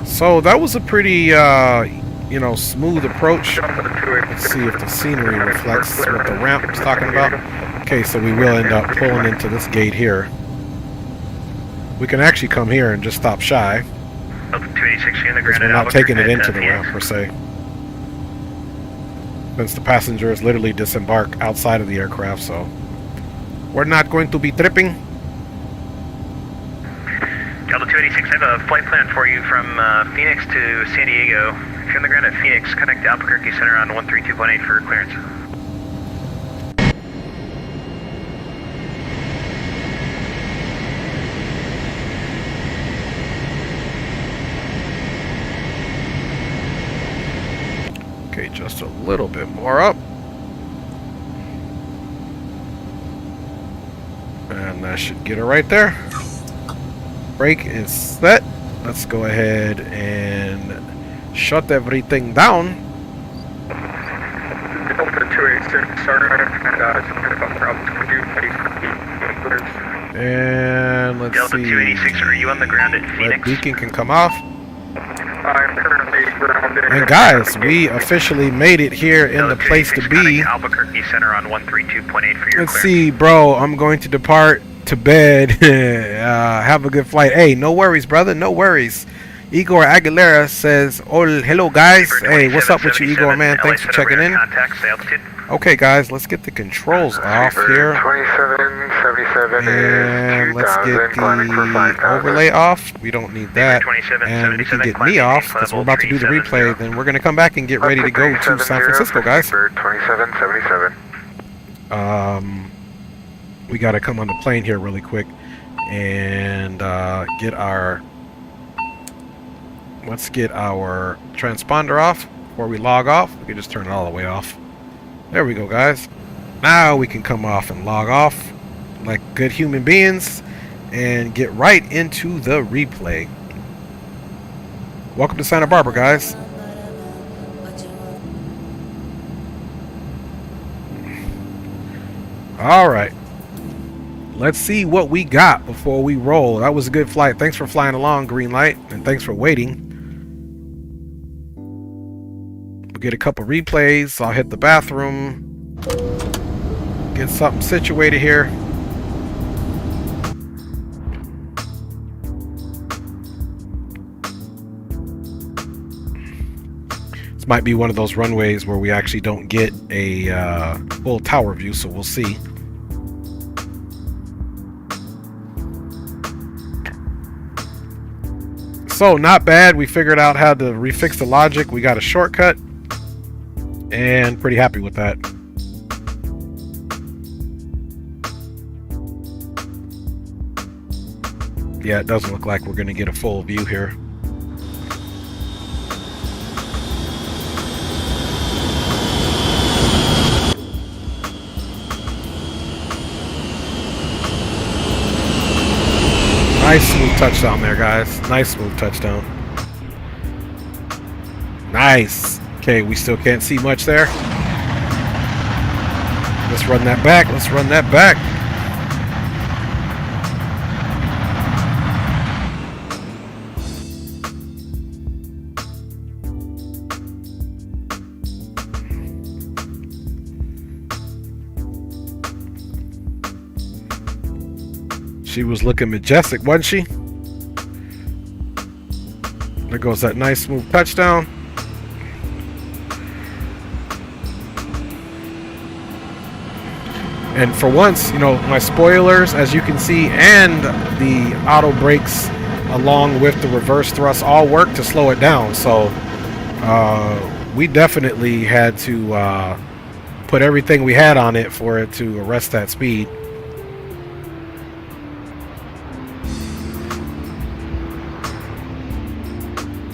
Speaker 1: So that was a pretty, smooth approach. Let's see if the scenery reflects what the ramp was talking about. Okay, so we will end up pulling into this gate here. We can actually come here and just stop shy.
Speaker 5: 286 in the
Speaker 1: Because
Speaker 5: ground.
Speaker 1: we're not taking it into the ramp per se. Since the passengers literally disembark outside of the aircraft, so we're not going to be tripping.
Speaker 5: Delta 286, I have a flight plan for you from Phoenix to San Diego. If you're on the ground at Phoenix, connect to Albuquerque Center on 132.8 for clearance.
Speaker 1: little bit more up. And that should get her right there. Brake is set. Let's go ahead and shut everything down.
Speaker 12: Delta 286, sorry,
Speaker 1: and let's
Speaker 5: Delta
Speaker 1: see.
Speaker 5: 286, are you on the ground at Phoenix?
Speaker 1: Red beacon can come off.
Speaker 12: I'm currently grounded.
Speaker 1: And guys, we officially made it here in the place to be.
Speaker 5: Albuquerque Center on 132.8 for your
Speaker 1: Let's
Speaker 5: clearance.
Speaker 1: see, bro. I'm going to depart to bed. Have a good flight. Hey, no worries, brother. No worries. Igor Aguilera says, "Oh, hello, guys. Hey, what's up with you, Igor, man? Thanks for checking in." Okay, guys, let's get the controls off here.
Speaker 11: 2777
Speaker 1: And
Speaker 11: is
Speaker 1: let's get
Speaker 11: 2000, climbing for
Speaker 1: the
Speaker 11: 5000.
Speaker 1: overlay off. We don't need that. And we can get me off because we're about to do the replay. Then we're going to come back and get ready to go to San Francisco, guys.
Speaker 11: 2777.
Speaker 1: We got to come on the plane here really quick and get our... Let's get our transponder off before we log off. We can just turn it all the way off. There we go, guys. Now we can come off and log off like good human beings and get right into the replay. Welcome to Santa Barbara, guys. All right. Let's see what we got before we roll. That was a good flight. Thanks for flying along, green light, and thanks for waiting. We'll get a couple replays. I'll hit the bathroom. Get something situated here. This might be one of those runways where we actually don't get a full tower view, so we'll see. So, not bad. We figured out how to refix the logic. We got a shortcut. And pretty happy with that. Yeah, it doesn't look like we're going to get a full view here. Nice smooth touchdown there, guys. Nice smooth touchdown. Nice. Okay, we still can't see much there. Let's run that back. Let's run that back. She was looking majestic, wasn't she? There goes that nice smooth touchdown. And for once, you know, my spoilers, as you can see, and the auto brakes along with the reverse thrust all work to slow it down. So we definitely had to put everything we had on it for it to arrest that speed.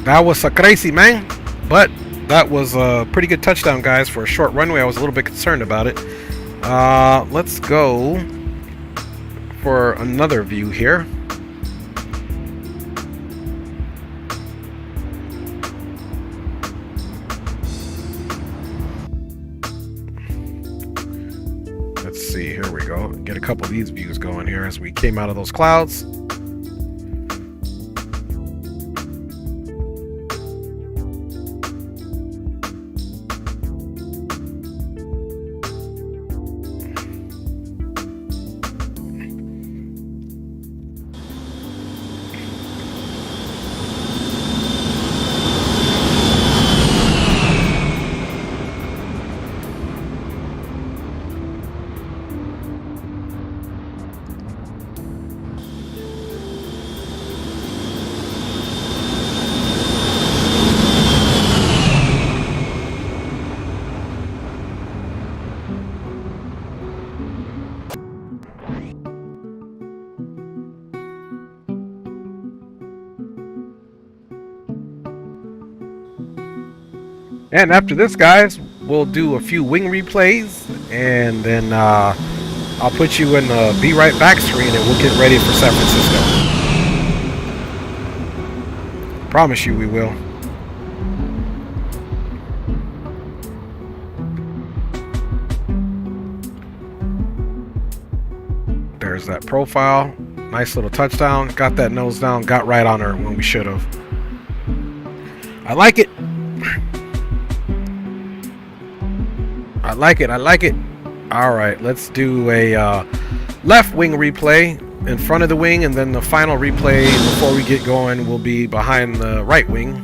Speaker 1: That was so crazy, man. But that was a pretty good touchdown, guys. For a short runway, I was a little bit concerned about it. Let's go for another view here. Let's see, here we go. Get a couple of these views going here as we came out of those clouds. And after this, guys, we'll do a few wing replays, and then I'll put you in the Be Right Back screen, and we'll get ready for San Francisco. Promise you we will. There's that profile. Nice little touchdown. Got that nose down. Got right on her when we should have. I like it. I like it. I like it. All right, let's do a left wing replay in front of the wing, and then the final replay before we get going will be behind the right wing.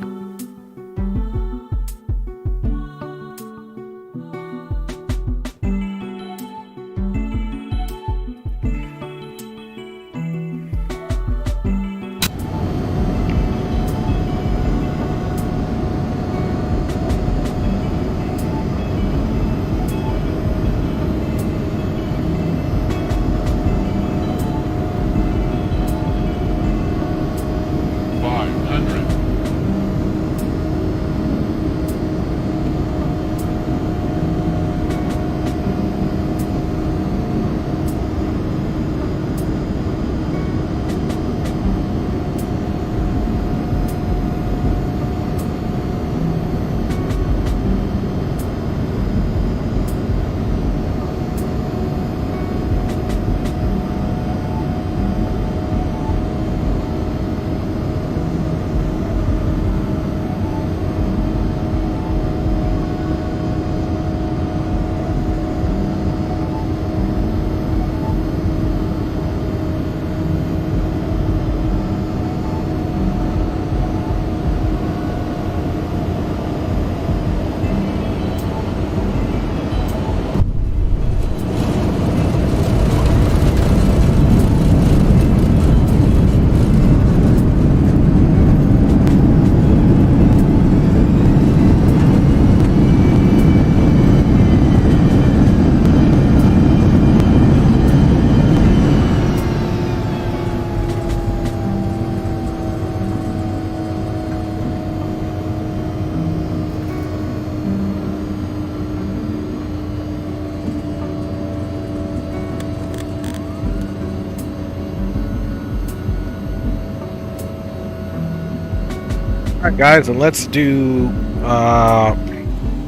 Speaker 1: Alright guys, and let's do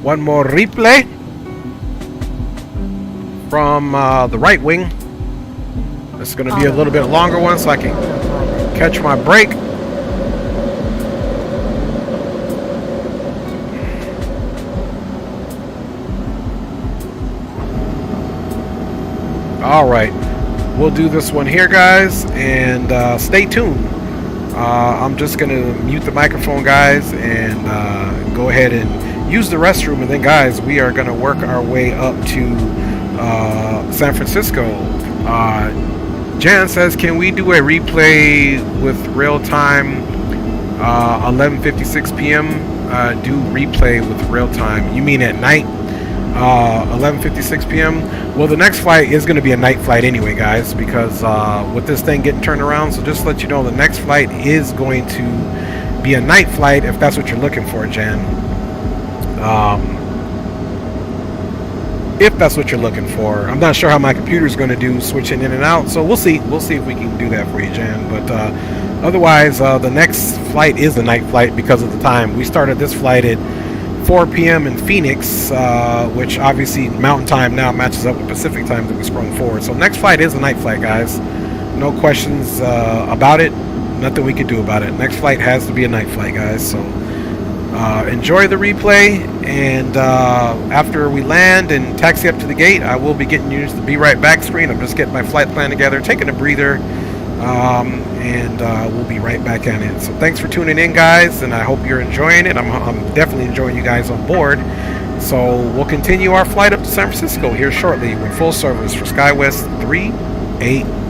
Speaker 1: one more replay from the right wing. This is going to be a little bit longer one so I can catch my break. Alright, we'll do this one here guys, and stay tuned. I'm just going to mute the microphone, guys, and go ahead and use the restroom. And then, guys, we are going to work our way up to San Francisco. Jan says, can we do a replay with real-time 11:56 p.m.? Do replay with real-time. You mean at night? 11:56 p.m. Well, the next flight is going to be a night flight anyway, guys, because with this thing getting turned around. So just to let you know, the next flight is going to be a night flight if that's what you're looking for, Jan. If that's what you're looking for. I'm not sure how my computer is going to do switching in and out, so we'll see. We'll see if we can do that for you, Jan. But otherwise, the next flight is a night flight because of the time. We started this flight at 4 p.m. in Phoenix, which obviously Mountain Time now matches up with Pacific Time that we sprung forward. So next flight is a night flight, guys. No questions about it. Nothing we can do about it. Next flight has to be a night flight, guys. So enjoy the replay, and after we land and taxi up to the gate, I will be getting used to the Be Right Back screen. I'm just getting my flight plan together, taking a breather, and we'll be right back at it. So thanks for tuning in, guys, and I hope you're enjoying it. I'm definitely enjoying you guys on board. So we'll continue our flight up to San Francisco here shortly with full service for SkyWest 318.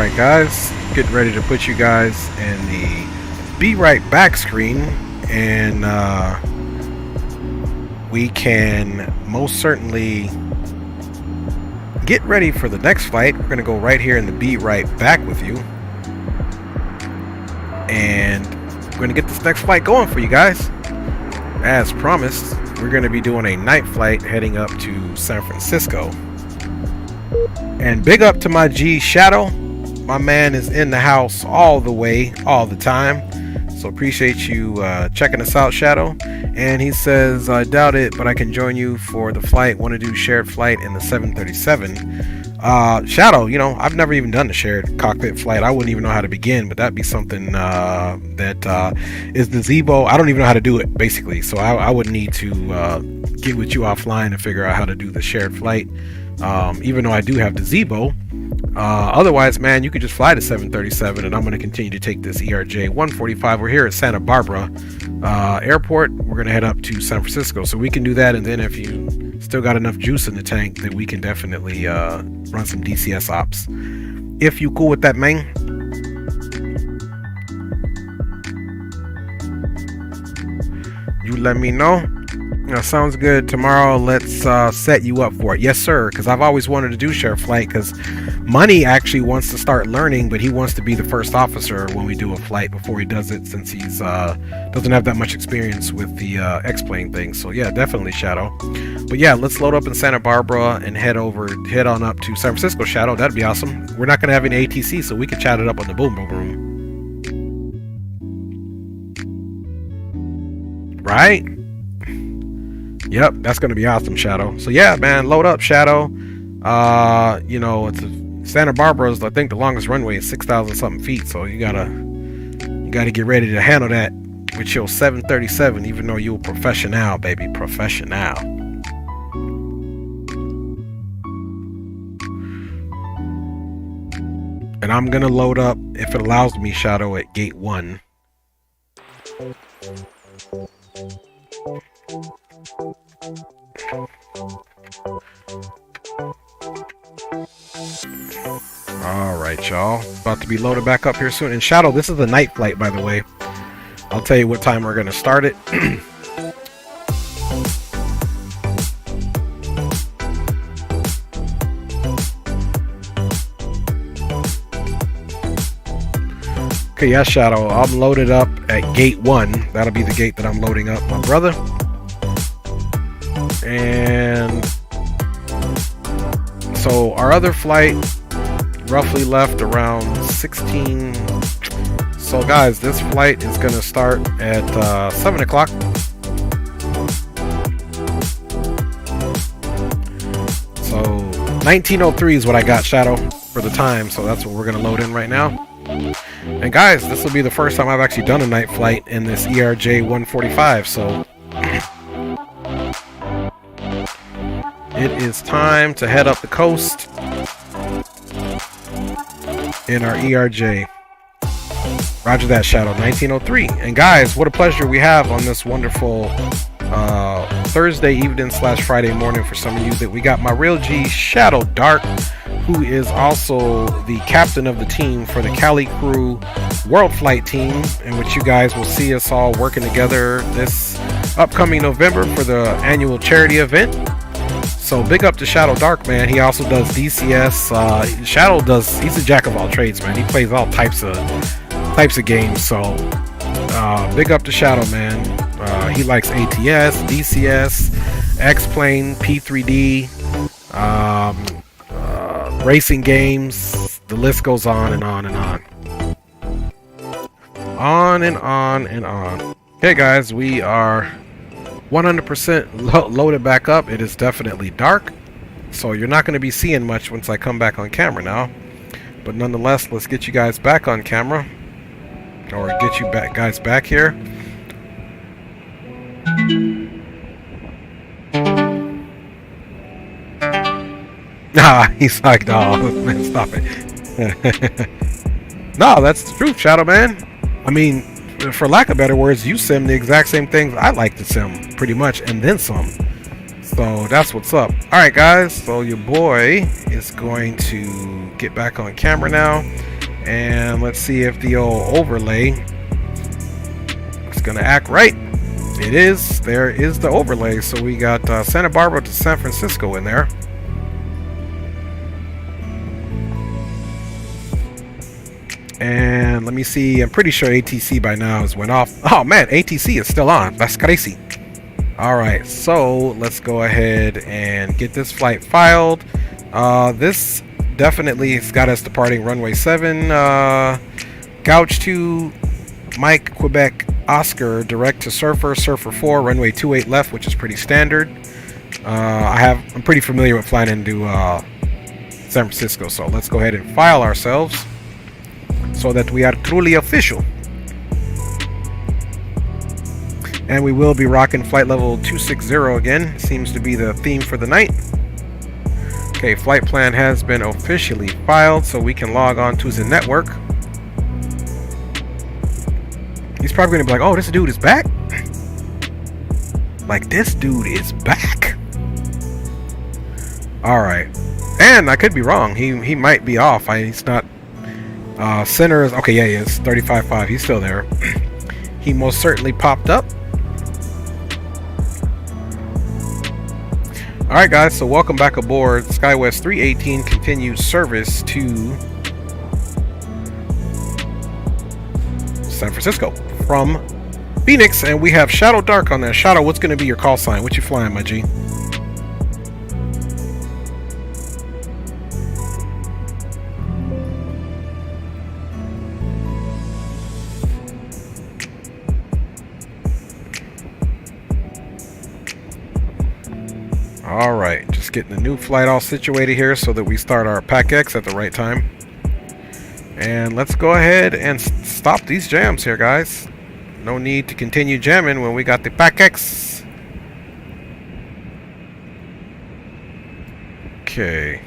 Speaker 1: Alright guys, getting ready to put you guys in the Be Right Back screen, and we can most certainly get ready for the next flight. We're going to go right here in the Be Right Back with you, and we're going to get this next flight going for you guys. As promised, we're going to be doing a night flight heading up to San Francisco. And big up to my G Shadow. My man is in the house all the way, all the time. So appreciate you checking us out, Shadow. And he says, I doubt it, but I can join you for the flight. Want to do shared flight in the 737. Shadow, you know, I've never even done the shared cockpit flight. I wouldn't even know how to begin, but that'd be something that is the Zebo. I don't even know how to do it, basically. So I would need to get with you offline and figure out how to do the shared flight. Even though I do have the Zebo. Otherwise, man, you could just fly to 737, and I'm going to continue to take this ERJ 145. We're here at Santa Barbara airport. We're going to head up to San Francisco, so we can do that. And then if you still got enough juice in the tank, then we can definitely run some DCS ops. If you cool with that, man. You let me know. Sounds good. Tomorrow, let's set you up for it. Yes, sir. Because I've always wanted to do share flight. Because Money actually wants to start learning, but he wants to be the first officer when we do a flight before he does it, since he's doesn't have that much experience with the X-plane thing. So yeah, definitely Shadow. But yeah, let's load up in Santa Barbara and head on up to San Francisco. Shadow, that'd be awesome. We're not gonna have any ATC, so we can chat it up on the boom boom room. Right? Yep, that's gonna be awesome, Shadow. So yeah, man, load up, Shadow. You know, Santa Barbara's, I think the longest runway is 6,000 something feet. So you gotta get ready to handle that with your 737, even though you're a professional, baby, professional. And I'm gonna load up, if it allows me, Shadow, at gate 1. Alright, y'all. About to be loaded back up here soon. And Shadow, this is a night flight, by the way. I'll tell you what time we're going to start it. Okay, yeah, Shadow. I'm loaded up at gate 1. That'll be the gate that I'm loading up, my brother. And so our other flight roughly left around 16. So guys, this flight is going to start at 7 o'clock. So 1903 is what I got, Shadow, for the time. So that's what we're going to load in right now. And guys, this will be the first time I've actually done a night flight in this ERJ 145. So it is time to head up the coast in our ERJ. Roger that, Shadow. 1903. And guys, what a pleasure we have on this wonderful Thursday evening / Friday morning for some of you, that we got my real G Shadow Dark, who is also the captain of the team for the Cali Crew World Flight team, in which you guys will see us all working together this upcoming November for the annual charity event. So big up to Shadow Dark, man. He also does DCS. He's a jack of all trades, man. He plays all types of games. So big up to Shadow, man. He likes ATS, DCS, X-plane, P3D, racing games. The list goes on and on and on. On and on and on. Okay, guys, we are 100% loaded back up. It is definitely dark, so you're not going to be seeing much once I come back on camera now. But nonetheless, let's get you guys back on camera, or get you guys back here. He's like, no, man, stop it. No, that's the truth, Shadow, man. I mean, for lack of better words, you sim the exact same things I like to sim, pretty much, and then some. So that's what's up. Alright guys, so your boy is going to get back on camera now. And let's see if the old overlay is gonna act right. It is. There is the overlay. So we got Santa Barbara to San Francisco in there. And let me see. I'm pretty sure ATC by now has went off. Oh man, ATC is still on. That's crazy. All right, so let's go ahead and get this flight filed. This definitely has got us departing runway 7, Gouge 2, Mike, Quebec, Oscar, direct to Surfer, Surfer 4, runway 28 left, which is pretty standard. I'm pretty familiar with flying into San Francisco, so let's go ahead and file ourselves so that we are truly official. And we will be rocking flight level 260 again. Seems to be the theme for the night. Okay, flight plan has been officially filed, so we can log on to the network. He's probably gonna be like, oh, this dude is back? Like, this dude is back. Alright. And I could be wrong. He might be off. He's not center is okay, yeah, he is 35.5. He's still there. He most certainly popped up. Alright guys, so welcome back aboard. SkyWest 318 continues service to San Francisco from Phoenix, and we have Shadow Dark on there. Shadow, what's going to be your call sign? What you flying, my G? Alright, just getting the new flight all situated here so that we start our Pack X at the right time. And let's go ahead and stop these jams here, guys. No need to continue jamming when we got the Pack X. Okay.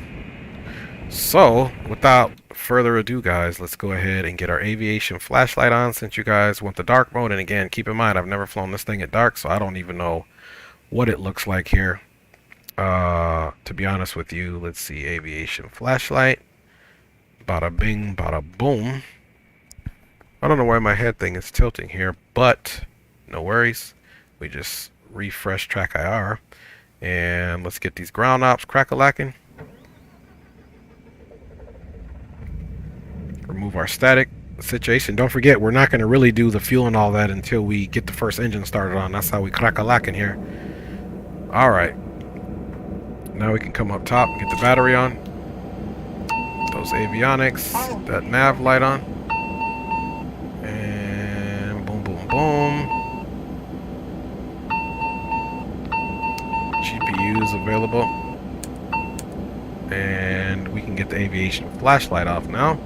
Speaker 1: So, without further ado, guys, let's go ahead and get our aviation flashlight on since you guys want the dark mode. And again, keep in mind, I've never flown this thing at dark, so I don't even know what it looks like here. To be honest with you, let's see, aviation flashlight. Bada bing, bada boom. I don't know why my head thing is tilting here, but no worries. We just refresh track IR. And let's get these ground ops crack-a-lacking. Remove our static situation. Don't forget, we're not going to really do the fuel and all that until we get the first engine started on. That's how we crack-a-lacking here. Alright. Now we can come up top and get the battery on. Those avionics. That nav light on. And boom, boom, boom. GPUs available. And we can get the aviation flashlight off now.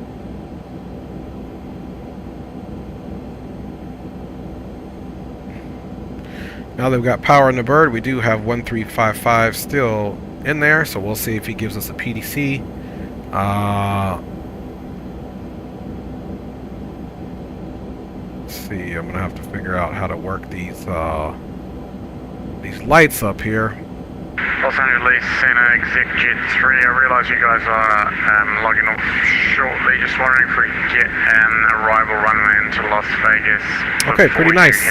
Speaker 1: Now that we've got power in the bird, we do have 1355 still in there, so we'll see if he gives us a PDC. Let's see, I'm gonna have to figure out how to work these lights up here.
Speaker 12: Los Angeles, Cena, Exit Jet 3. I realise you guys are logging off shortly. Just wondering if we could get an arrival runway into Las Vegas.
Speaker 1: Okay, pretty nice.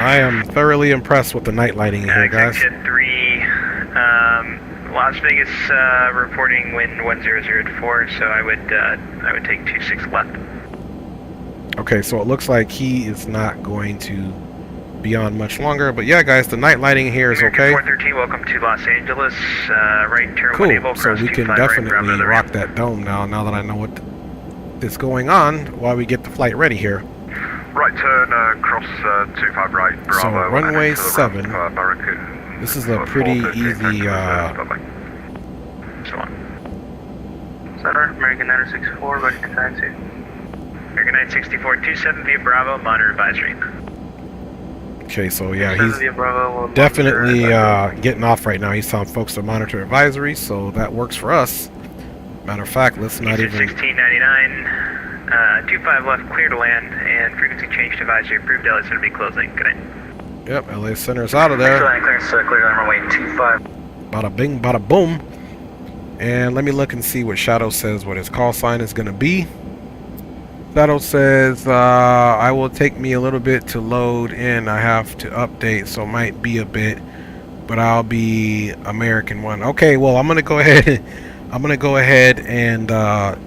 Speaker 1: I am thoroughly impressed with the night lighting here, guys.
Speaker 5: Exit Jet 3, Las Vegas reporting wind 1004, so I would take 26 left.
Speaker 1: Okay, so it looks like he is not going to be on much longer, but yeah, guys, the night lighting here is okay.
Speaker 5: 413, welcome to Los Angeles. Right turn
Speaker 1: cool.
Speaker 5: enable,
Speaker 1: So we can definitely rock that dome now that I know what is going on while we get the flight ready here.
Speaker 12: Right turn, cross 25 right, Bravo.
Speaker 1: So runway 7.
Speaker 12: American.
Speaker 1: This is a pretty easy.
Speaker 5: So on. Center, American 964, ready to taxi. American 964, 27 via Bravo, monitor advisory.
Speaker 1: Okay, so yeah, he's definitely getting off right now. He's telling folks to monitor advisory, so that works for us. Matter of fact, let's not even...
Speaker 5: 1699, 25 left, clear to land, and frequency change to advisory approved. LA Center be closing. Good night.
Speaker 1: Yep, LA Center's out of there.
Speaker 3: Clearance, clear on runway 25.
Speaker 1: Bada bing, bada boom. And let me look and see what Shadow says what his call sign is going to be. Throttle says, I will take me a little bit to load in. I have to update, so might be a bit, but I'll be American one. Okay, well, I'm gonna go ahead. I'm gonna go ahead and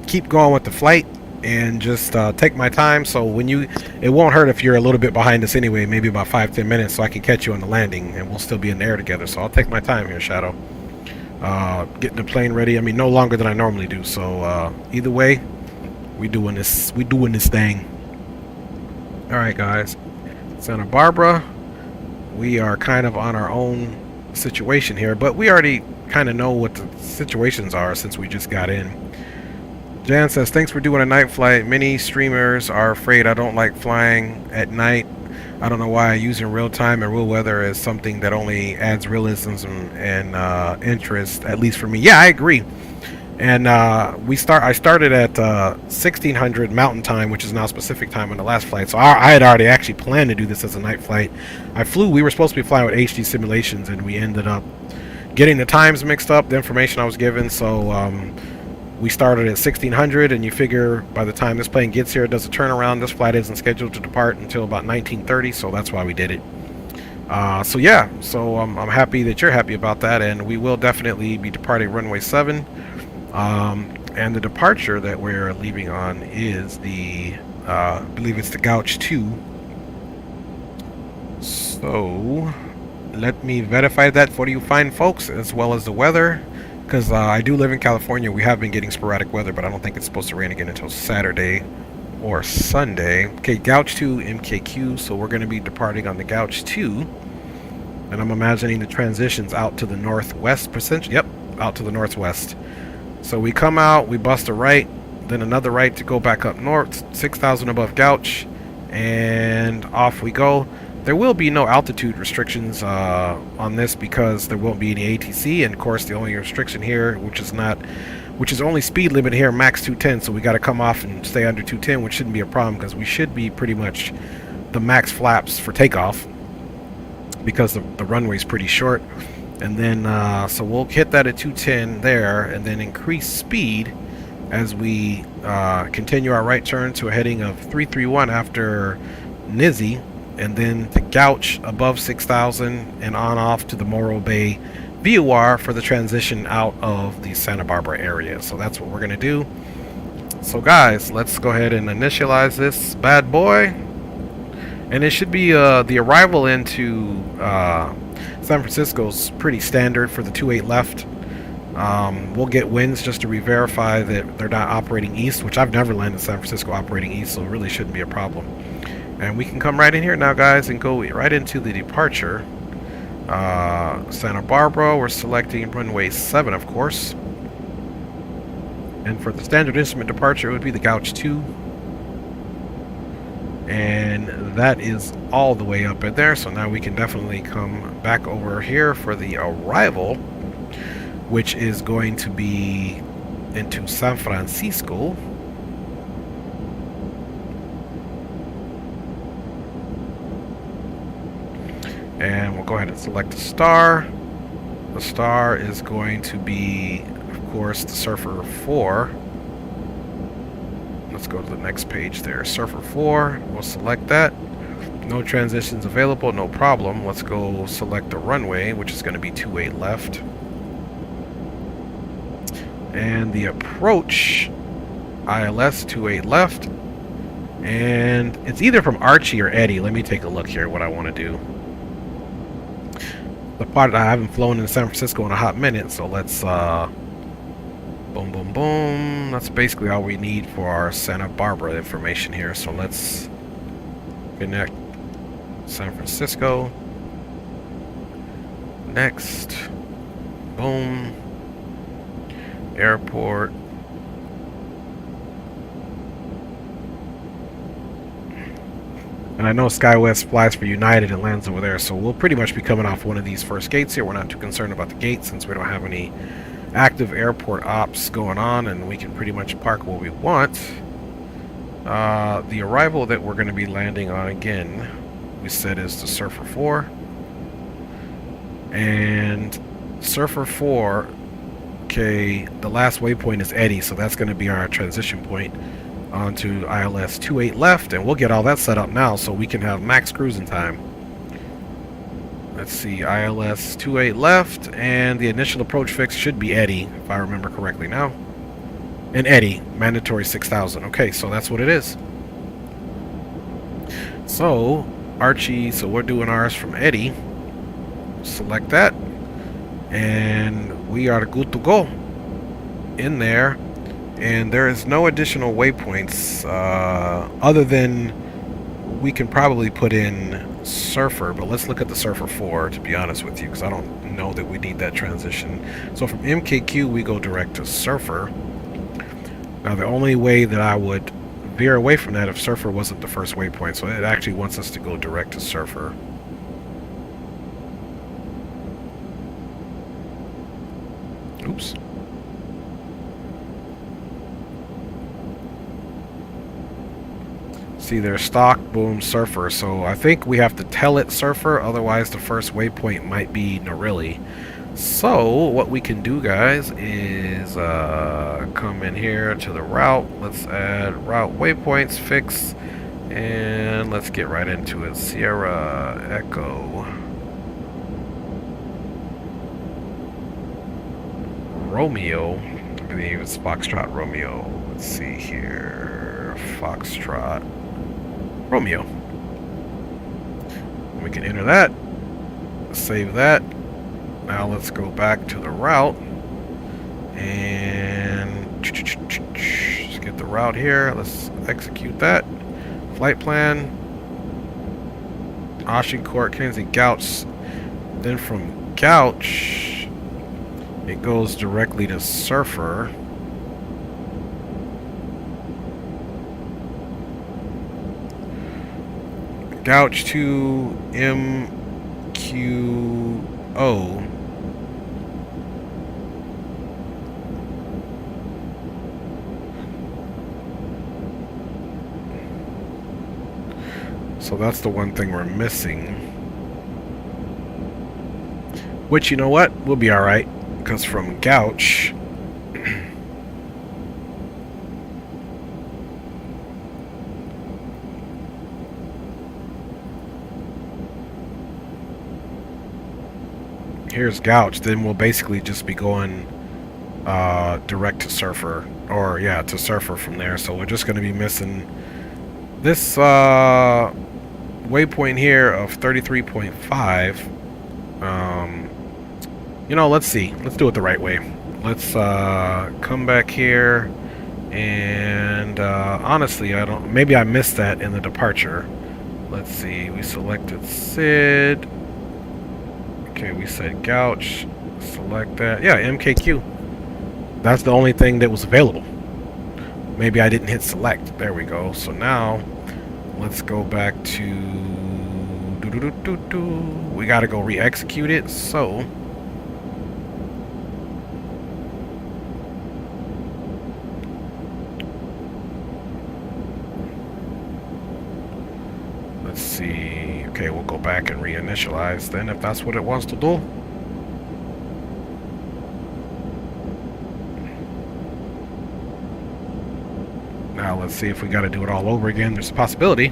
Speaker 1: keep going with the flight and just take my time. So when it won't hurt if you're a little bit behind us anyway, maybe about 5-10 minutes, so I can catch you on the landing, and we'll still be in the air together. So I'll take my time here, Shadow. Getting the plane ready. I mean, no longer than I normally do. So either way, we doing this thing. All right, guys. Santa Barbara. We are kind of on our own situation here, but we already kind of know what the situations are since we just got in. Jan says, thanks for doing a night flight. Many streamers are afraid I don't like flying at night. I don't know why using real time and real weather is something that only adds realism and interest, at least for me. Yeah, I agree. And I started at 1600 Mountain Time, which is now Pacific Time on the last flight. So I had already actually planned to do this as a night flight. We were supposed to be flying with HD simulations, and we ended up getting the times mixed up, the information I was given. So we started at 1600, and you figure by the time this plane gets here, it does a turnaround. This flight isn't scheduled to depart until about 1930, so that's why we did it. So yeah, so I'm happy that you're happy about that, and we will definitely be departing runway 7. And the departure that we're leaving on is the, I believe it's the Gouch 2. So let me verify that for you fine folks, as well as the weather, because I do live in California. We have been getting sporadic weather, but I don't think it's supposed to rain again until Saturday or Sunday. Okay, Gouch 2 MKQ, so we're going to be departing on the Gouch 2, and I'm imagining the transitions out to the northwest. Yep, out to the northwest. So we come out, we bust a right, then another right to go back up north, 6,000 above Gouch, and off we go. There will be no altitude restrictions on this because there won't be any ATC, and of course the only restriction here, which is only speed limit here, max 210, so we got to come off and stay under 210, which shouldn't be a problem because we should be pretty much the max flaps for takeoff because the runway's pretty short. And then so we'll hit that at 210 there, and then increase speed as we continue our right turn to a heading of 331 after Nizzy, and then to Gouch above 6,000 and on off to the Morro Bay VOR for the transition out of the Santa Barbara area. So that's what we're going to do. So guys, let's go ahead and initialize this bad boy. And it should be the arrival into San Francisco's pretty standard for the 28 left. We'll get winds just to re-verify that they're not operating east, which I've never landed in San Francisco operating east, so it really shouldn't be a problem. And we can come right in here now, guys, and go right into the departure. Santa Barbara, we're selecting runway 7, of course. And for the standard instrument departure, it would be the Gouch 2. And that is all the way up in there, so now we can definitely come back over here for the arrival, which is going to be into San Francisco. And we'll go ahead and select the star. The star is going to be, of course, the Surfer 4. Let's go to the next page there. Surfer 4, we'll select that. No transitions available, no problem. Let's go select the runway, which is going to be 28 left. And the approach, ILS 28 left. And it's either from Archie or Eddie. Let me take a look here what I want to do. The part I haven't flown in San Francisco in a hot minute, so let's boom, boom, boom. That's basically all we need for our Santa Barbara information here. So let's connect San Francisco. Next. Boom. Airport. And I know SkyWest flies for United and lands over there, so we'll pretty much be coming off one of these first gates here. We're not too concerned about the gate since we don't have any active airport ops going on, and we can pretty much park where we want. The arrival that we're going to be landing on, again, we said is the Surfer 4. And Surfer 4, okay, the last waypoint is Eddie, so that's going to be our transition point. onto ILS 28 left, and we'll get all that set up now so we can have max cruising time. Let's see, ILS 28 left, and the initial approach fix should be Eddie, if I remember correctly now. And Eddie, mandatory 6,000. Okay, so that's what it is. So, Archie, so we're doing ours from Eddie. Select that, and we are good to go in there. And there is no additional waypoints other than we can probably put in Surfer, but let's look at the Surfer 4 to be honest with you, because I don't know that we need that transition. So from MKQ we go direct to Surfer. Now the only way that I would veer away from that if Surfer wasn't the first waypoint, so it actually wants us to go direct to Surfer. Oops. See, there's stock, boom, Surfer. So I think we have to tell it Surfer, otherwise the first waypoint might be Norilli. So what we can do, guys, is come in here to the route. Let's add route waypoints, fix, and let's get right into it. Sierra Echo Romeo. I believe it's Foxtrot Romeo. Let's see here. Foxtrot Romeo. We can enter that. Save that. Now let's go back to the route and just get the route here. Let's execute that. Flight plan. Agincourt, Kenzie, Gouch. Then from Gouch, it goes directly to Surfer. Gouch to MQO. So that's the one thing we're missing. Which, you know what? We'll be alright. Because from Gouch, here's Gouch, then we'll basically just be going direct to Surfer, or yeah, to Surfer from there. So we're just going to be missing this waypoint here of 33.5. You know, let's see, let's do it the right way. Let's come back here, and honestly, maybe I missed that in the departure. Let's see, we selected Sid. Okay, we said Gouch. Select that. Yeah, MKQ. That's the only thing that was available. Maybe I didn't hit select. There we go. So now, let's go back to... We gotta go re-execute it, so... Let's see... Okay, we'll go back and reinitialize then if that's what it wants to do. Now let's see if we got to do it all over again. There's a possibility.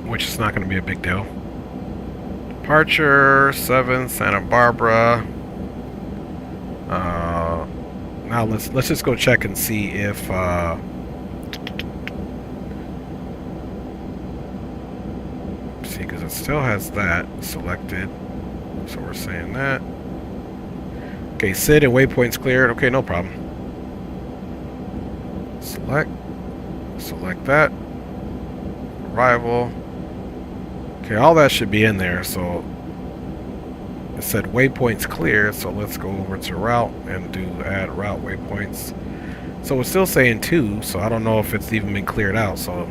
Speaker 1: Which is not going to be a big deal. Departure 7 Santa Barbara. Now let's just go check and see if see, because it still has that selected. So we're saying that. Okay, Sid and waypoints cleared. Okay, no problem. Select that. Arrival. Okay, all that should be in there. So it said waypoints clear. So let's go over to route and do add route waypoints. So it's still saying 2. So I don't know if it's even been cleared out. So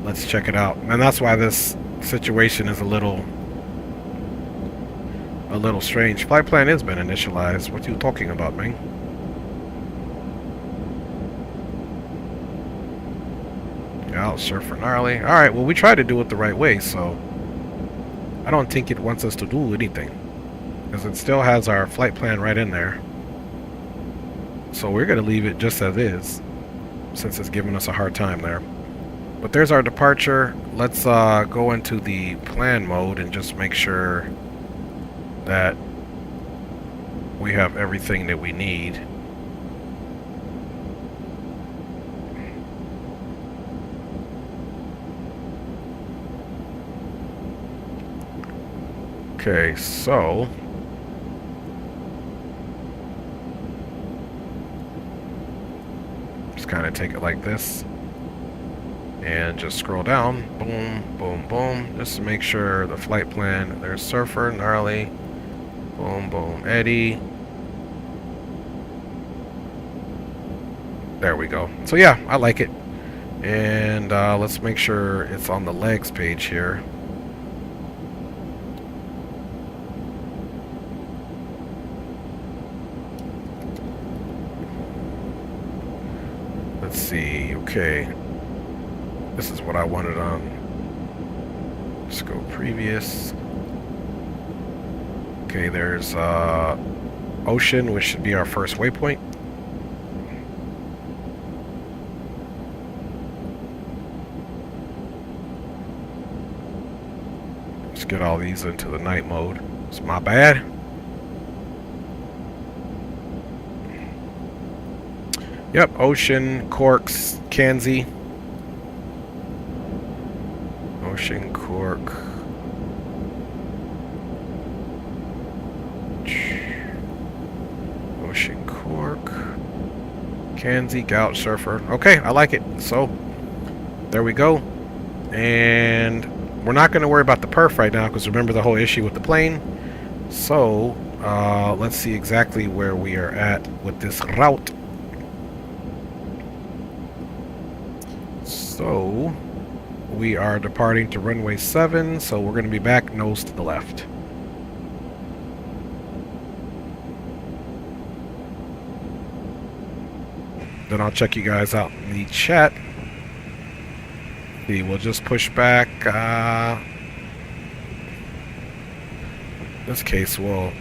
Speaker 1: let's check it out. And that's why this situation is a little strange. Flight plan has been initialized. What are you talking about, man? Yeah, Surfer gnarly. Alright, well, we tried to do it the right way, so I don't think it wants us to do anything, because it still has our flight plan right in there. So we're going to leave it just as is, since it's giving us a hard time there. But there's our departure. Let's go into the plan mode and just make sure that we have everything that we need. Okay, so just kind of take it like this and just scroll down. Boom, boom, boom, just to make sure the flight plan. There's Surfer, Gnarly, boom, boom, Eddie. There we go. So yeah, I like it. And let's make sure it's on the legs page here. Let's see. Okay, this is what I wanted on. Let's go previous. Okay, there's Ocean, which should be our first waypoint. Let's get all these into the night mode. It's my bad. Yep, Ocean, Corks, Kanzi. Ocean, Cork. Ocean, Cork. Kanzi, Gout, Surfer. Okay, I like it. So, there we go. And we're not going to worry about the perf right now, because remember the whole issue with the plane. So, let's see exactly where we are at with this route. So, we are departing to runway 7, so we're going to be back nose to the left. Then I'll check you guys out in the chat. See, we'll just push back. In this case, we'll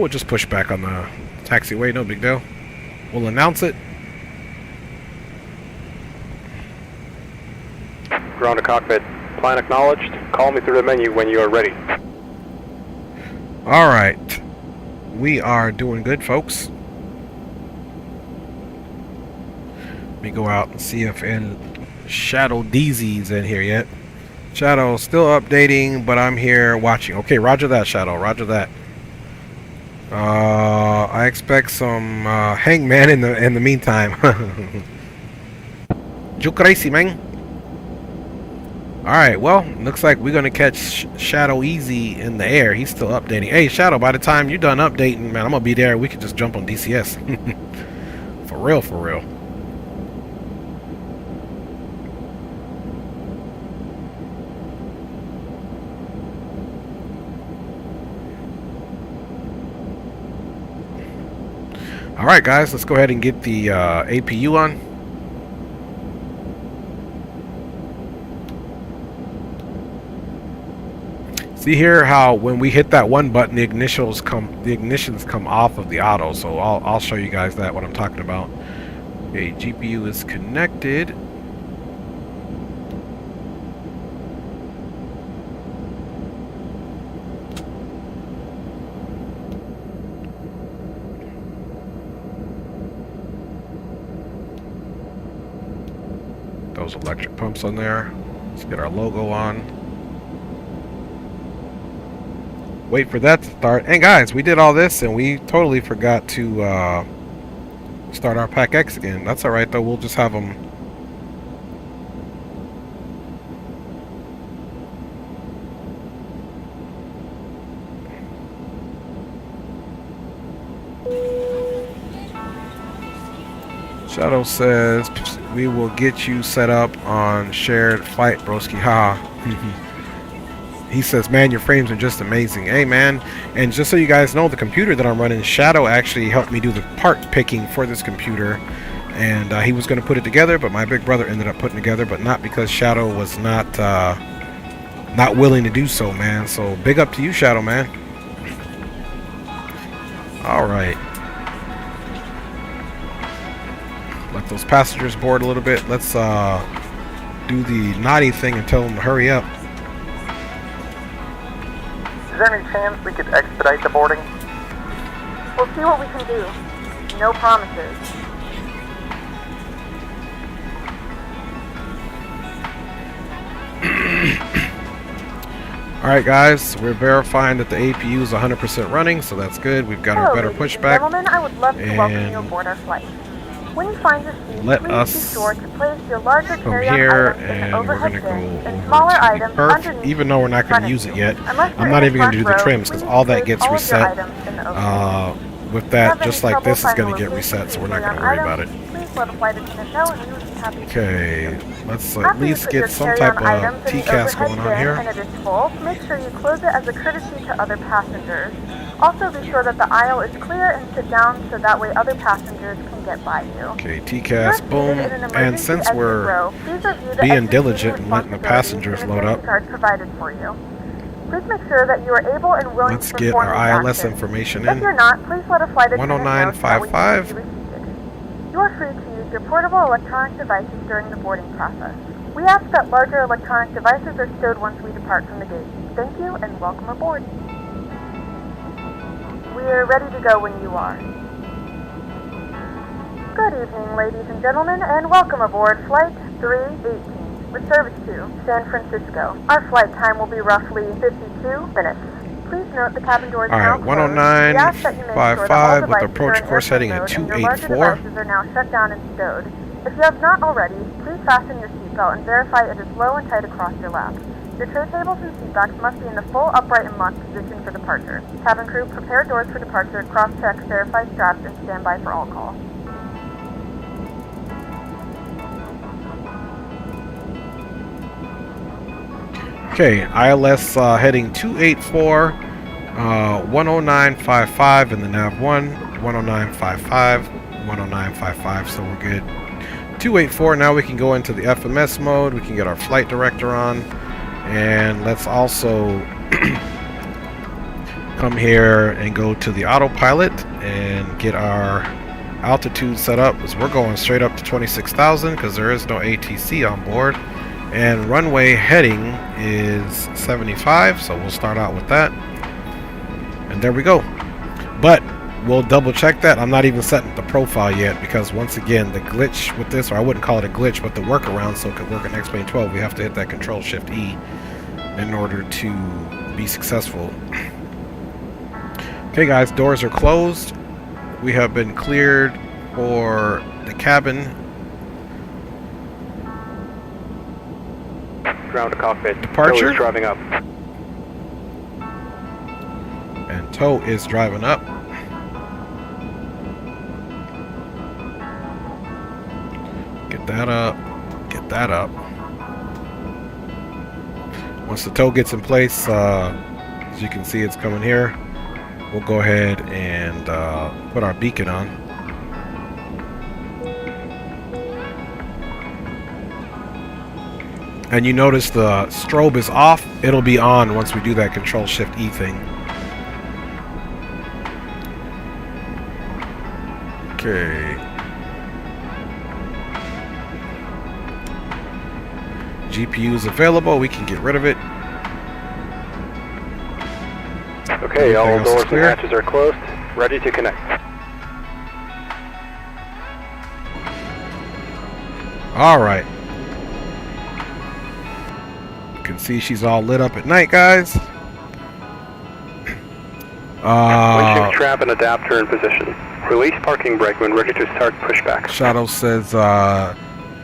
Speaker 1: just push back on the taxiway, no big deal. We'll announce it.
Speaker 14: Ground to cockpit. Plan acknowledged. Call me through the menu when you are ready.
Speaker 1: Alright. We are doing good, folks. Let me go out and see if Shadow DZ's in here yet. Shadow still updating, but I'm here watching. Okay, roger that, Shadow. Roger that. I expect some hangman in the meantime. You crazy, man. Alright, well, looks like we're going to catch Shadow easy in the air. He's still updating. Hey, Shadow, by the time you're done updating, man, I'm going to be there. We could just jump on DCS. For real, for real. Alright, guys, let's go ahead and get the APU on. See here how when we hit that one button, the ignitions come off of the auto. So I'll show you guys that, what I'm talking about. Okay, GPU is connected. Those electric pumps on there. Let's get our logo on. Wait for that to start. And guys, we did all this and we totally forgot to start our Pack X again. That's alright though, we'll just have them. Shadow says we will get you set up on shared flight, broski. Ha. He says, man, your frames are just amazing. Hey, man. And just so you guys know, the computer that I'm running, Shadow actually helped me do the part picking for this computer. And he was going to put it together, but my big brother ended up putting it together, but not because Shadow was not willing to do so, man. So big up to you, Shadow, man. All right. those passengers board a little bit. Let's do the naughty thing and tell them to hurry up.
Speaker 6: Is there any chance we could expedite the boarding?
Speaker 8: We'll see what we can do. No promises.
Speaker 1: Alright guys, we're verifying that the APU is 100% running, so that's good. We've got our better pushback.
Speaker 8: Gentlemen, I would love to welcome you aboard our flight. When you find your seat, please be sure to place your larger carry-on items in the overhead bins and smaller items underneath.
Speaker 1: Even though we're not going to use it yet, I'm not even going to do the trims because all that gets reset. With that, just like this is going to get reset, so we're not going to worry about it. Okay, let's at least get some type of TCAS going on here.
Speaker 8: And it is full, make sure you close it as a courtesy to other passengers. Also be sure that the aisle is clear and sit down so that way other passengers can get by you.
Speaker 1: Okay, TCAS, boom. And since we're being diligent and letting the passengers load up,
Speaker 8: provided for you. Please make sure that you are able and willing
Speaker 1: let's
Speaker 8: to
Speaker 1: get
Speaker 8: perform
Speaker 1: our ILS information in.
Speaker 8: If you're not, please let a flight attendant know that
Speaker 1: 10955.
Speaker 8: you are free to use your portable electronic devices during the boarding process. We ask that larger electronic devices are stowed once we depart from the gate. Thank you and welcome aboard. We are ready to go when you are. Good evening, ladies and gentlemen, and welcome aboard Flight 318. With service to San Francisco. Our flight time will be roughly 52 minutes. Please note the cabin doors now closed.
Speaker 1: 10955 with approach course heading at 284.
Speaker 8: Your larger devices are now shut down and stowed. If you have not already, please fasten your seatbelt and verify it is low and tight across your lap. Your tray tables and seatbacks must be in the full upright and locked position for departure. Cabin crew, prepare doors for departure, cross-check, verify straps, and stand by for all calls.
Speaker 1: Okay, ILS heading 284, 10955 in the nav 10955, 10955, so we're good. 284, now we can go into the FMS mode, we can get our flight director on, and let's also come here and go to the autopilot and get our altitude set up, because we're going straight up to 26,000 because there is no ATC on board. And runway heading is 75, so we'll start out with that. And there we go. But we'll double check that. I'm not even setting the profile yet because once again, the glitch with this, or I wouldn't call it a glitch, but the workaround so it could work in X-Plane 12, we have to hit that Control-Shift-E in order to be successful. Okay guys, doors are closed. We have been cleared for the cabin.
Speaker 14: Ground to cockpit.
Speaker 1: Departure.
Speaker 14: Tow is driving up.
Speaker 1: And tow is driving up. Get that up. Get that up. Once the tow gets in place, as you can see, it's coming here. We'll go ahead and put our beacon on. And you notice the strobe is off. It'll be on once we do that Control-Shift-E thing. Okay. GPU is available. We can get rid of it.
Speaker 14: Okay, all doors and hatches are closed. Ready to connect.
Speaker 1: All right. You can see she's all lit up at night, guys.
Speaker 14: Windshield strap and adapter in position. Release parking brake when ready to start pushback.
Speaker 1: Shadow says,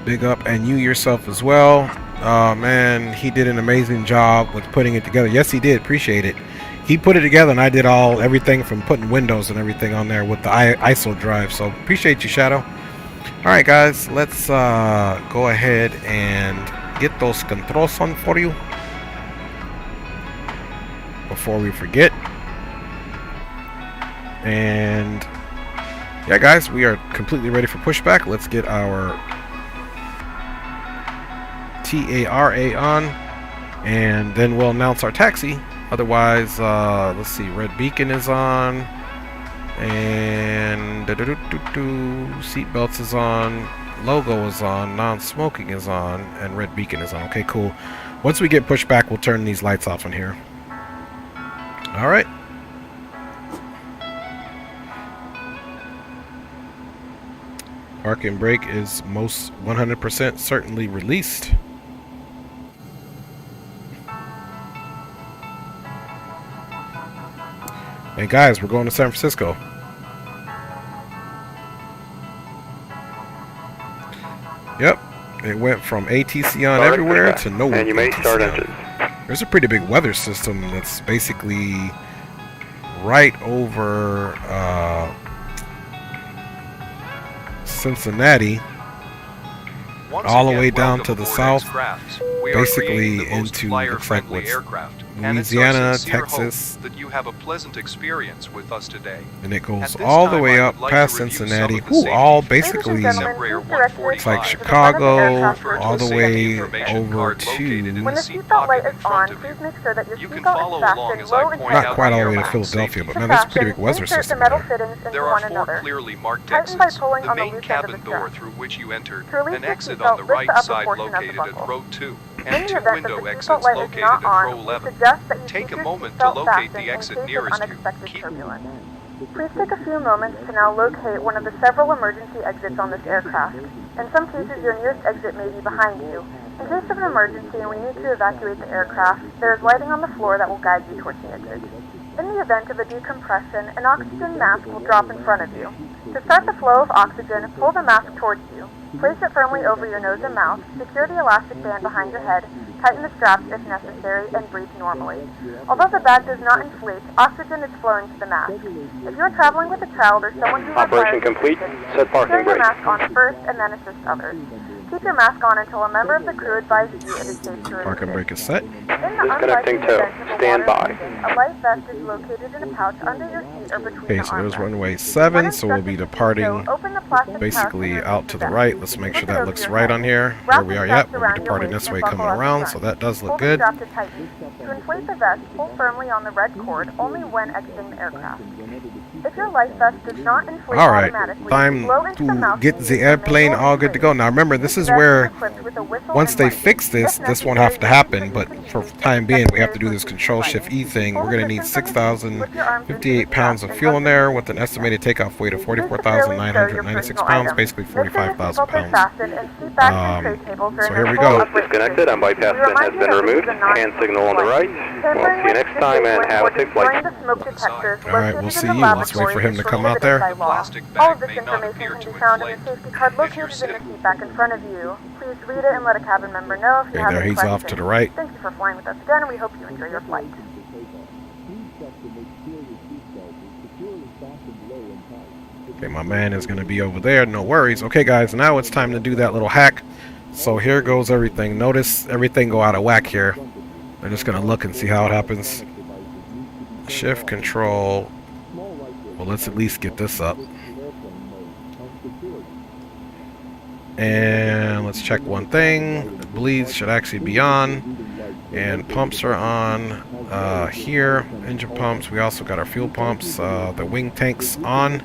Speaker 1: big up, and you yourself as well. Man, he did an amazing job with putting it together. Yes, he did. Appreciate it. He put it together, and I did everything from putting windows and everything on there with the ISO drive. So appreciate you, Shadow. All right, guys, let's go ahead and get those controls on for you before we forget. And yeah, guys, we are completely ready for pushback. Let's get our TARA on, and then we'll announce our taxi. Otherwise, let's see, red beacon is on, and seat belts is on. logo is on, non-smoking is on, and red beacon is on. Okay, cool. Once we get pushed back, we'll turn these lights off in here. All right. Park and brake is most 100% certainly released. Hey guys, we're going to San Francisco. Yep, it went from ATC on everywhere to no
Speaker 14: and you may
Speaker 1: ATC
Speaker 14: start
Speaker 1: on.
Speaker 14: engines.
Speaker 1: There's a pretty big weather system that's basically right over Cincinnati, all the way down to the south, basically into, looks like what's Louisiana, Texas,
Speaker 15: that you have a pleasant experience with us today.
Speaker 1: and it goes all the way up past Cincinnati, all basically, it's like Chicago, all the way over to,
Speaker 8: When the seatbelt light is on, please make sure that your seatbelt is fastened low and
Speaker 1: not quite all the way to Philadelphia, but man, that's a pretty big weather system
Speaker 8: metal
Speaker 1: there.
Speaker 8: fittings into
Speaker 15: There
Speaker 8: one
Speaker 15: are 4
Speaker 8: another.
Speaker 15: clearly marked
Speaker 8: Tighten by
Speaker 15: exits,
Speaker 8: pulling
Speaker 15: the
Speaker 8: on the
Speaker 15: main
Speaker 8: loose end of
Speaker 15: cabin
Speaker 8: the
Speaker 15: door
Speaker 8: strap.
Speaker 15: through which you entered,
Speaker 8: To release
Speaker 15: an
Speaker 8: the
Speaker 15: exit
Speaker 8: seatbelt,
Speaker 15: on the
Speaker 8: lift
Speaker 15: right
Speaker 8: the upper
Speaker 15: side
Speaker 8: portion of the
Speaker 15: located at
Speaker 8: buckle.
Speaker 15: row 2,
Speaker 8: In
Speaker 15: and
Speaker 8: the
Speaker 15: 2
Speaker 8: event that
Speaker 15: window
Speaker 8: the
Speaker 15: exits
Speaker 8: seatbelt light is
Speaker 15: located
Speaker 8: not
Speaker 15: at
Speaker 8: on,
Speaker 15: row
Speaker 8: we
Speaker 15: 11.
Speaker 8: suggest that you
Speaker 15: Take
Speaker 8: keep
Speaker 15: a
Speaker 8: your
Speaker 15: moment to
Speaker 8: seatbelt
Speaker 15: locate
Speaker 8: fastened
Speaker 15: the
Speaker 8: in
Speaker 15: exit
Speaker 8: case of
Speaker 15: nearest you.
Speaker 8: unexpected
Speaker 15: Keep
Speaker 8: turbulence. Please take a few moments to now locate one of the several emergency exits on this aircraft. In some cases, your nearest exit may be behind you. In case of an emergency and we need to evacuate the aircraft, there is lighting on the floor that will guide you towards the exit. In the event of a decompression, an oxygen mask will drop in front of you. To start the flow of oxygen, pull the mask towards you. Place it firmly over your nose and mouth, secure the elastic band behind your head, tighten the straps if necessary, and breathe normally. Although the bag does not inflate, oxygen is flowing to the mask. If you are traveling with a child or someone who
Speaker 14: Operation
Speaker 8: requires
Speaker 14: complete.
Speaker 8: assistance,
Speaker 14: Set parking
Speaker 8: secure your
Speaker 14: brake.
Speaker 8: mask on first and then assist others. Keep your mask on until a member of the crew advises you it is safe to
Speaker 1: Park and
Speaker 8: remove
Speaker 1: brake is set.
Speaker 8: it. In the
Speaker 14: Disconnecting
Speaker 8: unlikely
Speaker 14: tow.
Speaker 8: event of a
Speaker 14: Stand
Speaker 8: water
Speaker 14: by.
Speaker 8: incident, a life vest is located in a pouch under your seat or between
Speaker 1: Okay,
Speaker 8: the
Speaker 1: so there's
Speaker 8: armrests.
Speaker 1: runway 7, so we'll be
Speaker 8: So
Speaker 1: departing
Speaker 8: open the plastic
Speaker 1: basically
Speaker 8: pouch
Speaker 1: out to the
Speaker 8: vest.
Speaker 1: right. Let's make sure
Speaker 8: Flip it
Speaker 1: that
Speaker 8: over
Speaker 1: looks
Speaker 8: your
Speaker 1: right
Speaker 8: head.
Speaker 1: on here.
Speaker 8: Wrap
Speaker 1: There we
Speaker 8: the
Speaker 1: are.
Speaker 8: straps
Speaker 1: Yep, we'll
Speaker 8: around
Speaker 1: be
Speaker 8: your
Speaker 1: departing
Speaker 8: waist
Speaker 1: this
Speaker 8: and
Speaker 1: way,
Speaker 8: buckle
Speaker 1: coming
Speaker 8: up the
Speaker 1: around,
Speaker 8: front.
Speaker 1: so that does look
Speaker 8: Pull the
Speaker 1: good.
Speaker 8: strap to tighten. To inflate the vest, pull firmly on the red cord only when exiting the aircraft. If your life vest does not inflate
Speaker 1: All right,
Speaker 8: automatically,
Speaker 1: time
Speaker 8: blow into the
Speaker 1: to
Speaker 8: mouth
Speaker 1: get the airplane all good to go. Now remember, this is where once they fix this, this won't have to happen, but for the time being, we have to do this Control-Shift-E thing. We're going to need 6,058 pounds of fuel in there with an estimated takeoff weight of 44,996 pounds, basically 45,000 pounds. So here we go.
Speaker 14: Disconnected. On-bypass pin has been removed. Hand signal on the right. We'll see you next time and have a safe flight.
Speaker 1: Alright, we'll see you. Let's wait for him to come out there.
Speaker 8: All of this information can be found in the safety card located in the seat back in front of you. Please read it and let a cabin member know if you
Speaker 1: Okay,
Speaker 8: have
Speaker 1: there
Speaker 8: any
Speaker 1: he's
Speaker 8: questions.
Speaker 1: off to the right.
Speaker 8: Thank you for flying with us again, and we hope you enjoy your flight.
Speaker 1: Okay, my man is going to be over there. No worries. Okay, guys, now it's time to do that little hack. So here goes everything. Notice everything go out of whack here. I'm just going to look and see how it happens. Shift, control. Well, let's at least get this up. And let's check one thing. The bleeds should actually be on. And pumps are on here. Engine pumps. We also got our fuel pumps. The wing tanks on.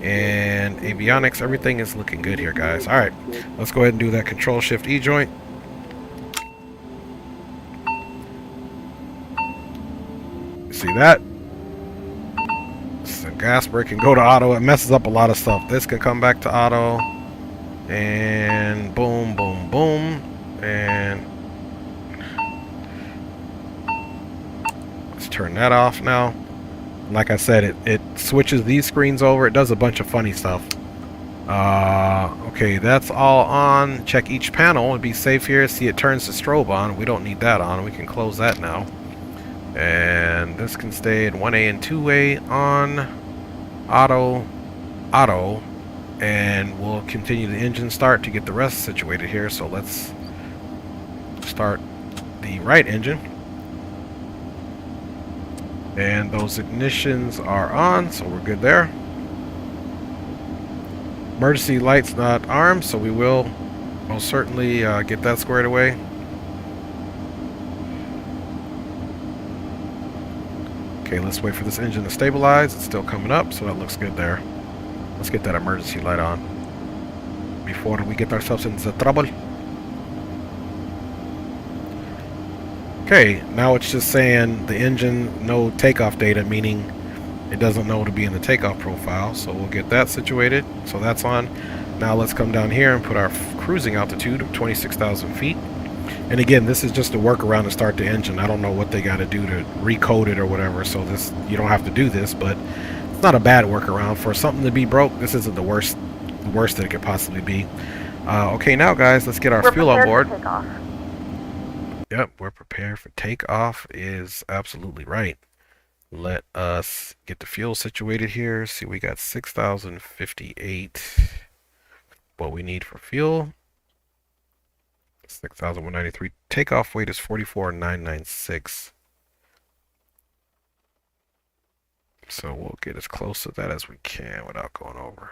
Speaker 1: And avionics. Everything is looking good here, guys. Alright. Let's go ahead and do that Control-Shift-E joint. See that? So gas brake can go to auto. It messes up a lot of stuff. This can come back to auto. And boom, boom, boom. And let's turn that off now. Like I said, it switches these screens over. It does a bunch of funny stuff. Okay, that's all on. Check each panel and be safe here. See, it turns the strobe on. We don't need that on. We can close that now. And this can stay in 1A and 2A on. Auto. Auto. And we'll continue the engine start to get the rest situated here. So let's start the right engine. And those ignitions are on, so we're good there. Emergency lights not armed, so we will most certainly get that squared away. Okay, let's wait for this engine to stabilize. It's still coming up, so that looks good there. Let's get that emergency light on. before we get ourselves into trouble. Okay, now it's just saying the engine no takeoff data, meaning it doesn't know to be in the takeoff profile. So we'll get that situated. So that's on. Now let's come down here and put our cruising altitude of 26,000 feet. And again, this is just a workaround to start the engine. I don't know what they got to do to recode it or whatever. So this, you don't have to do this, but it's not a bad workaround. For something to be broke, this isn't the worst that it could possibly be. Okay, now guys, let's get our fuel on board. Yep, we're prepared for takeoff is absolutely right. Let us get the fuel situated here. See, we got 6,058. What we need for fuel. 6,193. Takeoff weight is 44,996. So we'll get as close to that as we can without going over.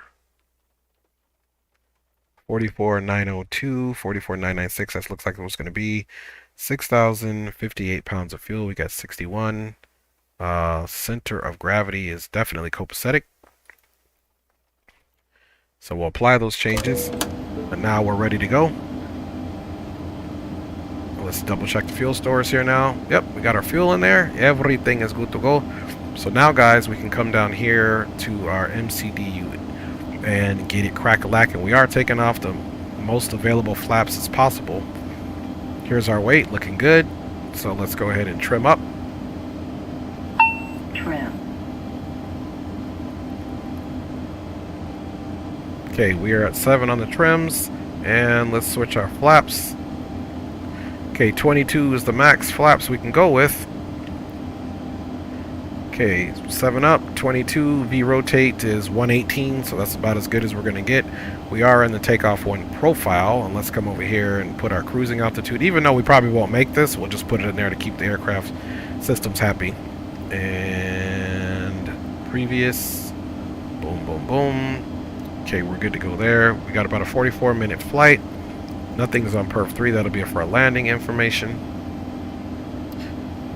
Speaker 1: 44,902, 44,996. That looks like it was going to be 6,058 pounds of fuel. We got 61. Center of gravity is definitely copacetic. So we'll apply those changes. And now we're ready to go. Let's double check the fuel stores here now. Yep, we got our fuel in there. Everything is good to go. So now, guys, we can come down here to our MCD unit and get it crack-a-lacking. We are taking off the most available flaps as possible. Here's our weight, looking good. So let's go ahead and trim up.
Speaker 16: Trim.
Speaker 1: Okay, we are at 7 on the trims, and let's switch our flaps. Okay, 22 is the max flaps we can go with. Okay, 7 up, 22, V rotate is 118, so that's about as good as we're going to get. We are in the takeoff 1 profile, and let's come over here and put our cruising altitude. Even though we probably won't make this, we'll just put it in there to keep the aircraft systems happy. And previous, boom, boom, boom. Okay, we're good to go there. We got about a 44-minute flight. Nothing's on perf 3, that'll be for our landing information.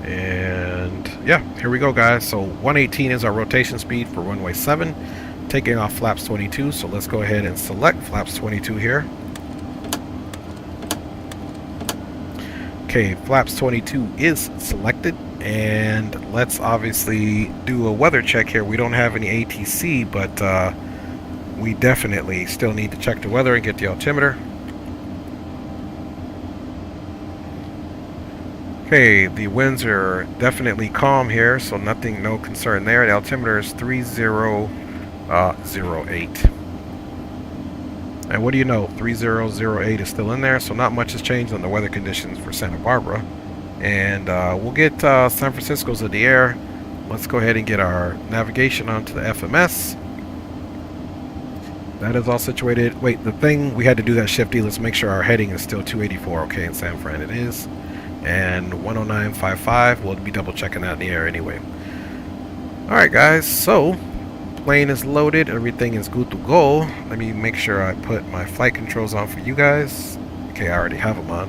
Speaker 1: And yeah, here we go, guys. So 118 is our rotation speed for runway 7, taking off flaps 22. So let's go ahead and select flaps 22 here. Okay, flaps 22 is selected, and let's obviously do a weather check here. We don't have any ATC, but we definitely still need to check the weather and get the altimeter. Okay, the winds are definitely calm here, so nothing, no concern there. The altimeter is 3008. And what do you know? 3008 is still in there, so not much has changed on the weather conditions for Santa Barbara. And we'll get San Francisco's in the air. Let's go ahead and get our navigation onto the FMS. That is all situated. Wait, the thing, we had to do that shifty. Let's make sure our heading is still 284. Okay, in San Fran it is. And 109.55, we'll be double checking that in the air anyway. Alright guys, so plane is loaded, everything is good to go. Let me make sure I put my flight controls on for you guys. Okay, I already have them on.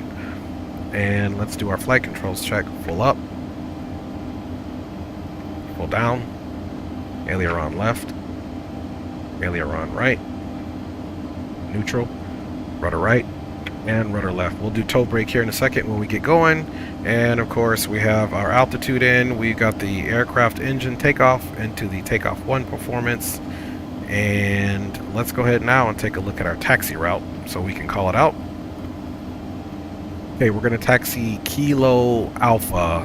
Speaker 1: And let's do our flight controls check. Full up, full down, aileron left, aileron right, neutral, rudder right, and rudder left. We'll do toe brake here in a second when we get going. And of course we have our altitude in. We got the aircraft engine takeoff into the takeoff 1 performance. And let's go ahead now and take a look at our taxi route so we can call it out. Okay, we're going to taxi Kilo Alpha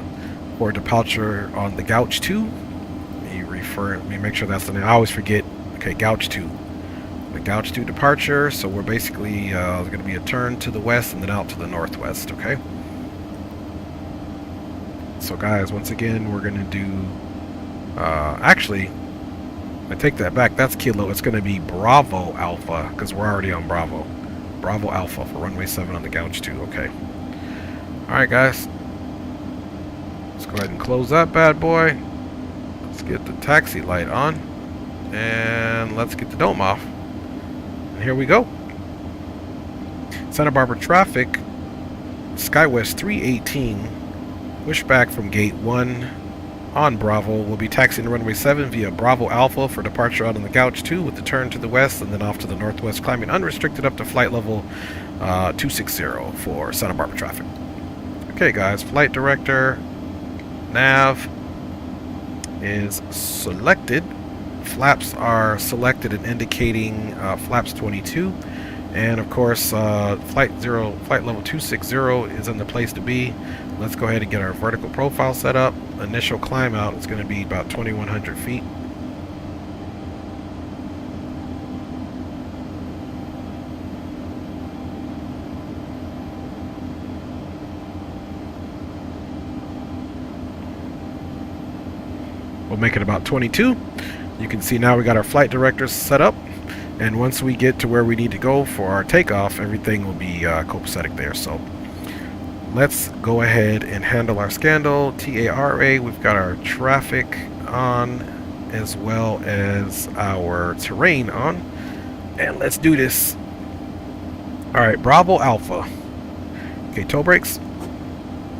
Speaker 1: for departure on the Gouch 2. Let me make sure that's the name. I always forget. Okay, Gouch 2. The Gouch 2 departure, so we're basically going to be a turn to the west and then out to the northwest, okay? So guys, once again, we're going to do, actually, I take that back, that's Kilo, it's going to be Bravo Alpha, because we're already on Bravo. Bravo Alpha for runway 7 on the Gouch 2, okay. Alright guys, let's go ahead and close that bad boy. Let's get the taxi light on, and let's get the dome off. And here we go. Santa Barbara traffic, SkyWest 318, push back from gate 1 on Bravo. We'll be taxiing runway 7 via Bravo Alpha for departure out on the Gouge 2 with the turn to the west and then off to the northwest, climbing unrestricted up to flight level 260 for Santa Barbara traffic. Okay guys, flight director, nav is selected. Flaps are selected and indicating flaps 22. And of course, flight level 260 is in the place to be. Let's go ahead and get our vertical profile set up. Initial climb out is going to be about 2,100 feet. We'll make it about 22. You can see now we got our flight directors set up. And once we get to where we need to go for our takeoff, everything will be copacetic there. So let's go ahead and handle our scandal. TARA, we've got our traffic on as well as our terrain on. And let's do this. All right, Bravo Alpha. Okay, toe brakes.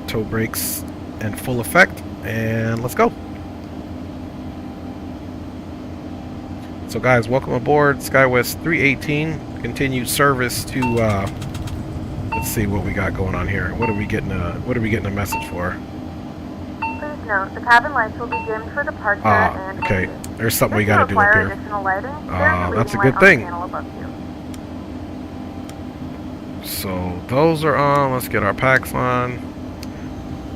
Speaker 1: Toe brakes in full effect. And let's go. So guys, welcome aboard SkyWest 318. Continued service to let's see what we got going on here. What are we getting a message for?
Speaker 8: Please note, the cabin lights will be dimmed for departure and
Speaker 1: okay.
Speaker 8: exit.
Speaker 1: There's something we
Speaker 8: If
Speaker 1: got
Speaker 8: you
Speaker 1: to do up
Speaker 8: require
Speaker 1: here.
Speaker 8: additional lighting, there's a
Speaker 1: That's a
Speaker 8: leading
Speaker 1: good
Speaker 8: light on
Speaker 1: thing.
Speaker 8: the panel above you.
Speaker 1: So those are on. Let's get our packs on.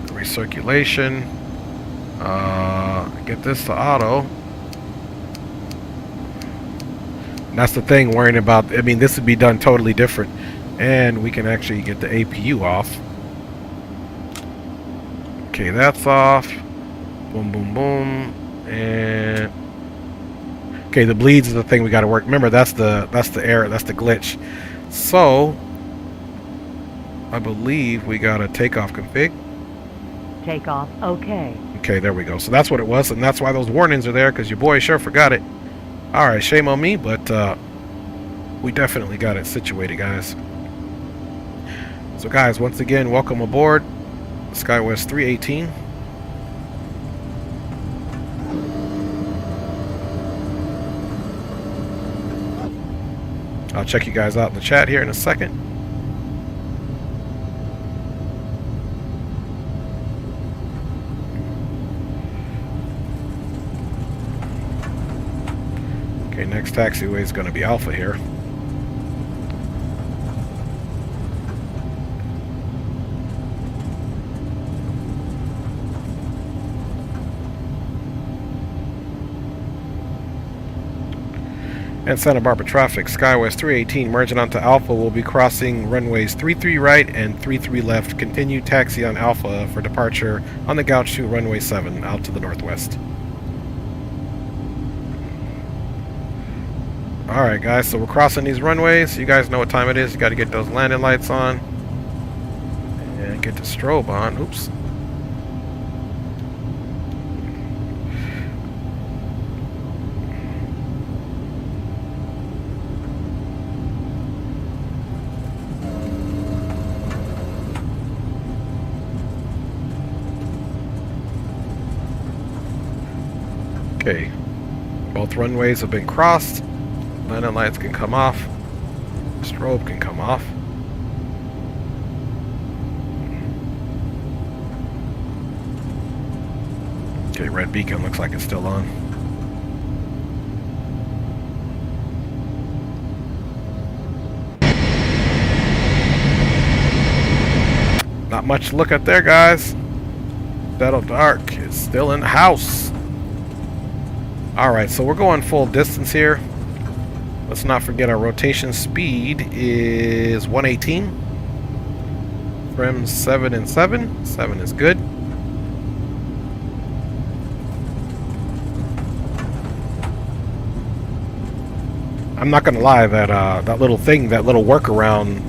Speaker 1: Recirculation. Get this to auto. And that's the thing, worrying about. I mean, this would be done totally different, and we can actually get the APU off. Okay, that's off. Boom, boom, boom, and okay, the bleeds is the thing we got to work. Remember, that's the error, that's the glitch. So I believe we got a takeoff config.
Speaker 16: Takeoff, okay.
Speaker 1: Okay, there we go. So that's what it was, and that's why those warnings are there, because your boy sure forgot it. All right, shame on me, but we definitely got it situated, guys. So guys, once again, welcome aboard SkyWest 318. I'll check you guys out in the chat here in a second. Okay, next taxiway is going to be Alpha here. And Santa Barbara traffic, SkyWest 318 merging onto Alpha will be crossing runways 33 right and 33 left. Continue taxi on Alpha for departure on the Gouge 2 runway 7 out to the northwest. Alright guys, so we're crossing these runways. You guys know what time it is. You got to get those landing lights on. And get the strobe on. Oops. Okay. Both runways have been crossed. Landing lights can come off. Strobe can come off. Okay, red beacon looks like it's still on. Not much to look at there, guys. Settle Dark is still in the house. Alright, so we're going full distance here. Let's not forget our rotation speed is 118. Trim 7 and 7. 7 is good. I'm not gonna lie, that little thing, that little workaround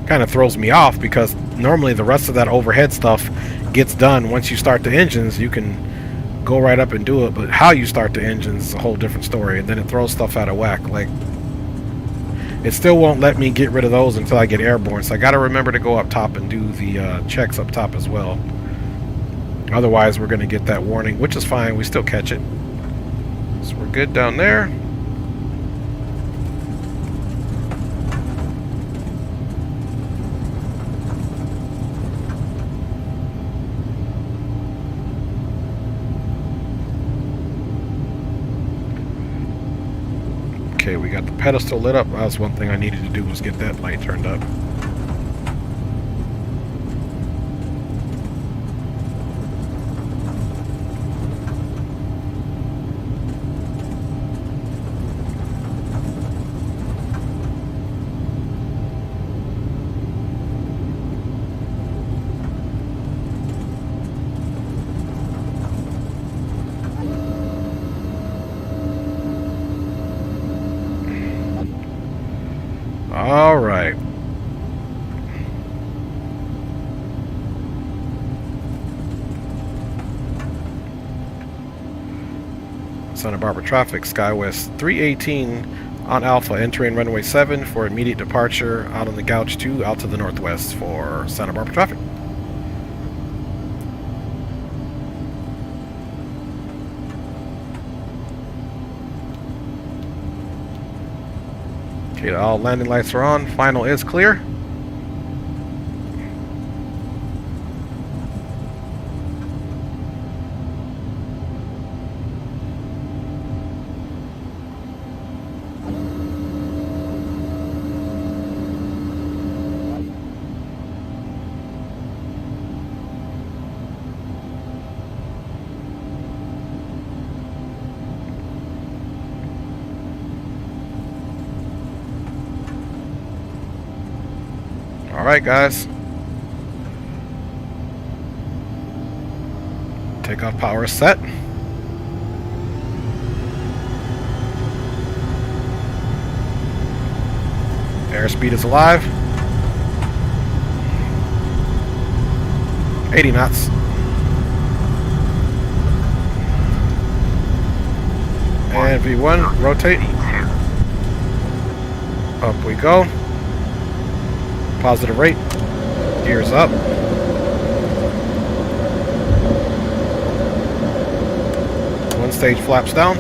Speaker 1: kind of throws me off, because normally the rest of that overhead stuff gets done once you start the engines. You can go right up and do it, but how you start the engines is a whole different story, and then it throws stuff out of whack. Like, it still won't let me get rid of those until I get airborne, so I got to remember to go up top and do the checks up top as well. Otherwise, we're going to get that warning, which is fine. We still catch it. So we're good down there. Okay, we got the pedestal lit up. That was one thing I needed to do, was get that light turned up. All right. Santa Barbara traffic, SkyWest 318 on Alpha, entering runway 7 for immediate departure out on the gouge 2 out to the northwest for Santa Barbara traffic. Okay, all landing lights are on. Final is clear. Alright guys, takeoff power is set. Airspeed is alive. 80 knots. And V1, rotate. Up we go. Positive rate. Gears up. One stage flaps down.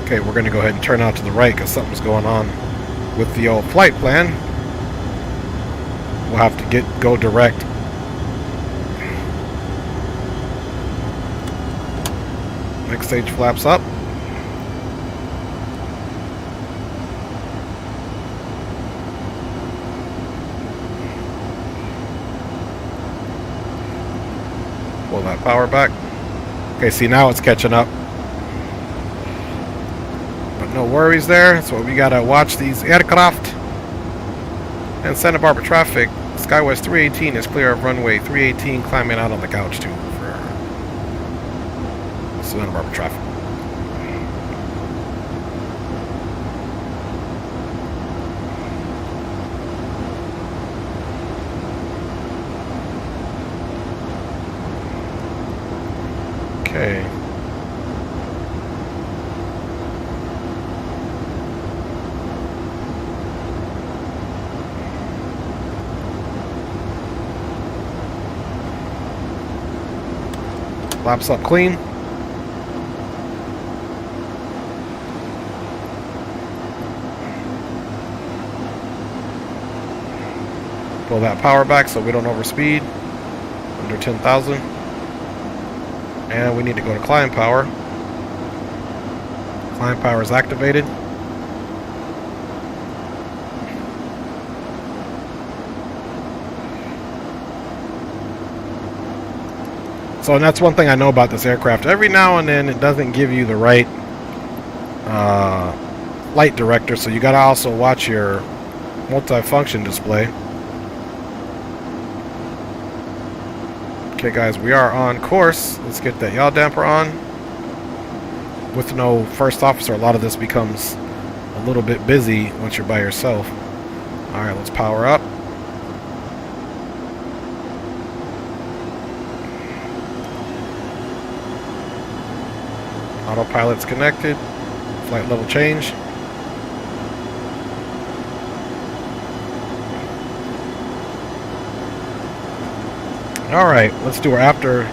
Speaker 1: Okay, we're going to go ahead and turn out to the right because something's going on with the old flight plan. We'll have to go direct. Next stage flaps up. Pull that power back. Okay, see, now it's catching up. No worries there. So we gotta watch these aircraft. And Santa Barbara traffic, SkyWest 318 is clear of runway 318, climbing out on the gouge 2 for Santa Barbara traffic. Okay. Flaps up clean. Pull that power back so we don't overspeed. Under 10,000. And we need to go to climb power. Climb power is activated. So, and that's one thing I know about this aircraft. Every now and then it doesn't give you the right light director, so you gotta also watch your multi-function display. Okay guys, we are on course. Let's get that yaw damper on. With no first officer, a lot of this becomes a little bit busy once you're by yourself. Alright, let's power up. Autopilot's connected. Flight level change. Alright, let's do our after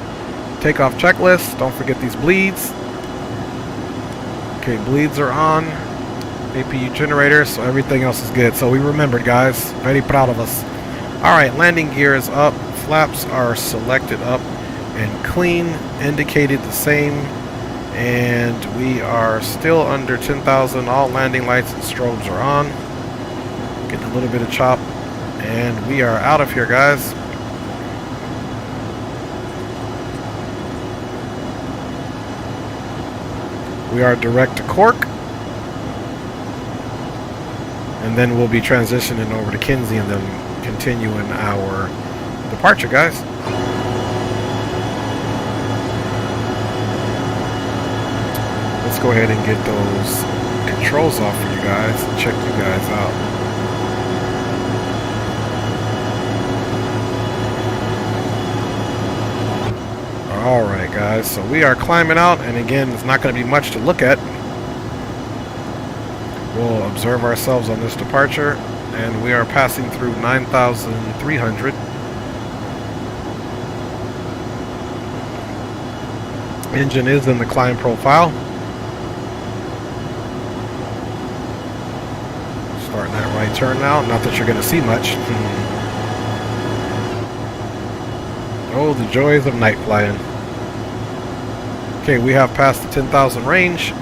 Speaker 1: takeoff checklist. Don't forget these bleeds. Okay, bleeds are on. APU generator, so everything else is good. So we remembered, guys. Very proud of us. Alright, landing gear is up. Flaps are selected up and clean. Indicated the same. And we are still under 10,000. All landing lights and strobes are on. Getting a little bit of chop. And we are out of here, guys. We are direct to Cork. And then we'll be transitioning over to Kinsey and then continuing our departure, guys. Let's go ahead and get those controls off for you guys and check you guys out. Alright guys, so we are climbing out, and again, it's not going to be much to look at. We'll observe ourselves on this departure, and we are passing through 9,300. Engine is in the climb profile. Starting that right turn now, not that you're going to see much. Oh, the joys of night flying. Okay, we have passed the 10,000 range.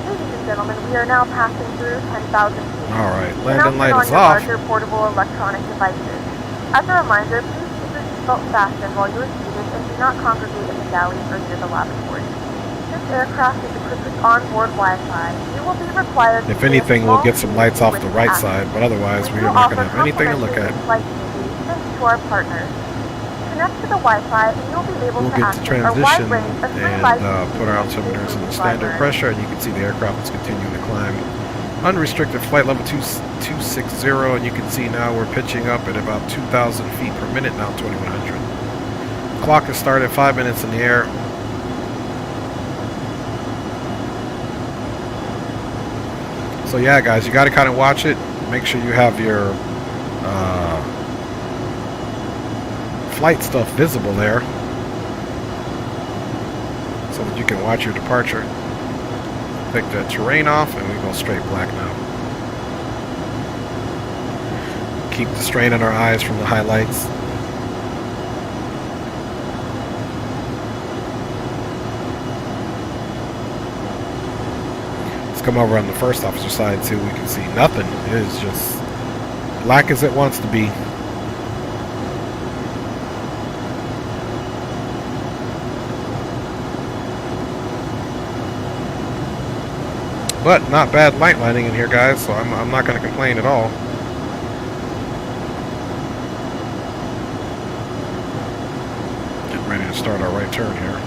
Speaker 8: Ladies and gentlemen, we are now passing through 10,000 feet.
Speaker 1: Alright, landing light is off.
Speaker 8: Larger portable electronic devices. As a reminder, please keep your seatbelt fastened while you are seated and do not congregate in the galley or near the lavatory. This aircraft is equipped with onboard Wi-Fi. You will be required to
Speaker 1: if anything, we'll get some lights off the right side, but otherwise we are not going to have anything to look at.
Speaker 8: Thanks to our partners. Connect to the Wi-Fi and you'll be able to access a wide range of free lights
Speaker 1: and put our altimeters in the standard pressure, and you can see the aircraft is continuing to climb. Unrestricted flight level 260, and you can see now we're pitching up at about 2,000 feet per minute, now 2,100. Clock has started 5 minutes in the air. So yeah, guys, you got to kind of watch it. Make sure you have your flight stuff visible there so that you can watch your departure. Take the terrain off and we go straight black now. Keep the strain on our eyes from the highlights. Let's come over on the first officer side too. We can see nothing. It is just black as it wants to be. But not bad light lighting in here, guys, so I'm not going to complain at all. Getting ready to start our right turn here.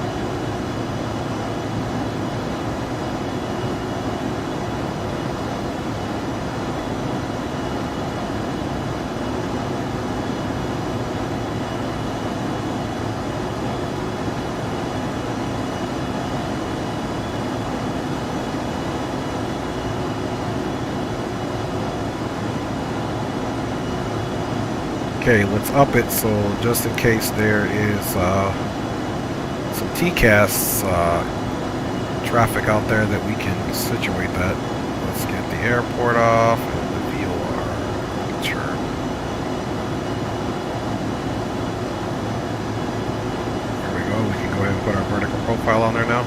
Speaker 1: Okay, let's up it so just in case there is some TCAS traffic out there that we can situate that. Let's get the airport off and the VOR. Sure. There we go. We can go ahead and put our vertical profile on there now.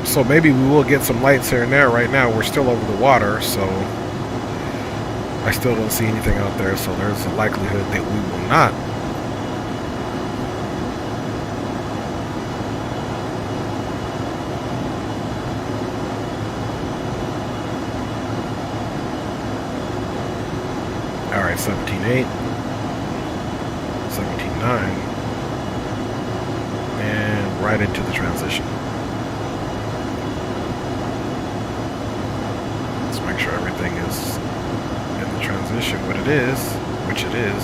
Speaker 1: So maybe we will get some lights here and there. Right now we're still over the water, so I still don't see anything out there, so there's a likelihood that we will not. 17.8, 17.9, and right into the transition. Let's make sure everything is in the transition, which it is.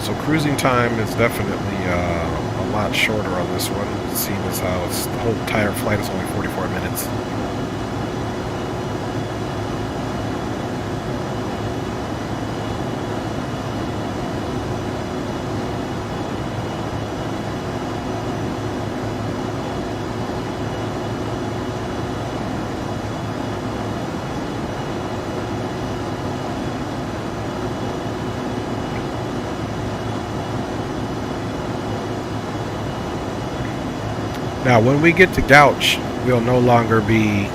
Speaker 1: So cruising time is definitely a lot shorter on this one, seeing as how the whole entire flight is only 44 minutes. Now, when we get to Gouch, we'll no longer be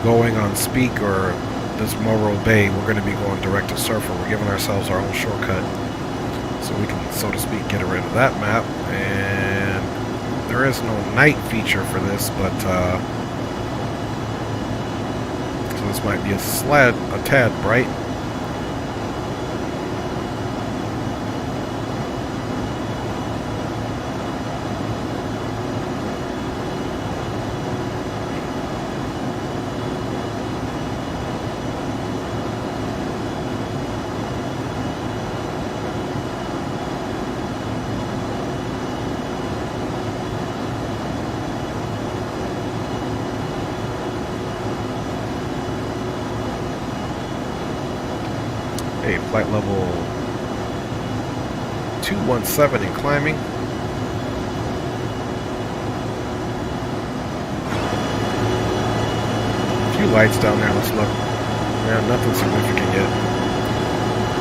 Speaker 1: going on Speak or this Morro Bay. We're going to be going direct to Surfer. We're giving ourselves our own shortcut, so we can, so to speak, get rid of that map. And there is no night feature for this, but so this might be a tad bright. Flight level 217 and climbing. A few lights down there, let's look. Yeah, nothing significant yet.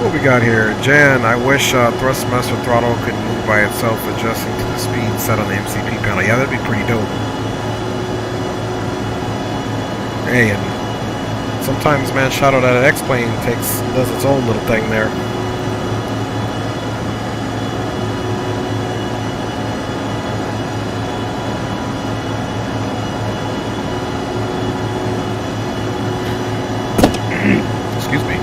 Speaker 1: What we got here? Jan, I wish Thrustmaster Throttle could move by itself, adjusting to the speed set on the MCP panel. Yeah, that'd be pretty dope. Hey, and sometimes, man, Shadow, that X-Plane does its own little thing there. Excuse me.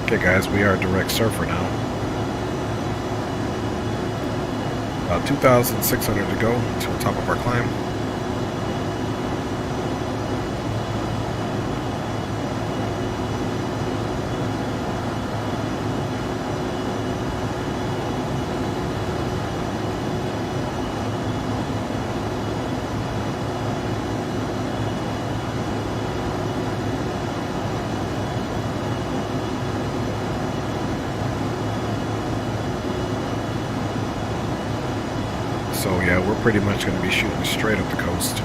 Speaker 1: Okay, guys, we are direct Surfer now. About 2,600 to go to the top of our climb. So yeah, we're pretty much going to be shooting straight up the coast.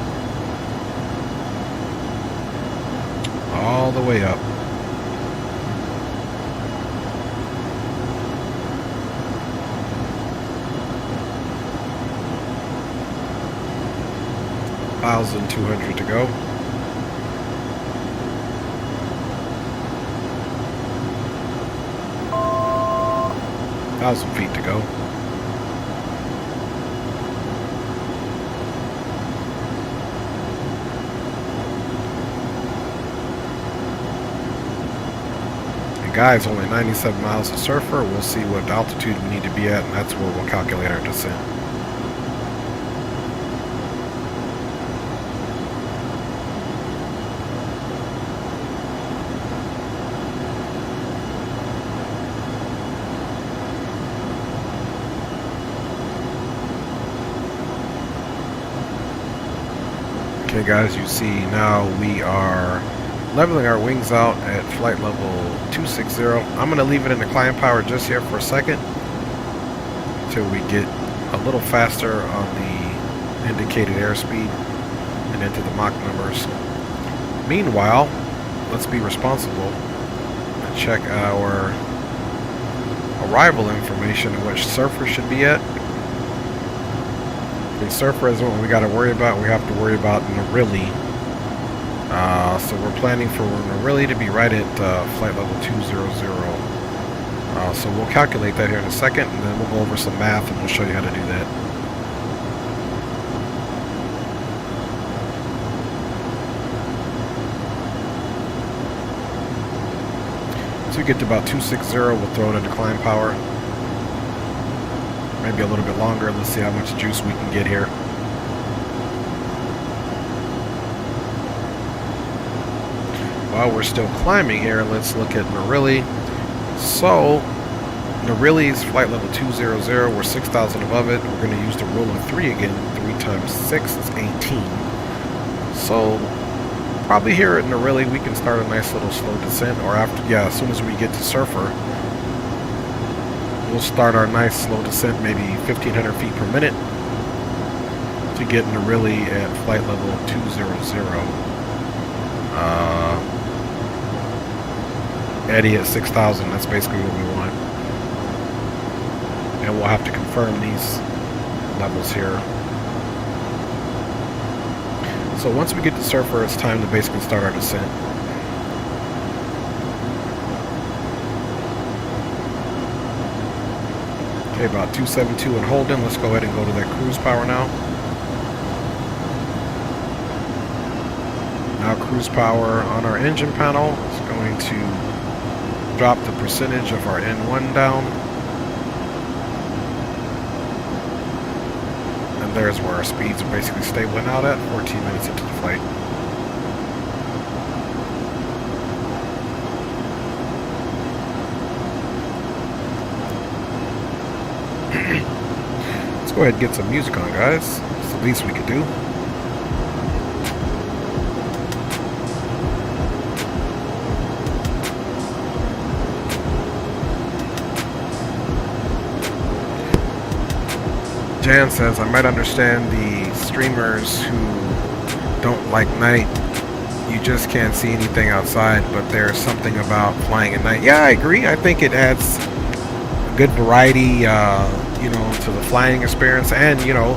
Speaker 1: All the way up. $1,200 to go. $1,000 feet to go. Guys, only 97 miles to Surfer. We'll see what altitude we need to be at, and that's where we'll calculate our descent. Okay, guys, you see now we are leveling our wings out at flight level 260. I'm going to leave it in the climb power just here for a second until we get a little faster on the indicated airspeed and into the Mach numbers. Meanwhile, let's be responsible and check our arrival information in which Surfer should be at. The Surfer isn't what we got to worry about. We have to worry about Norilly. So we're planning for Norilly to be right at flight level 200 So we'll calculate that here in a second, and then we'll go over some math and we'll show you how to do that. So we get to about 260, we'll throw it into climb power. Maybe a little bit longer. Let's see how much juice we can get here. While we're still climbing here, let's look at Norilly. So Norilly's flight level 200, we're 6,000 above it. We're going to use the rule of 3 again. 3 times 6 is 18. So probably here at Norilly we can start a nice little slow descent, or after, yeah, as soon as we get to Surfer, we'll start our nice slow descent, maybe 1,500 feet per minute, to get Norilly at flight level 200. Eddie at 6,000, that's basically what we want. And we'll have to confirm these levels here. So once we get to Surfer, it's time to basically start our descent. Okay, about 272 and holding. Let's go ahead and go to that cruise power now. Now cruise power on our engine panel is going to drop the percentage of our N1 down. And there's where our speeds are basically stabling out at 14 minutes into the flight. Let's go ahead and get some music on, guys. It's the least we could do. Jan says, I might understand the streamers who don't like night. You just can't see anything outside, but there's something about flying at night. Yeah, I agree. I think it adds a good variety, you know, to the flying experience. And, you know,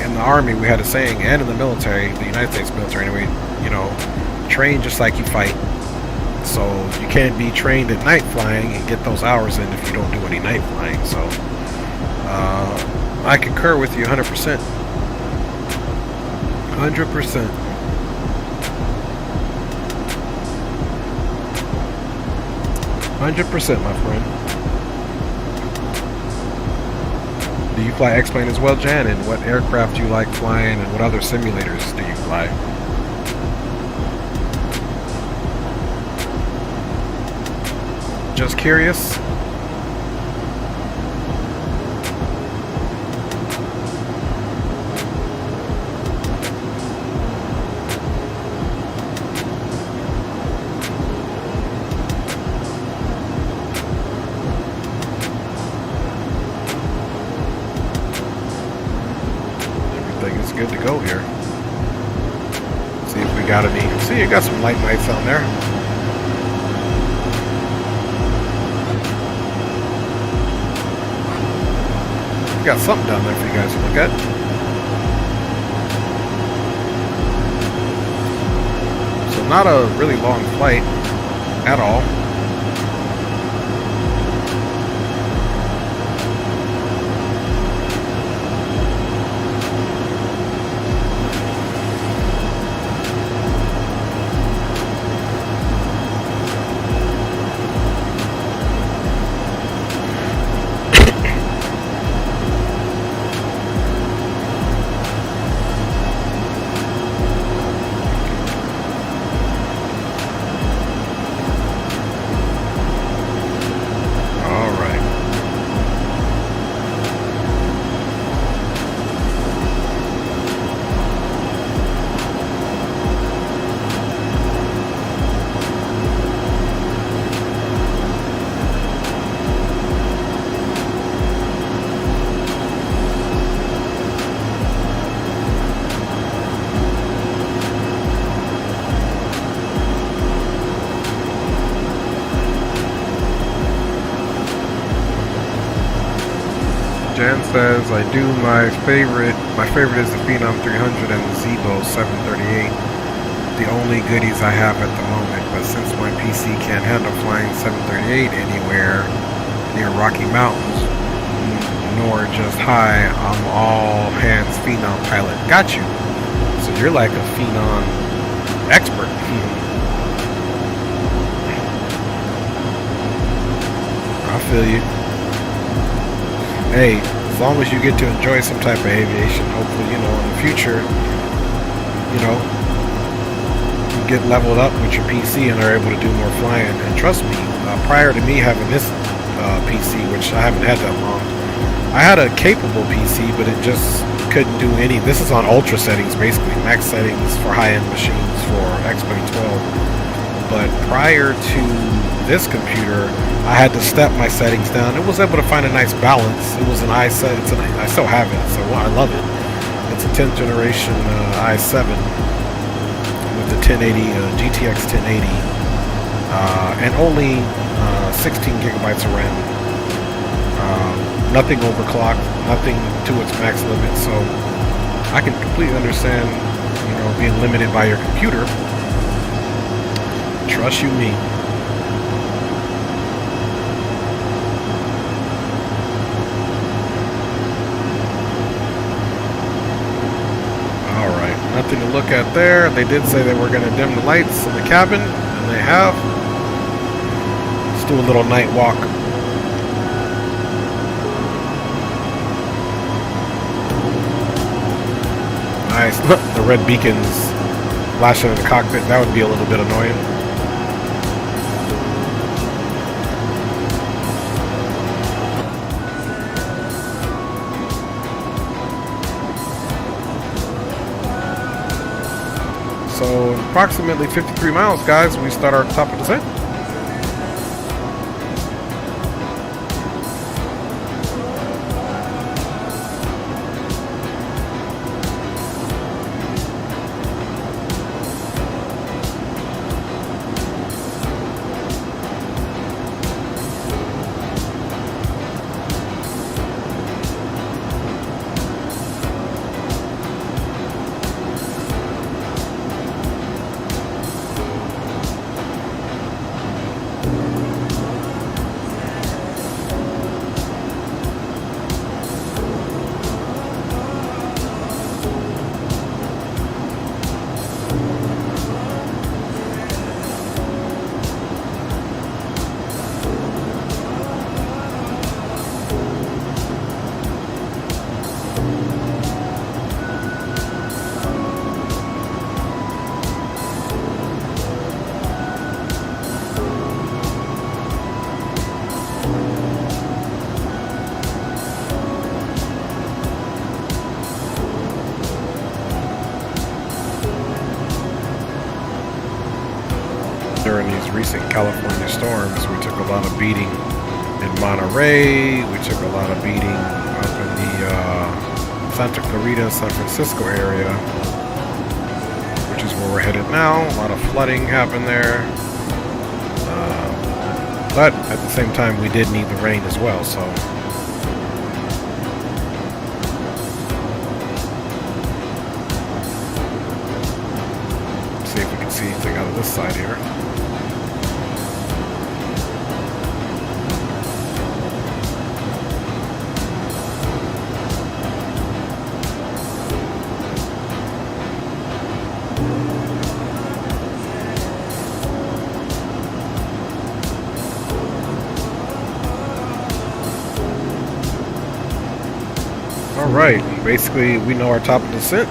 Speaker 1: in the Army, we had a saying, and in the military, the United States military anyway, you know, train just like you fight. So you can't be trained at night flying and get those hours in if you don't do any night flying. So I concur with you 100%. 100%. My friend. Do you fly X-Plane as well, Jan? And what aircraft do you like flying, and what other simulators do you fly? Just curious. Good to go here. See if we got any. See, you got some light nights on there. We got something down there for you guys to look at. So not a really long flight at all. Jan says, I do my favorite is the Phenom 300 and the Zebo 738. the only goodies I have at the moment, but since my PC can't handle flying 738 anywhere near Rocky Mountains, nor just high, I'm all hands Phenom pilot. Got you. So you're like a Phenom expert. I feel you. Hey, as long as you get to enjoy some type of aviation, hopefully, you know, in the future, you know, you get leveled up with your PC and are able to do more flying. And trust me, prior to me having this PC, which I haven't had that long, I had a capable PC, but it just couldn't do any. This is on ultra settings, basically max settings for high-end machines for X-Plane 12. But prior to this computer, I had to step my settings down. It was able to find a nice balance. It was an i7. I still have it, so I love it. It's a 10th generation i7 with the 1080 GTX 1080 and only 16 gigabytes of RAM. Nothing overclocked, nothing to its max limit. So I can completely understand, you know, being limited by your computer. Trust you me. Alright, nothing to look at there. They did say they were going to dim the lights in the cabin, and they have. Let's do a little night walk. Nice. The red beacons flashing in the cockpit. That would be a little bit annoying. So, approximately 53 miles, guys. We start our top of descent. During these recent California storms, we took a lot of beating in Monterey. We took a lot of beating up in the Santa Clarita, San Francisco area, which is where we're headed now. A lot of flooding happened there. But at the same time, we did need the rain as well, so. See if we can see anything out of this side here. Alright, basically we know our top of descent.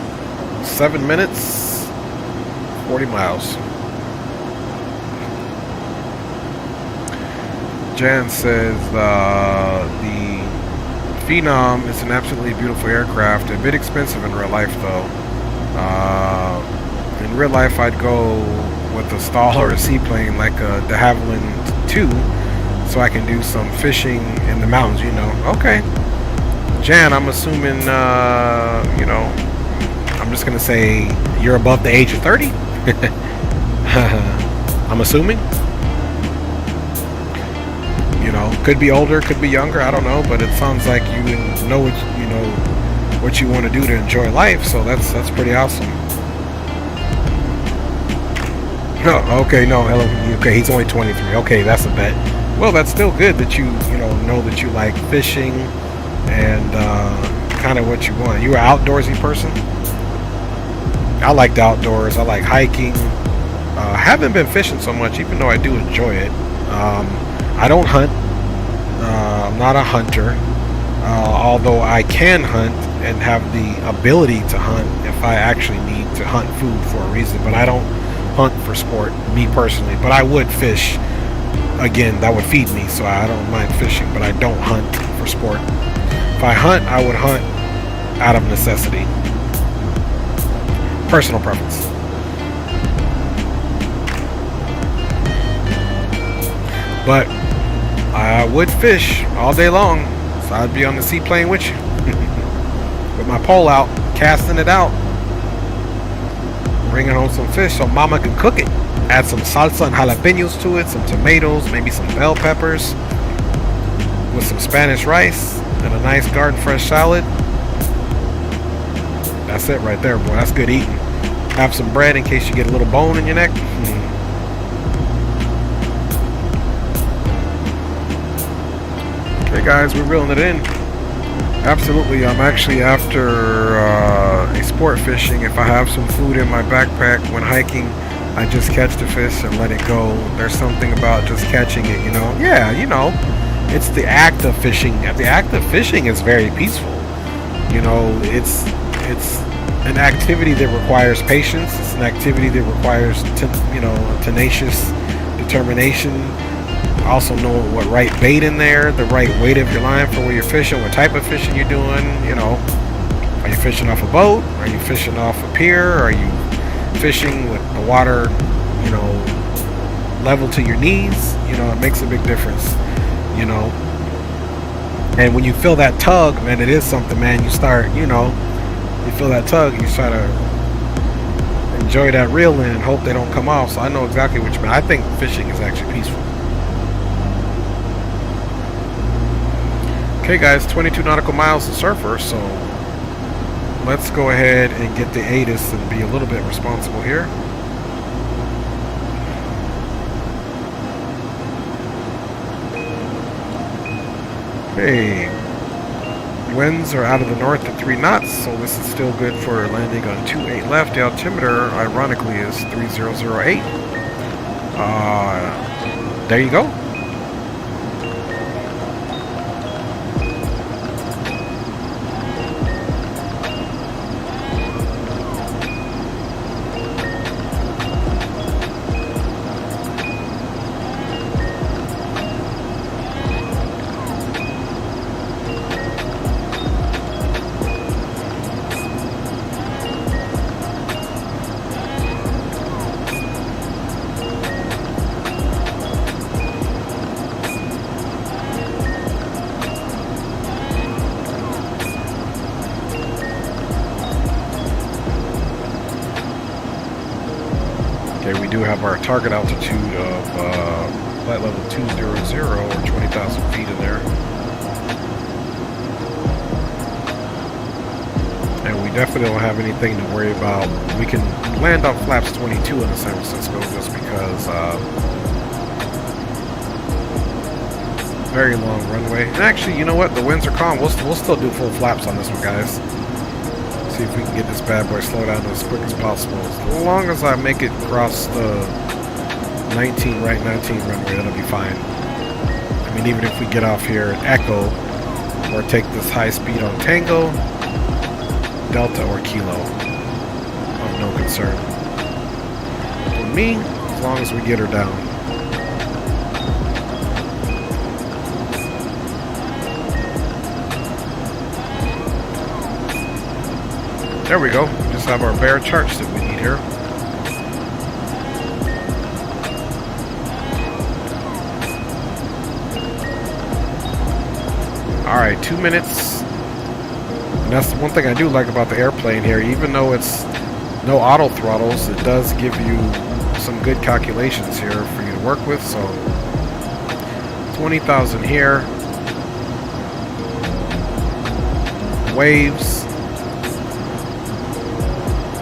Speaker 1: 7 minutes, 40 miles. Jan says the Phenom is an absolutely beautiful aircraft. A bit expensive in real life though. In real life I'd go with a stall or a seaplane like a de Havilland 2 so I can do some fishing in the mountains, you know. Okay. Jan, I'm assuming, you know, I'm just going to say you're above the age of 30. I'm assuming. You know, could be older, could be younger, I don't know, but it sounds like you know what you want to do to enjoy life, so that's pretty awesome. Oh, okay, no, okay, he's only 23. Okay, that's a bet. Well, that's still good that you know that you like fishing and kind of what you want. You're an outdoorsy person. I like the outdoors. I like hiking. Haven't been fishing so much, even though I do enjoy it. I don't hunt. I'm not a hunter, although I can hunt and have the ability to hunt if I actually need to hunt food for a reason. But I don't hunt for sport, me personally. But I would fish. Again, that would feed me, so I don't mind fishing. But I don't hunt for sport. If I hunt, I would hunt out of necessity. Personal preference. But I would fish all day long, so I'd be on the seaplane with you. With my pole out, casting it out. Bringing home some fish so mama can cook it. Add some salsa and jalapenos to it, some tomatoes, maybe some bell peppers. With some Spanish rice and a nice garden fresh salad. That's it right there, boy. That's good eating. Have some bread in case you get a little bone in your neck. Okay, guys, we're reeling it in. Absolutely, I'm actually after a sport fishing. If I have some food in my backpack when hiking, I just catch the fish and let it go. There's something about just catching it, you know. Yeah, you know, it's the act of fishing. The act of fishing is very peaceful. You know, it's an activity that requires patience. It's an activity that requires, tenacious determination. Also know what right bait in there, the right weight of your line for where you're fishing, what type of fishing you're doing. You know, are you fishing off a boat? Are you fishing off a pier? Are you fishing with the water, level to your knees? You know, it makes a big difference. You know, and when you feel that tug, man, it is something, man. You start, you feel that tug, and you try to enjoy that reel in and hope they don't come off. So I know exactly what you mean. I think fishing is actually peaceful. Okay, guys, 22 nautical miles to Surfer, so let's go ahead and get the ATIS and be a little bit responsible here. Okay, winds are out of the north at 3 knots, so this is still good for landing on 28 left. The altimeter, ironically, is 3008. There you go. We do have our target altitude of flight level 200 or 20,000 feet in there. And we definitely don't have anything to worry about. We can land off flaps 22 in San Francisco just because very long runway. And actually, you know what? The winds are calm. We'll still do full flaps on this one, guys. See if we can get this bad boy slowed down as quick as possible. As long as I make it across the 19 runway, that'll be fine. I mean, even if we get off here at Echo or take this high speed on Tango, Delta, or Kilo, I'm no concern. For me, as long as we get her down. There we go. We just have our bare charts that we need here. Alright, 2 minutes. And that's the one thing I do like about the airplane here. Even though it's no auto throttles, it does give you some good calculations here for you to work with. So 20,000 here. Waves.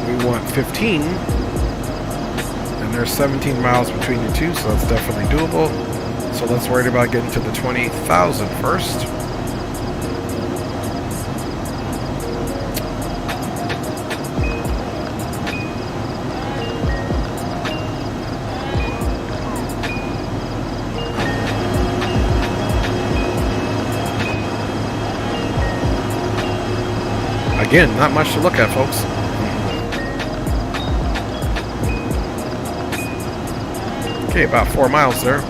Speaker 1: We want 15, and And there's 17 miles between you two, so that's definitely doable. So let's worry about getting to the 20,000 first. Again, not much to look at, folks. Okay, about 4 miles there.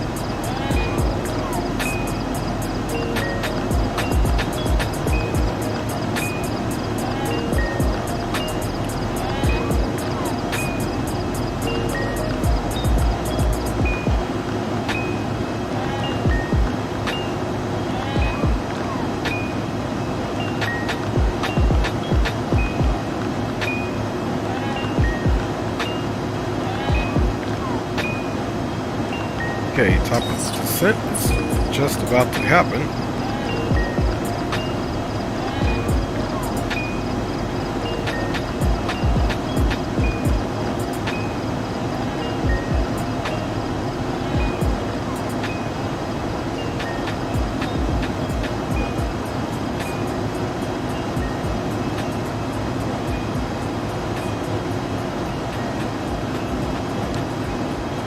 Speaker 1: Okay, top of the descent is just about to happen.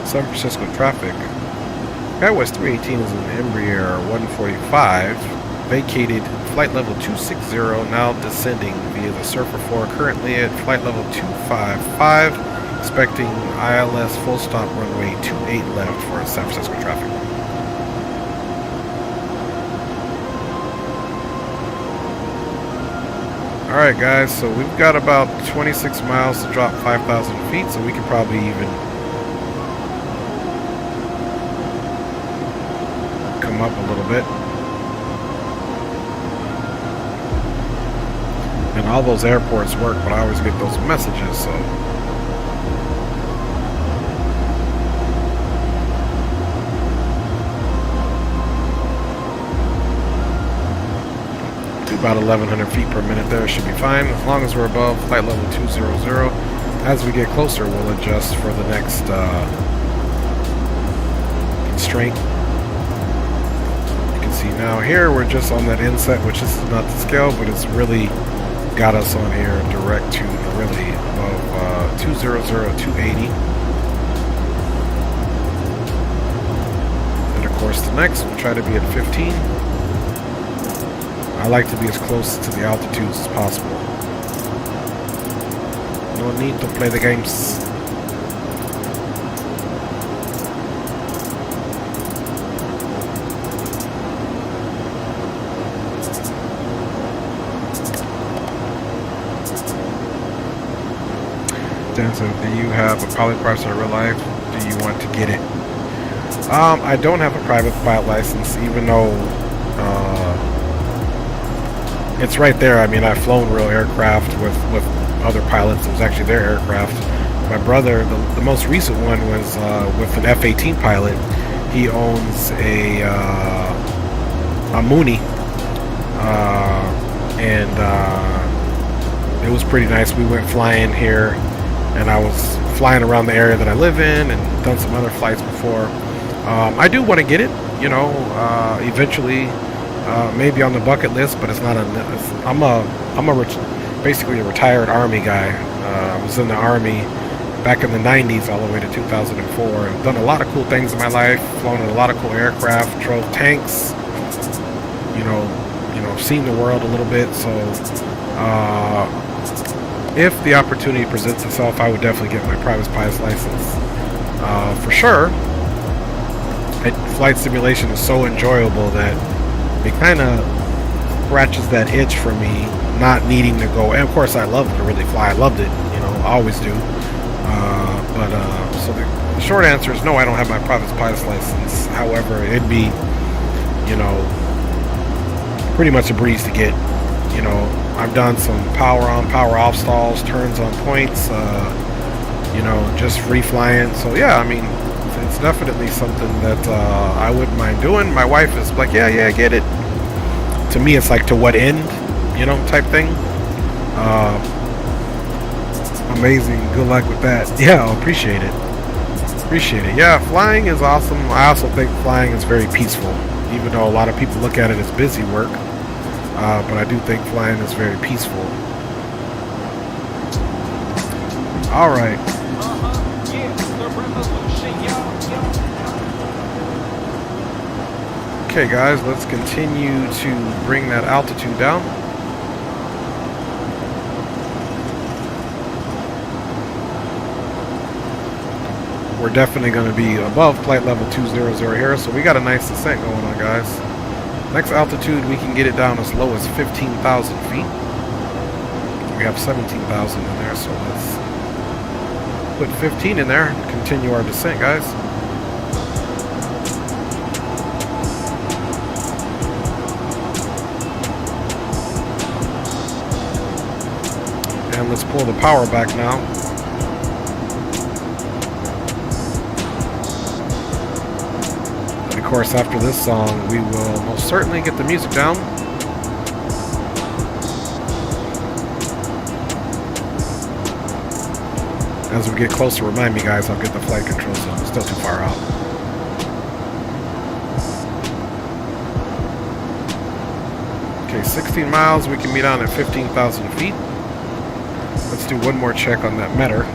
Speaker 1: San Francisco traffic. SkyWest 318 is an Embraer 145, vacated flight level 260, now descending via the Surfer 4, currently at flight level 255, expecting ILS full stop runway 28 left for San Francisco traffic. Alright guys, so we've got about 26 miles to drop 5,000 feet, so we can probably even up a little bit. And all those airports work, but I always get those messages, so about 1,100 feet per minute there should be fine, as long as we're above flight level 200. As we get closer, we'll adjust for the next constraint. Now here we're just on that inset, which is not the scale, but it's really got us on here direct to really above 200, 280. And of course the next we'll try to be at 15. I like to be as close to the altitudes as possible. No need to play the games. So do you have a pilot license in real life? Do you want to get it? I don't have a private pilot license, even though it's right there. I mean, I've flown real aircraft with other pilots. It was actually their aircraft. My brother, the most recent one was with an F-18 pilot. He owns a Mooney, and it was pretty nice. We went flying here. And I was flying around the area that I live in and done some other flights before. I do want to get it, you know, eventually, maybe on the bucket list, but it's not on. Basically a retired Army guy. I was in the Army back in the 90s all the way to 2004. I've done a lot of cool things in my life, flown in a lot of cool aircraft, drove tanks, you know, seen the world a little bit. So, if the opportunity presents itself, I would definitely get my private pilot's license. For sure. Flight simulation is so enjoyable that it kind of scratches that itch for me, not needing to go. And of course, I love to really fly. I loved it, you know, I always do. So the short answer is no, I don't have my private pilot's license. However, it'd be, you know, pretty much a breeze to get. You know, I've done some power on, power off stalls, turns on points, you know, just free flying. So yeah, I mean, it's definitely something that I wouldn't mind doing. My wife is like, yeah, get it. To me, it's like, to what end, you know, type thing. Amazing. Good luck with that. Yeah, I'll appreciate it. Appreciate it. Yeah, flying is awesome. I also think flying is very peaceful, even though a lot of people look at it as busy work. But I do think flying is very peaceful. All right. Okay, guys, let's continue to bring that altitude down. We're definitely going to be above flight level 200 here, so we got a nice descent going on, guys. Next altitude, we can get it down as low as 15,000 feet. We have 17,000 in there, so let's put 15 in there and continue our descent, guys. And let's pull the power back now. Of course, after this song, we will most certainly get the music down. As we get closer, remind me, guys, I'll get the flight control zone. It's still too far out. Okay, 16 miles. We can be down at 15,000 feet. Let's do one more check on that meter.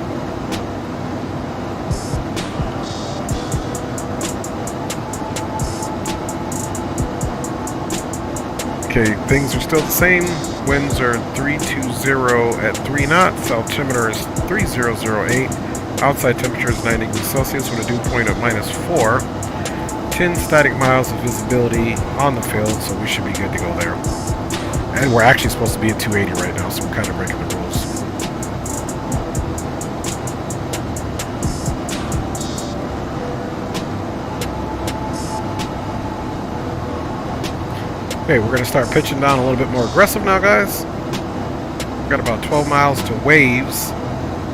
Speaker 1: Okay, things are still the same. Winds are 320 at 3 knots. Altimeter is 3008. Outside temperature is 9 degrees Celsius with a dew point of -4. 10 static miles of visibility on the field, so we should be good to go there. And we're actually supposed to be at 280 right now, so we're kind of breaking the rules. Okay, we're going to start pitching down a little bit more aggressive now, guys. We've got about 12 miles to waves.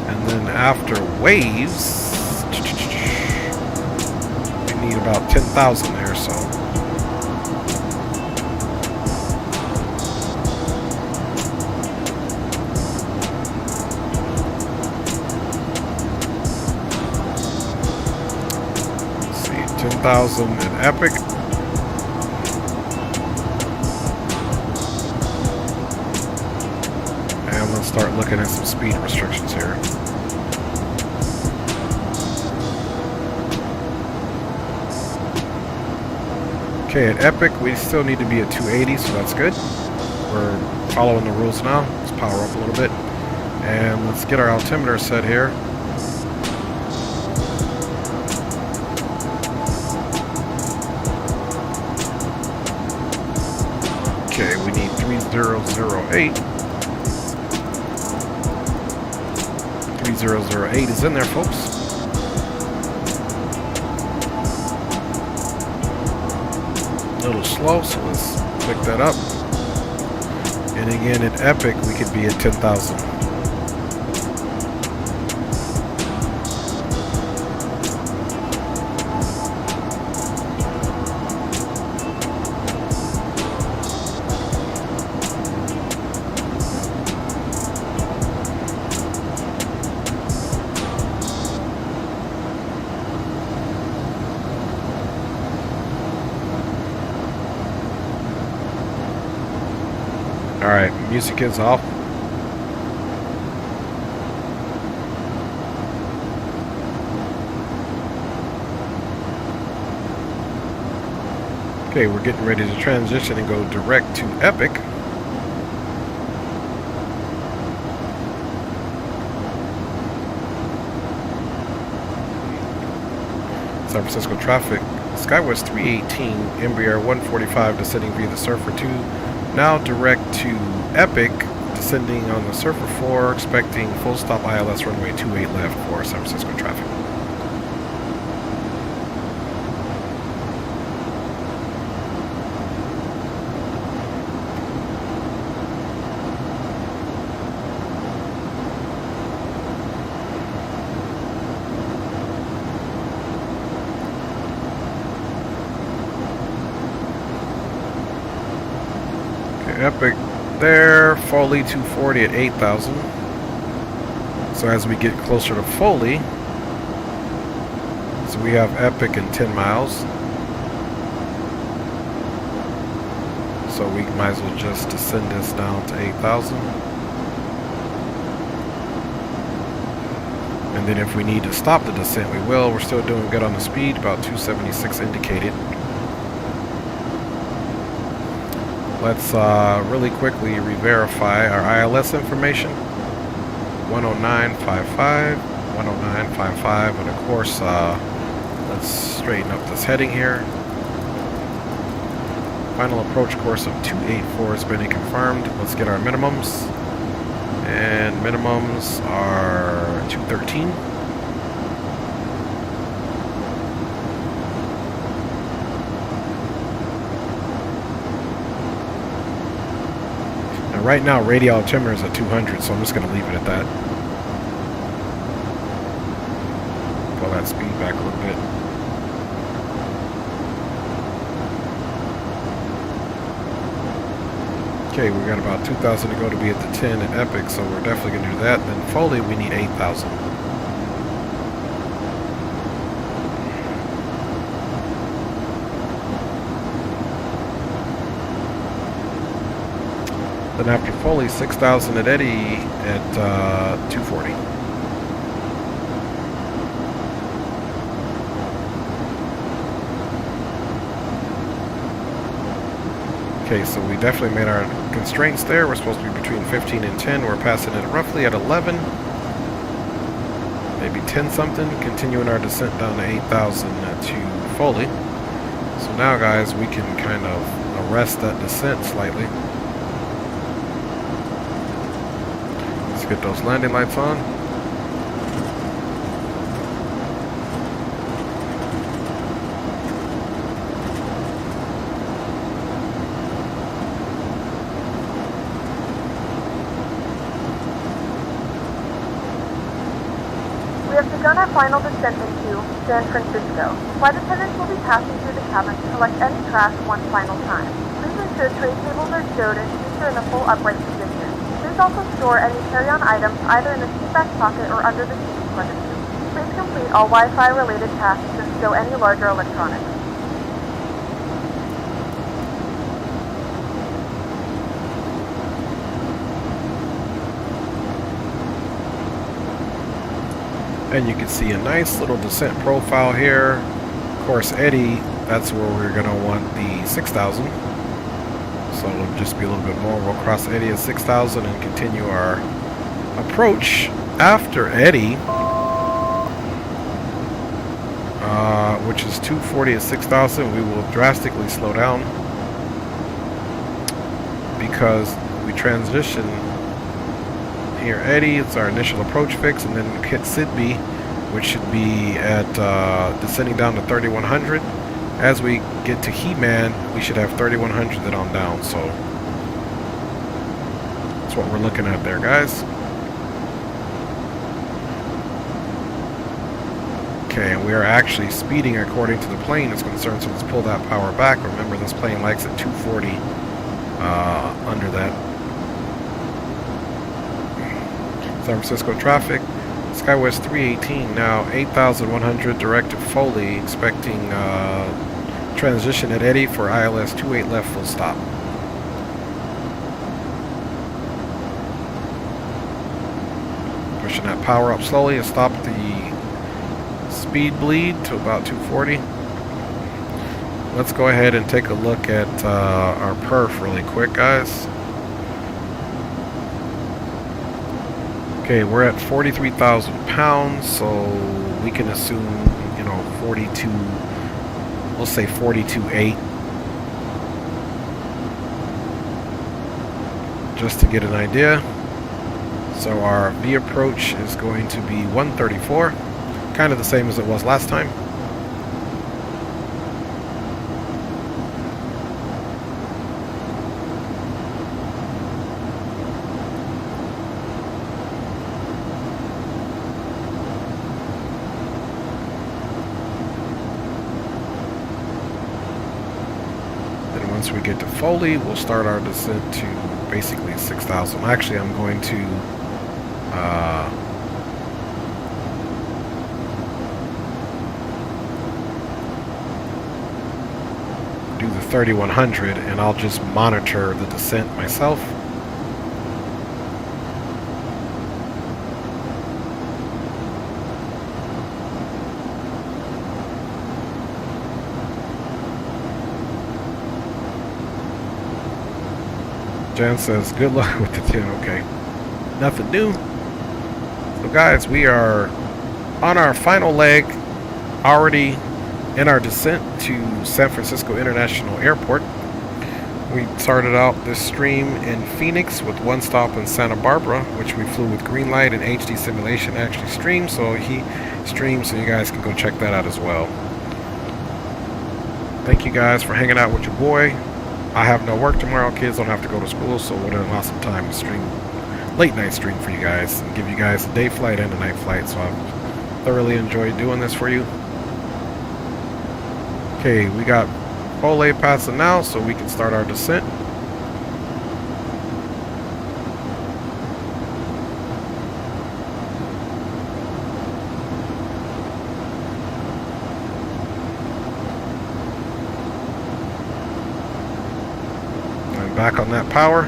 Speaker 1: And then after waves, we need about 10,000 there, so. Let's see, 10,000 in Epic. Start looking at some speed restrictions here. Okay, at Epic, we still need to be at 280, so that's good. We're following the rules now. Let's power up a little bit. And let's get our altimeter set here. Okay, we need 3008. 3008 is in there, folks. A little slow, so let's pick that up. And again, at Epic, we could be at 10,000. Alright, music is off. Okay, we're getting ready to transition and go direct to Epic. San Francisco traffic, SkyWest 318, Embraer 145 descending via the Surfer 2. Now direct to Epic, descending on the Surfer 4, expecting full stop ILS runway 28 left for San Francisco traffic. Epic there, Foley 240 at 8,000. So as we get closer to Foley, So we have Epic in 10 miles. So we might as well just descend this down to 8,000. And then if we need to stop the descent, we will. We're still doing good on the speed, about 276 indicated. Let's really quickly re-verify our ILS information. 109.55, 109.55, and of course, let's straighten up this heading here. Final approach course of 284 has been confirmed. Let's get our minimums. And minimums are 213. And right now, radial altimeter is at 200, so I'm just going to leave it at that. Pull that speed back a little bit. Okay, we got about 2,000 to go to be at the 10 at Epic, so we're definitely going to do that. Then Foley, we need 8,000. Then after Foley, 6,000 at Eddie at 240. Okay, so we definitely made our constraints there. We're supposed to be between 15 and 10. We're passing it roughly at 11. Maybe 10 something. Continuing our descent down to 8,000 to Foley. So now, guys, we can kind of arrest that descent slightly. Let's get those landing lights on.
Speaker 8: We have begun our final descent into San Francisco. Flight attendants will be passing through the cabin to collect any trash one final time. Please ensure tray tables are stowed and seats are in a full upright position. Please also store any carry-on items either in the seat back pocket or under the seat in front of you. Please complete all Wi-Fi related tasks and stow any larger electronics.
Speaker 1: And you can see a nice little descent profile here. Of course, Eddie, that's where we're going to want the 6,000. So it'll just be a little bit more. We'll cross Eddie at 6,000 and continue our approach after Eddie, which is 240 at 6,000. We will drastically slow down because we transition here Eddie. It's our initial approach fix, and then hit Sidby, which should be at descending down to 3,100. As we get to He-Man, we should have 3,100 then on down. So that's what we're looking at there, guys. Okay, and we are actually speeding according to the plane is concerned, so let's pull that power back. Remember, this plane likes at 240 under that. San Francisco traffic, SkyWest 318 now 8,100 direct to Foley, expecting transition at Eddie for ILS 28 left full stop. Pushing that power up slowly to stop the speed bleed to about 240. Let's go ahead and take a look at our perf really quick, guys. Okay, we're at 43,000 pounds, so we can assume, 42, we'll say 42.8. Just to get an idea. So our V approach is going to be 134, kind of the same as it was last time. Once we get to Foley, we'll start our descent to basically 6,000. Actually, I'm going to 3100, and I'll just monitor the descent myself. Jen says, good luck with the 10. Okay. Nothing new. So guys, we are on our final leg, already in our descent to San Francisco International Airport. We started out this stream in Phoenix with one stop in Santa Barbara, which we flew with green light and HD simulation actually streamed. So he streamed, so you guys can go check that out as well. Thank you guys for hanging out with your boy. I have no work tomorrow. Kids don't have to go to school, so what an awesome time to stream, late night stream for you guys, and give you guys a day flight and a night flight. So I've thoroughly enjoyed doing this for you. Okay, we got Ole passing now, so we can start our descent. Back on that power.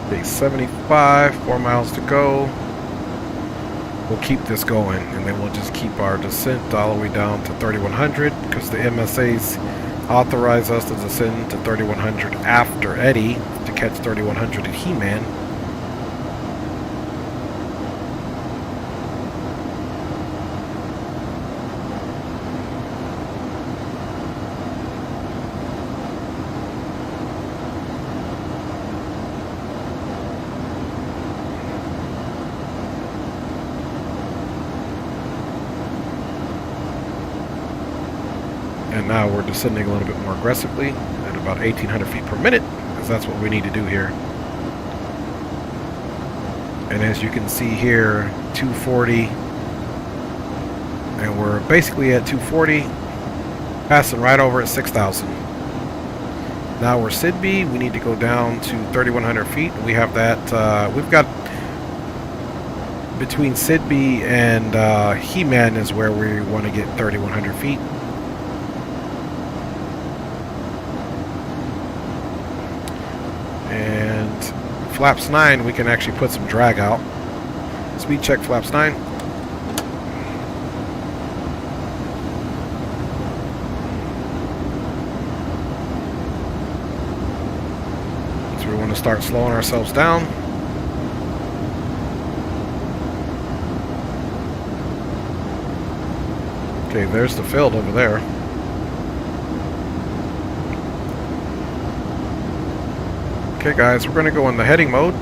Speaker 1: Day 75, 4 miles to go. We'll keep this going, and then we'll just keep our descent all the way down to 3100 because the MSA's authorize us to descend to 3100 after Eddie to catch 3100 at He-Man. And now we're descending a little bit more aggressively at about 1800 feet per minute, because that's what we need to do here. And as you can see here, 240, and we're basically at 240, passing right over at 6,000. Now we're Sidby. We need to go down to 3,100 feet. We have that. We've got between Sidby and He-Man is where we want to get 3,100 feet. And flaps 9, we can actually put some drag out. Speed check flaps 9. So we want to start slowing ourselves down. Okay, there's the field over there. Okay guys, we're going to go in the heading mode.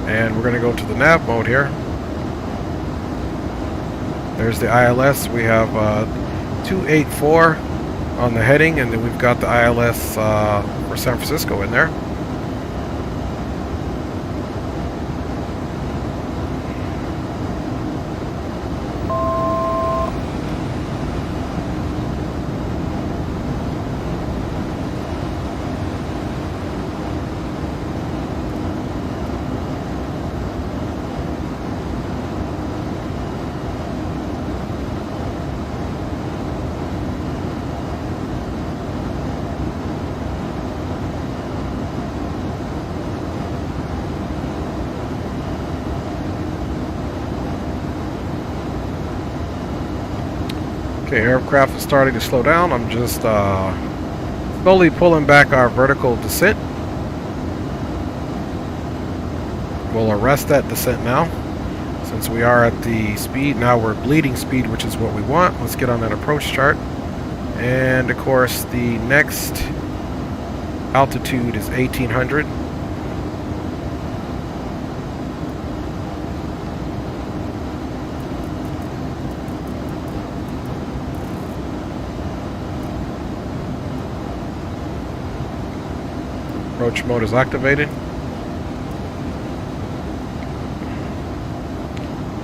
Speaker 1: And we're going to go to the nav mode here. There's the ILS. We have 284 on the heading, and then we've got the ILS for San Francisco in there. Okay, aircraft is starting to slow down. I'm just slowly pulling back our vertical descent. We'll arrest that descent now. Since we are at the speed, now we're bleeding speed, which is what we want. Let's get on that approach chart. And of course, the next altitude is 1800. Approach mode is activated.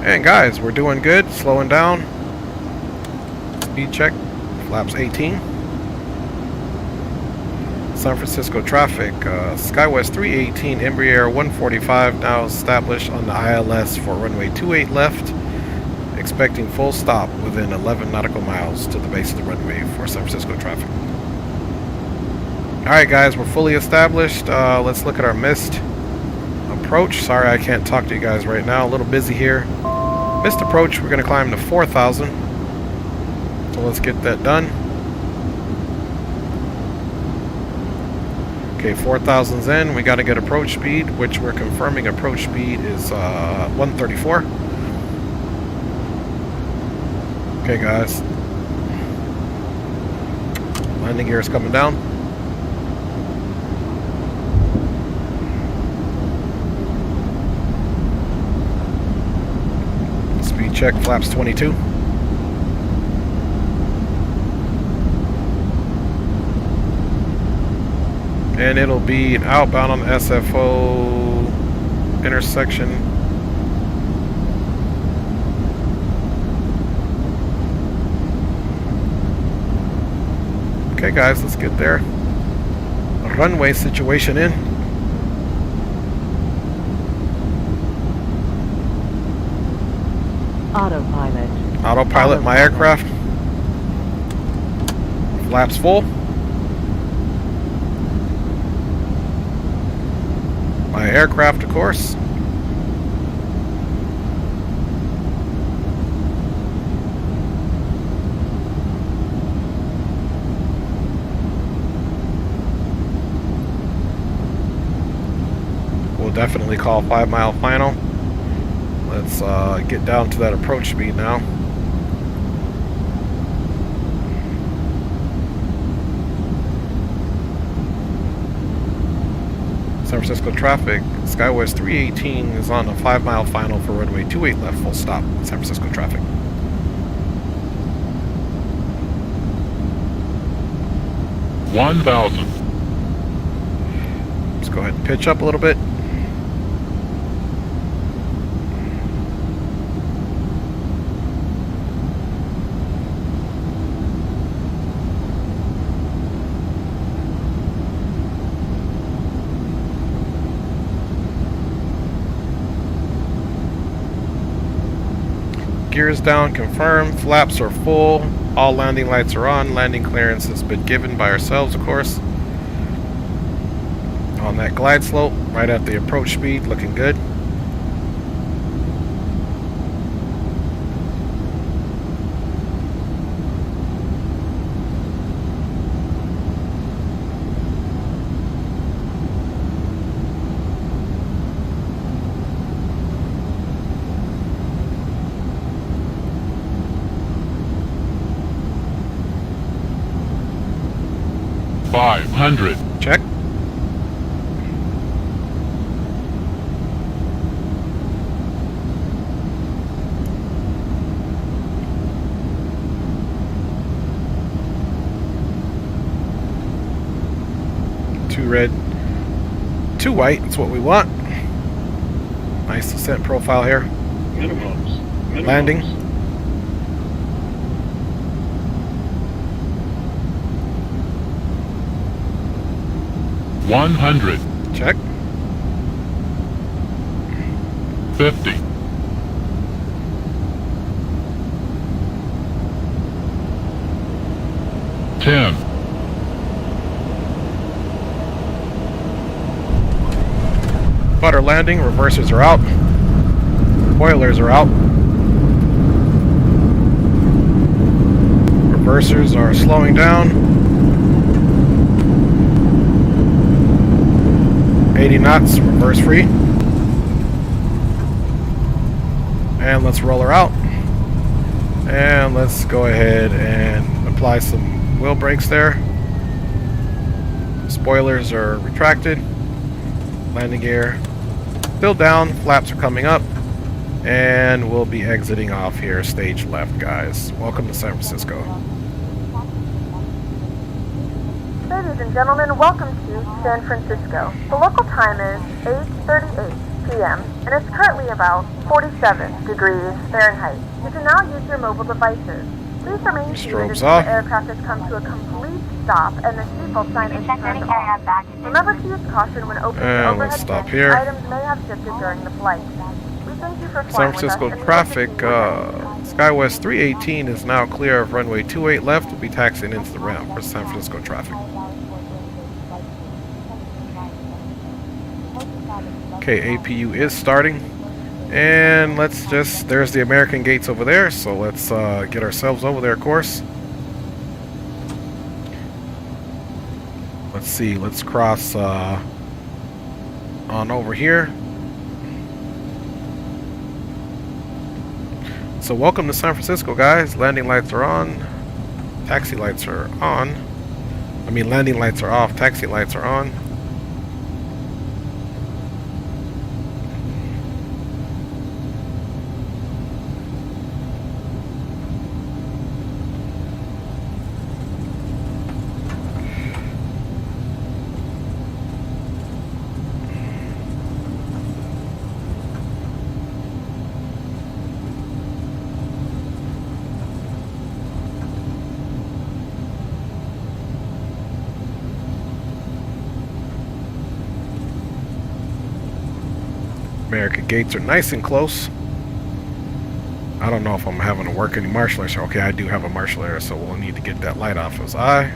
Speaker 1: And guys, we're doing good, slowing down. Speed check, flaps 18. San Francisco traffic, SkyWest 318, Embraer 145 now established on the ILS for runway 28 left. Expecting full stop within 11 nautical miles to the base of the runway for San Francisco traffic. Alright guys, we're fully established. Let's look at our missed approach. Sorry I can't talk to you guys right now, a little busy here. Missed approach, we're going to climb to 4,000. So let's get that done. Okay, 4,000's in. We got to get approach speed, which we're confirming approach speed is 134. Okay, guys. Landing gear is coming down. Speed check, flaps 22. And it'll be outbound on the SFO intersection. Okay guys, let's get there. A runway situation in.
Speaker 16: Autopilot.
Speaker 1: Autopilot my aircraft. Flaps full. My aircraft, of course. We'll definitely call 5 mile final. Let's get down to that approach speed now. San Francisco traffic, SkyWest 318 is on a 5 mile final for runway 28 left, full stop, San Francisco traffic.
Speaker 13: $1,000.
Speaker 1: Let's go ahead and pitch up a little bit. Gears down, confirmed. Flaps are full. All landing lights are on. Landing clearance has been given by ourselves, of course. On that glide slope, right at the approach speed, looking good.
Speaker 13: $500.
Speaker 1: Check. Two red, two white. That's what we want. Nice descent profile here.
Speaker 13: Minimums.
Speaker 1: Landing.
Speaker 13: $100.
Speaker 1: Check.
Speaker 13: 50. 10.
Speaker 1: Butter landing. Reversers are out. Spoilers are out. Reversers are slowing down. 80 knots, reverse free. And let's roll her out. And let's go ahead and apply some wheel brakes there. Spoilers are retracted. Landing gear still down, flaps are coming up. And we'll be exiting off here, stage left, guys. Welcome to San Francisco.
Speaker 8: Ladies and gentlemen, welcome to San Francisco. The local time is 8:38 p.m. and it's currently about 47 degrees Fahrenheit. You can now use your mobile devices. Please remain seated
Speaker 1: Strobes
Speaker 8: until
Speaker 1: off.
Speaker 8: the aircraft has come to a complete stop and the seatbelt sign is turned off. Remember to use caution when opening the
Speaker 1: And
Speaker 8: overhead
Speaker 1: let's stop
Speaker 8: bin.
Speaker 1: here.
Speaker 8: Items may have shifted during the flight. We thank you for
Speaker 1: San
Speaker 8: flying with us,
Speaker 1: Francisco
Speaker 8: and we hope to
Speaker 1: traffic,
Speaker 8: see you again.
Speaker 1: SkyWest 318 is now clear of runway 28 left. We'll be taxiing into the ramp for San Francisco traffic. Okay, APU is starting. And let's just, there's the American gates over there, so let's get ourselves over there, of course. Let's see, let's cross on over here. So welcome to San Francisco, guys. Landing lights are on. Taxi lights are on. I mean, landing lights are off. Taxi lights are on. American gates are nice and close. I don't know if I'm having to work any marshal air. Okay, I do have a marshal air, so we'll need to get that light off his eye.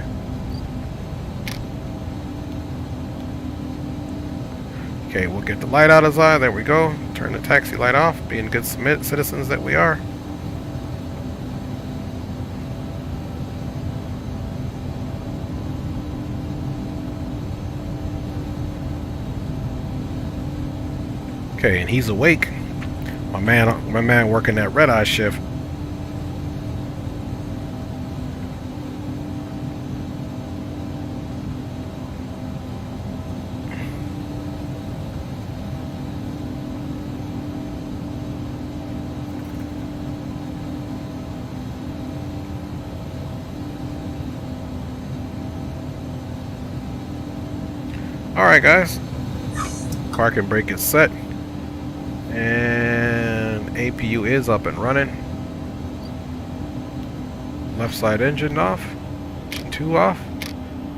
Speaker 1: Okay, we'll get the light out of his eye. There we go. Turn the taxi light off, being good citizens that we are. Okay, and he's awake. My man working that red eye shift. All right, guys. Park and brake is set. And APU is up and running. Left side engine off. 2 off.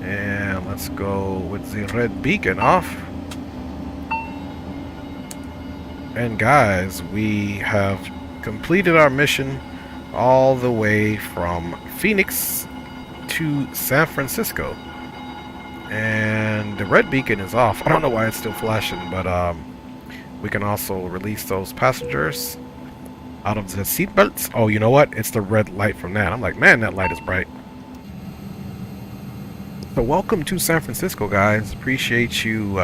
Speaker 1: And let's go with the red beacon off. And guys, we have completed our mission all the way from Phoenix to San Francisco. And the red beacon is off. I don't know why it's still flashing, but we can also release those passengers out of the seatbelts. Oh, you know what? It's the red light from that. I'm like, man, that light is bright. So welcome to San Francisco, guys. Appreciate you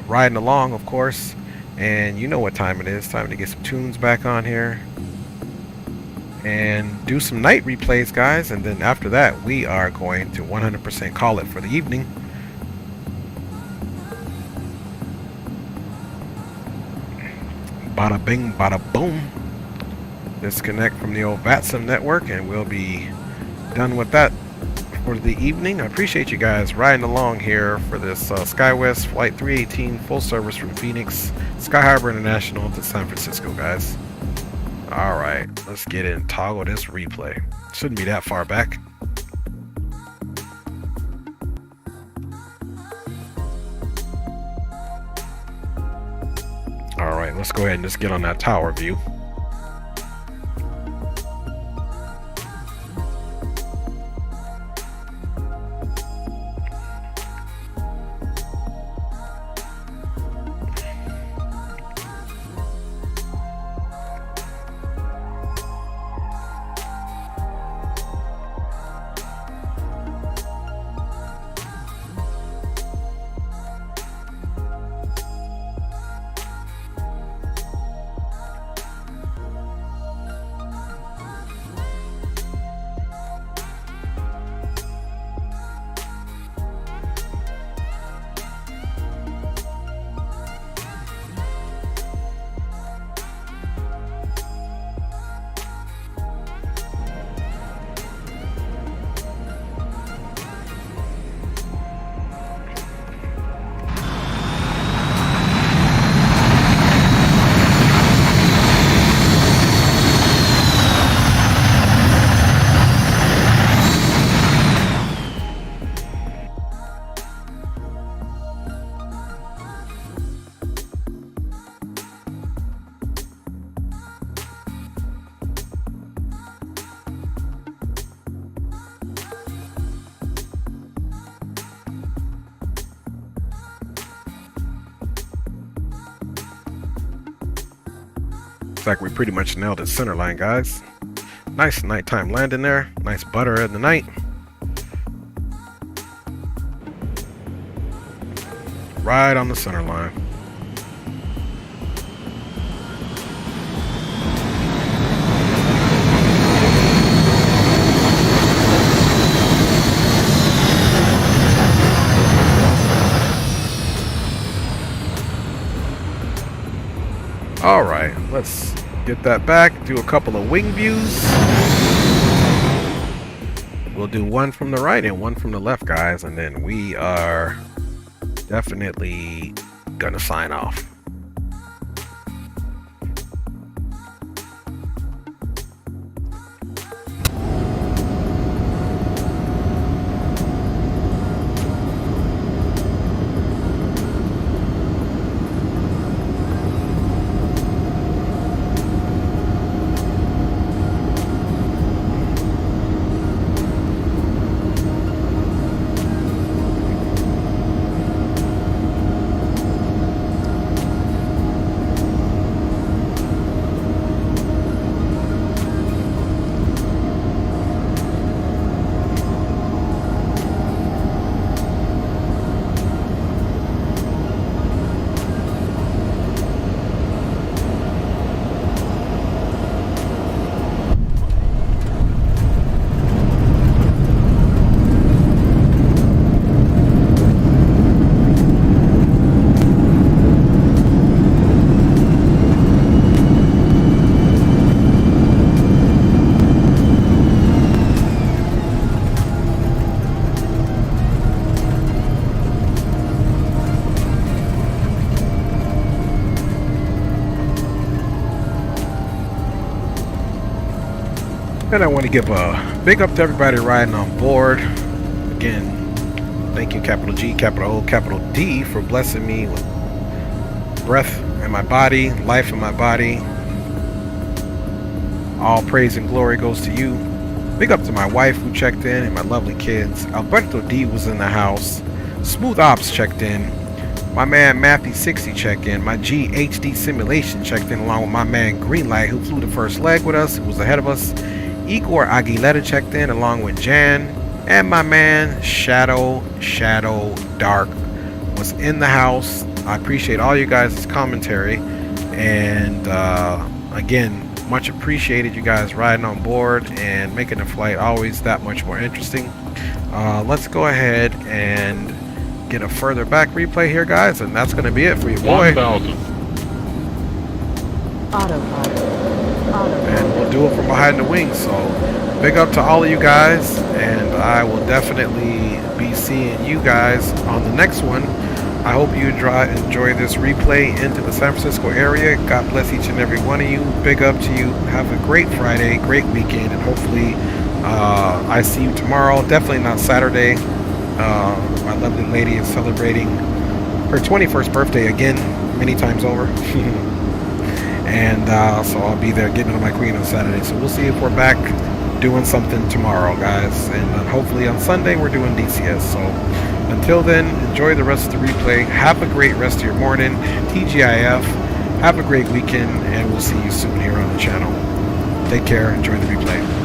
Speaker 1: riding along, of course. And you know what time it is. Time to get some tunes back on here. And do some night replays, guys. And then after that, we are going to 100% call it for the evening. Bada bing, bada boom. Disconnect from the old VATSIM network, and we'll be done with that for the evening. I appreciate you guys riding along here for this SkyWest Flight 318 full service from Phoenix, Sky Harbor International to San Francisco, guys. All right, let's get in. Toggle this replay. Shouldn't be that far back. Alright, let's go ahead and just get on that tower view. Looks like we pretty much nailed the center line, guys. Nice nighttime landing there. Nice butter in the night. Right on the center line. All right, let's get that back, do a couple of wing views. We'll do one from the right and one from the left, guys, and then we are definitely gonna sign off. And I want to give a big up to everybody riding on board. Again, thank you, capital G, capital O, capital D, for blessing me with breath in my body, life in my body. All praise and glory goes to you. Big up to my wife who checked in and my lovely kids. Alberto D was in the house. Smooth Ops checked in. My man Matthew 60 checked in. My GHD Simulation checked in along with my man Greenlight, who flew the first leg with us, who was ahead of us. Igor Aguilera checked in along with Jan, and my man Shadow Dark was in the house. I appreciate all you guys' commentary, and again, much appreciated you guys riding on board and making the flight always that much more interesting. Let's go ahead and get a further back replay here, guys, and that's going to be it for you, boy.
Speaker 13: 1,000.
Speaker 16: Autopilot.
Speaker 1: And we'll do it from behind the wings. So big up to all of you guys, and I will definitely be seeing you guys on the next one. I hope you enjoy this replay into the San Francisco area. God bless each and every one of you. Big up to you. Have a great Friday, great weekend, and hopefully I see you tomorrow. Definitely not Saturday. My lovely lady is celebrating her 21st birthday again, many times over. And so I'll be there getting on my queen on Saturday. So we'll see if we're back doing something tomorrow, guys. And hopefully on Sunday we're doing DCS. So until then, enjoy the rest of the replay. Have a great rest of your morning. TGIF. Have a great weekend, and we'll see you soon here on the channel. Take care. Enjoy the replay.